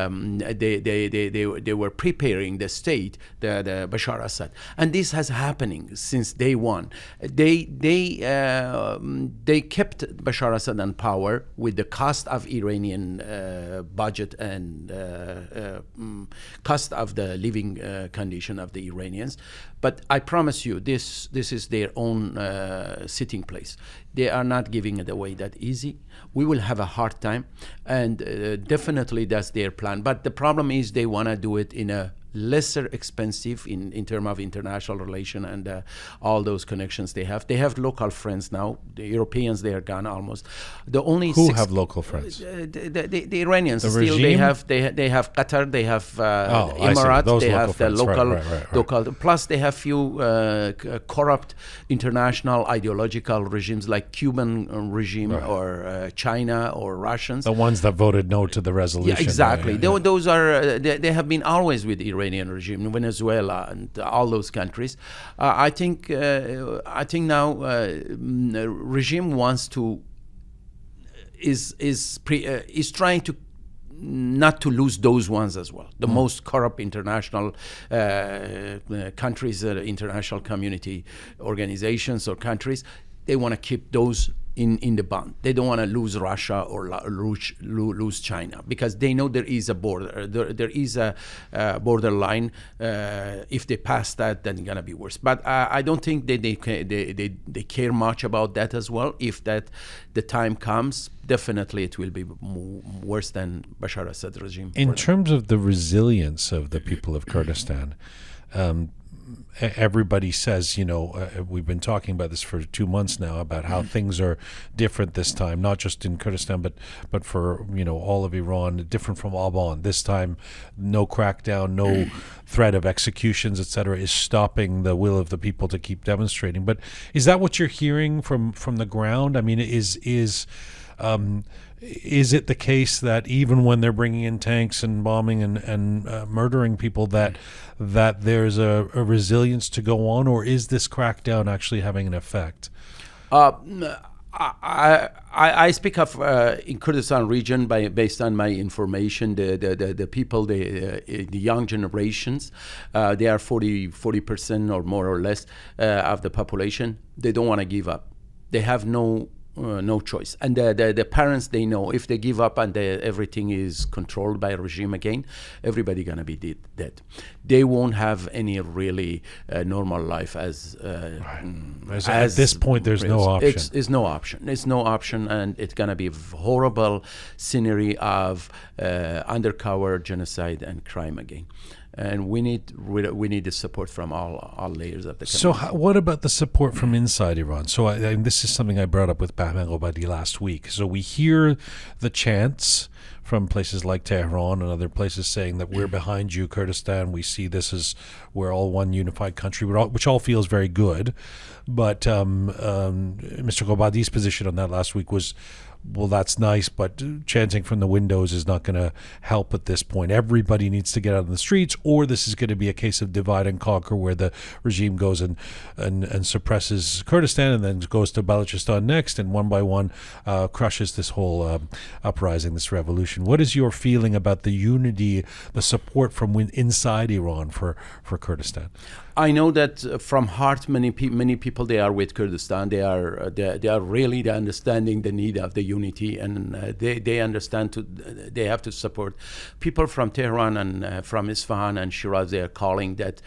They were preparing the state, the Bashar Assad, and this has happening since day one. They kept Bashar Assad in power with the cost of Iranian budget and cost of the living condition of the Iranians. But I promise you, this is their own sitting place. They are not giving it away that easy. We will have a hard time, and definitely that's their plan. But the problem is they want to do it in a lesser expensive in terms of international relation and all those connections they have. They have local friends now. The Europeans, they are gone almost. The only who have local friends? The Iranians. The still regime? they have Qatar. They have Emirates. They have the local. Plus, they have few corrupt international ideological regimes like Cuban regime or China or Russians. The ones that voted no to the resolution. Yeah, exactly. Right? Those are they have been always with the Iranian regime, Venezuela, and all those countries. I think now regime wants to is trying to not to lose those ones as well. The most corrupt international countries, international community organizations or countries, they want to keep those in the bond. They don't want to lose Russia or lose China, because they know there is a border. There is a borderline. If they pass that, then it's gonna be worse. But I don't think they care much about that as well. If that the time comes, definitely it will be worse than Bashar Assad regime. In terms of the resilience of the people of Kurdistan, everybody says, we've been talking about this for 2 months now, about how things are different this time, not just in Kurdistan, but for, all of Iran, different from Alaghband. This time, no crackdown, no threat of executions, etc., is stopping the will of the people to keep demonstrating. But is that what you're hearing from the ground? I mean, is it the case that even when they're bringing in tanks and bombing and murdering people, that there's a resilience to go on, or is this crackdown actually having an effect? I speak of in Kurdistan region based on my information. The people, the young generations, they are 40% or more or less of the population. They don't want to give up. They have no choice, and the parents, they know if they give up and everything is controlled by a regime again, everybody gonna be dead. They won't have any really normal life as at this point. There's no option. It's no option. It's no option, and it's gonna be a horrible scenery of undercover genocide and crime again. And we need the support from all layers of the community. So what about the support from inside Iran? So this is something I brought up with Amiry-Moghaddam last week. So we hear the chants from places like Tehran and other places saying that we're behind you, Kurdistan. We see this as we're all one unified country, which all feels very good. But Mr. Ghomeshi's position on that last week was, well, that's nice, but chanting from the windows is not going to help at this point. Everybody needs to get out on the streets, or this is going to be a case of divide and conquer, where the regime goes and suppresses Kurdistan and then goes to Balochistan next, and one by one crushes this whole uprising, this revolution. What is your feeling about the unity, the support from inside Iran for Kurdistan? I know that from heart, many people, they are with Kurdistan. They are really understanding the need of the unity, and they understand they have to support. People from Tehran and from Isfahan and Shiraz, they are calling that,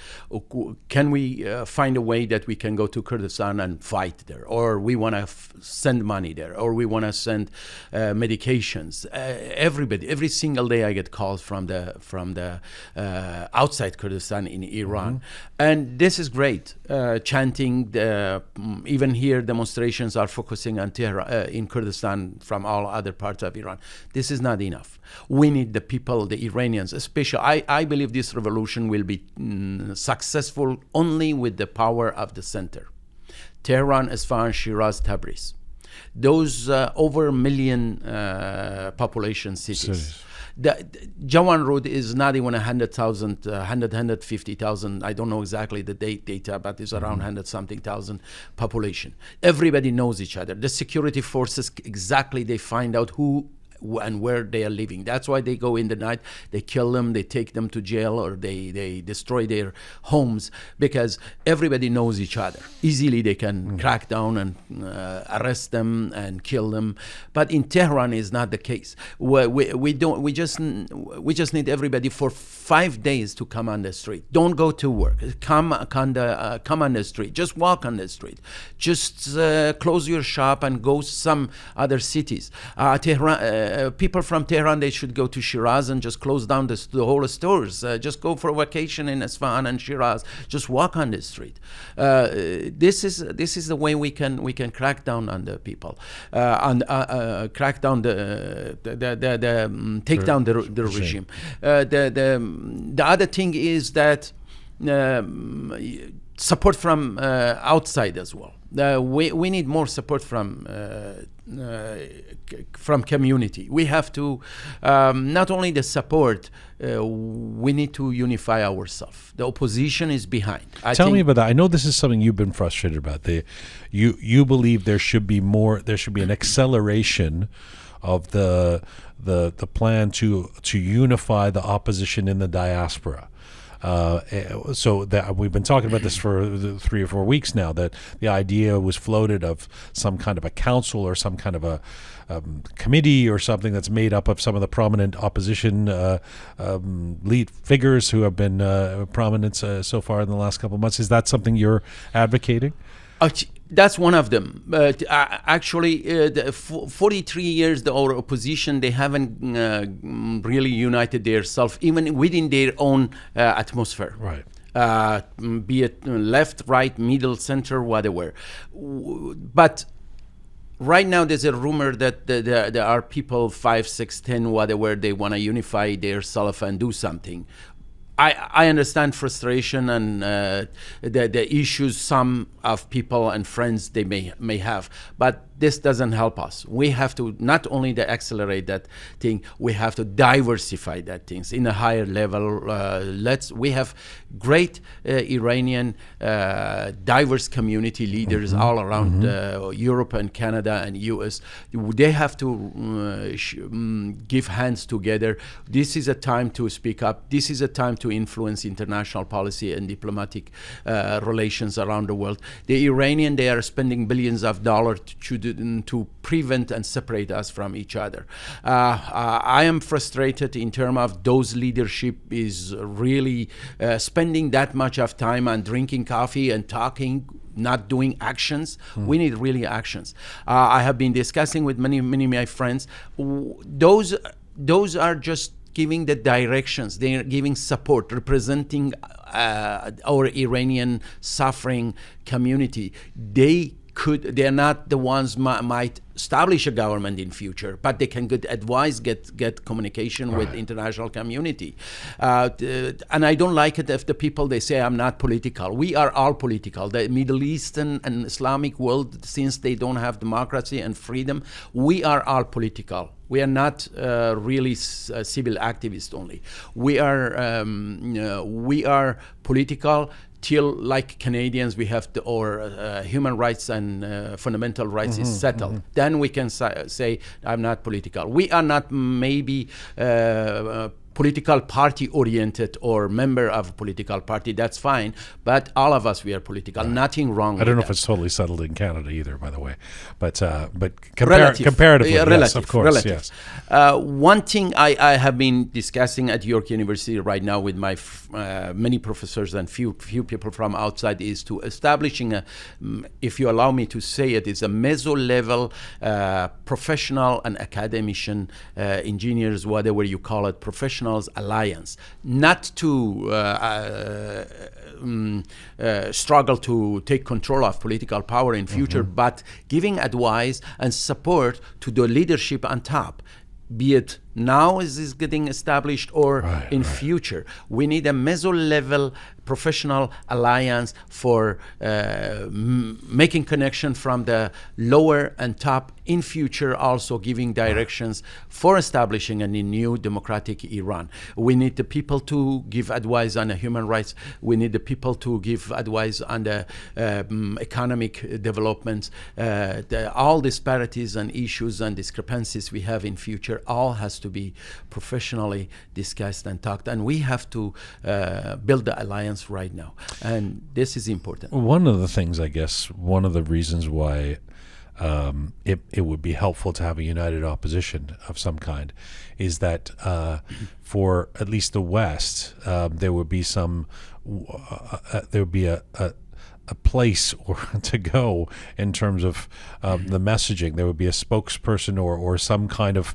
can we find a way that we can go to Kurdistan and fight there, or we want to send money there, or we want to send medications. Every single day I get calls from the outside Kurdistan in Iran. And this is great. Chanting, even here demonstrations are focusing on Tehran, in Kurdistan, from all other parts of Iran. This is not enough. We need the people, the Iranians, especially. I believe this revolution will be successful only with the power of the center. Tehran, Isfahan, Shiraz, Tabriz. Those over 1 million population cities. The Jawan Road is not even 100,000, 150,000. I don't know exactly the data, but it's around 100-something thousand population. Everybody knows each other. The security forces, exactly, they find out who and where they are living. That's why they go in the night, they kill them, they take them to jail, or they destroy their homes, because everybody knows each other. Easily they can crack down and arrest them and kill them. But in Tehran is not the case. We just need everybody for 5 days to come on the street. Don't go to work. Come on the street. Just walk on the street. Just close your shop and go some other cities. Tehran. People from Tehran, they should go to Shiraz and just close down the whole stores. Just go for a vacation in Isfahan and Shiraz. Just walk on the street. This is the way we can crack down on the people, and crack down take down the regime. The other thing is that support from outside as well. We need more support from community. We have to not only the support, we need to unify ourselves. The opposition is behind. Tell me about that. I know this is something you've been frustrated about. You believe there should be more. There should be an acceleration of the plan to unify the opposition in the diaspora. So that we've been talking about this for 3 or 4 weeks now, that the idea was floated of some kind of a council or some kind of a committee or something that's made up of some of the prominent opposition lead figures who have been prominent so far in the last couple of months. Is that something you're advocating? That's one of them. But actually, 43 years, our opposition, they haven't really united themselves, even within their own atmosphere. Right. Be it left, right, middle, center, whatever. But right now, there's a rumor that there are people 5, 6, 10, whatever, they want to unify themselves and do something. I understand frustration and the issues some of people and friends they may have, but this doesn't help us. We have to not only accelerate that thing, we have to diversify that things in a higher level. We have great Iranian diverse community leaders all around Europe and Canada and US. They have to give hands together. This is a time to speak up. This is a time to influence international policy and diplomatic relations around the world. The Iranian, they are spending billions of dollars to prevent and separate us from each other. I am frustrated in terms of those leadership is really spending that much of time on drinking coffee and talking, not doing actions. We need really actions. I have been discussing with many of my friends. Those are just giving the directions. They are giving support, representing our Iranian suffering community. They're not the ones might establish a government in future, but they can get advice, get communication with international community. And I don't like it if the people, they say I'm not political. We are all political. The Middle Eastern and Islamic world, since they don't have democracy and freedom, we are all political. We are not really civil activists only. We are political. Till, like Canadians, we have our human rights and fundamental rights is settled. Then we can say, I'm not political. We are not maybe political party oriented or member of a political party. That's fine. But all of us, we are political. Nothing wrong with that. I don't know if it's totally settled in Canada either, by the way. But comparatively, yes, of course. Relative. Yes. One thing I have been discussing at York University right now with my many professors and few people from outside is to establishing a, if you allow me to say it, is a meso-level professional and academician, engineers, whatever you call it, professional professionals alliance, not to struggle to take control of political power in future, but giving advice and support to the leadership on top, be it now as is getting established or in future. We need a meso-level professional alliance for making connection from the lower and top in future, also giving directions for establishing a new democratic Iran. We need the people to give advice on the human rights. We need the people to give advice on the economic developments. All disparities and issues and discrepancies we have in future all has to be professionally discussed and talked, and we have to build the alliance right now, and this is important. One of the things, I guess, one of the reasons why it would be helpful to have a united opposition of some kind is that for at least the West, there would be some there would be a place or to go in terms of the messaging. There would be a spokesperson or some kind of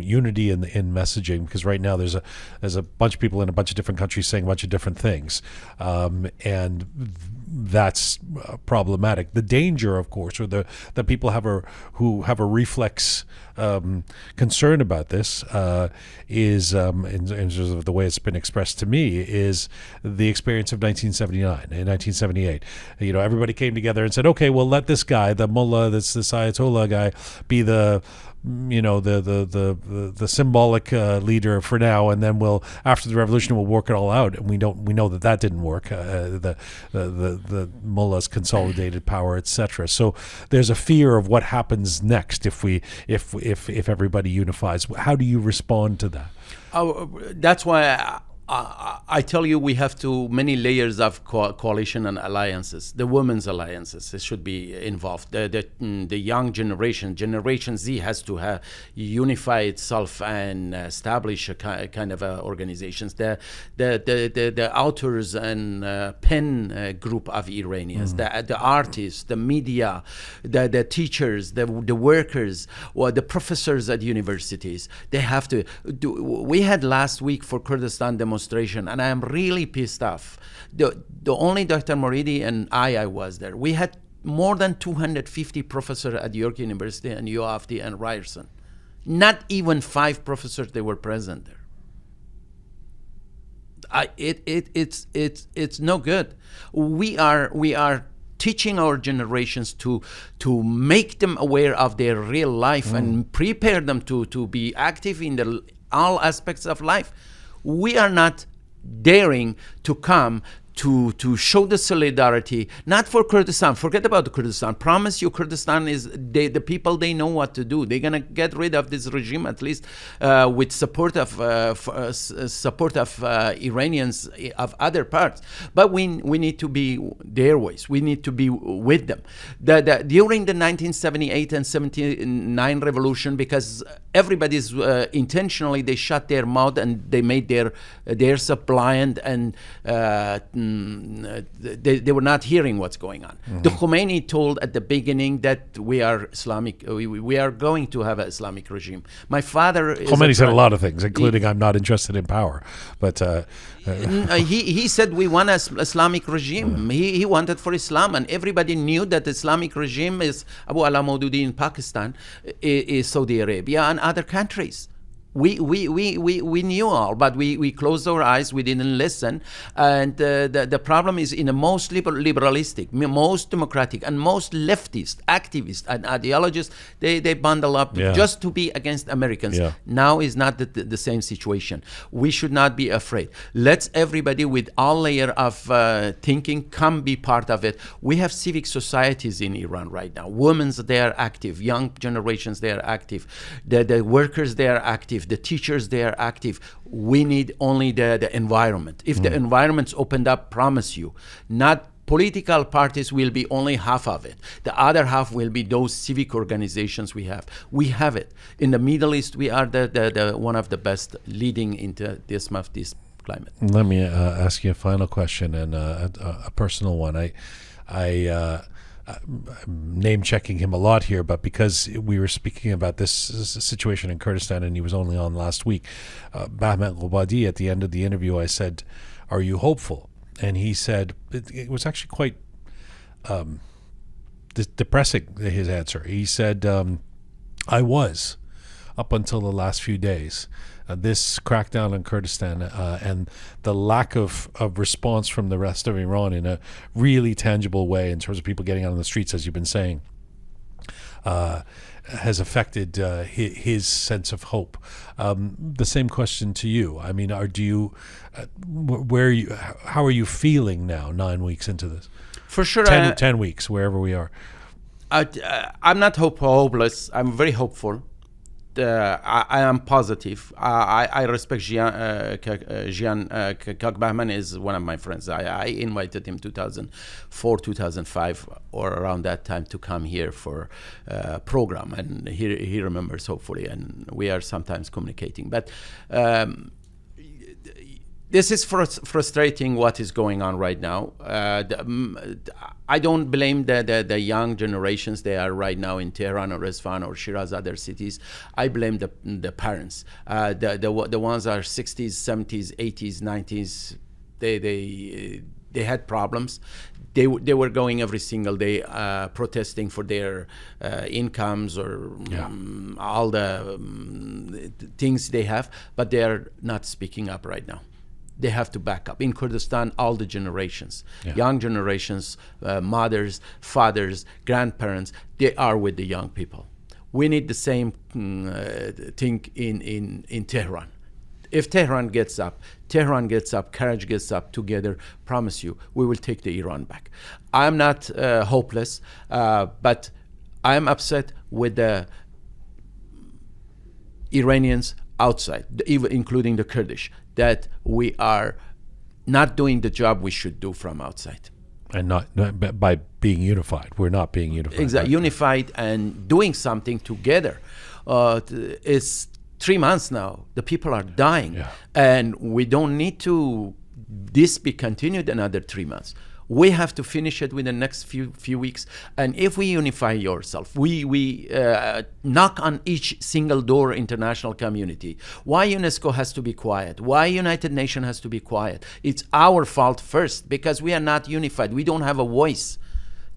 unity in messaging, because right now there's a bunch of people in a bunch of different countries saying a bunch of different things, and that's problematic. The danger, of course, or the people who have a reflex concern about this is in terms of the way it's been expressed to me, is the experience of 1979 and 1978. You know, everybody came together and said, okay, well, let this guy, the mullah, this Ayatollah guy, be the symbolic leader for now, and then we'll, after the revolution, we'll work it all out. And we know that didn't work. The mullahs consolidated power, etc. So there's a fear of what happens next if everybody unifies. How do you respond to that? That's why I tell you, we have many layers of coalition and alliances. The women's alliances should be involved. The young generation Z, has to unify itself and establish a kind of organizations. The authors and pen group of Iranians, the artists, the media, the teachers, the workers, or the professors at universities. They have to do. We had last week for Kurdistan demonstration, and I am really pissed off. The only Dr. Moridi and I was there. We had more than 250 professors at York University and UofT and Ryerson. Not even 5 professors they were present there. It's no good. We are teaching our generations to make them aware of their real life and prepare them to be active in all aspects of life. We are not daring to come to show the solidarity, not for Kurdistan. Forget about the Kurdistan. Promise you, Kurdistan is the people. They know what to do. They're gonna get rid of this regime, at least with support of Iranians of other parts. But we need to be their voice. We need to be with them. During the 1978 and 79 revolution, because everybody's intentionally they shut their mouth and they made their blind and. They were not hearing what's going on. The Khomeini told at the beginning that we are Islamic. We are going to have an Islamic regime. My father. Khomeini said a lot of things, including I'm not interested in power. But he said we want an Islamic regime. He wanted for Islam, and everybody knew that the Islamic regime is Abu Ala Maududi in Pakistan, is Saudi Arabia, and other countries. We knew all, but we closed our eyes. We didn't listen, and the problem is in the most liberalistic, most democratic, and most leftist, activist, and ideologists. They bundle up just to be against Americans. Now is not the same situation. We should not be afraid. Let's everybody with all layer of thinking come be part of it. We have civic societies in Iran right now. Women's they are active. Young generations they are active. The workers they are active. The teachers, they are active. We need only the environment. If the environment's opened up, promise you, not political parties will be only half of it. The other half will be those civic organizations we have. We have it. In the Middle East, we are the one of the best leading into this climate. Let me ask you a final question, and a personal one. name checking him a lot here, but because we were speaking about this situation in Kurdistan and he was only on last week, Amiry-Moghaddam, at the end of the interview, I said, "Are you hopeful?" And he said, it was actually quite depressing, his answer. He said, I was, up until the last few days. This crackdown in Kurdistan and the lack of response from the rest of Iran in a really tangible way in terms of people getting out on the streets, as you've been saying, has affected his sense of hope. The same question to you. I mean, how are you feeling now, 9 weeks into this? For sure. 10 weeks, wherever we are. I'm not hopeless. I'm very hopeful. I am positive. I respect Jian Ghomeshi is one of my friends. I invited him 2004, 2005, or around that time to come here for a program, and he remembers, hopefully, and we are sometimes communicating. But this is frustrating what is going on right now. I don't blame the young generations. They are right now in Tehran or Isfahan or Shiraz, other cities. I blame the parents. The ones are 60s, 70s, 80s, 90s. They had problems. They were going every single day protesting for their incomes or all the things they have, but they are not speaking up right now. They have to back up. In Kurdistan, all the generations, young generations, mothers, fathers, grandparents, they are with the young people. We need the same thing in Tehran. If Tehran gets up, Karaj gets up together, promise you, we will take the Iran back. I'm not hopeless, but I'm upset with the Iranians outside, even including the Kurdish, that we are not doing the job we should do from outside. And not by being unified. We're not being unified. Exactly. Unified and doing something together. It's 3 months now. The people are dying. Yeah. And we don't need this be continued another 3 months. We have to finish it within the next few weeks. And if we unify yourself, we knock on each single door international community. Why UNESCO has to be quiet? Why United Nations has to be quiet? It's our fault first, because we are not unified. We don't have a voice.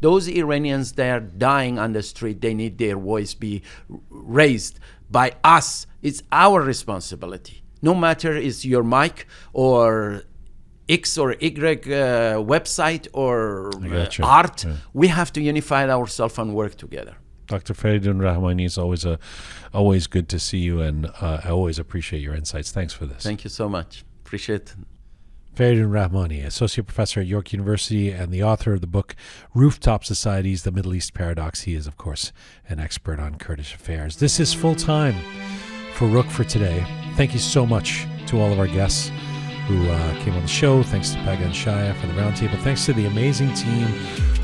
Those Iranians, they are dying on the street. They need their voice be raised by us. It's our responsibility. No matter is your mic or X or Y website or art, we have to unify ourselves and work together. Dr. Fereydoon Rahmani, it's always good to see you, and I always appreciate your insights. Thanks for this. Thank you so much. Appreciate it. Fereydoon Rahmani, Associate Professor at York University and the author of the book Rooftop Societies, The Middle East Paradox. He is, of course, an expert on Kurdish affairs. This is Full Time for Roqe for today. Thank you so much to all of our guests who came on the show. Thanks to Pegah and Shaya for the roundtable. Thanks to the amazing team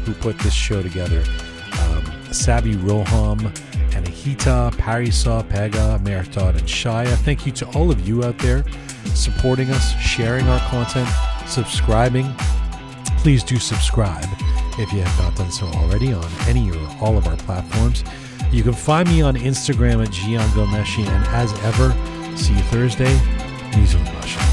who put this show together. Sabi Roham, Anahita, Parisa, Pegah, Mertad, and Shaya. Thank you to all of you out there supporting us, sharing our content, subscribing. Please do subscribe if you have not done so already on any or all of our platforms. You can find me on Instagram at Jian Ghomeshi, and as ever, see you Thursday. Mizu Basha.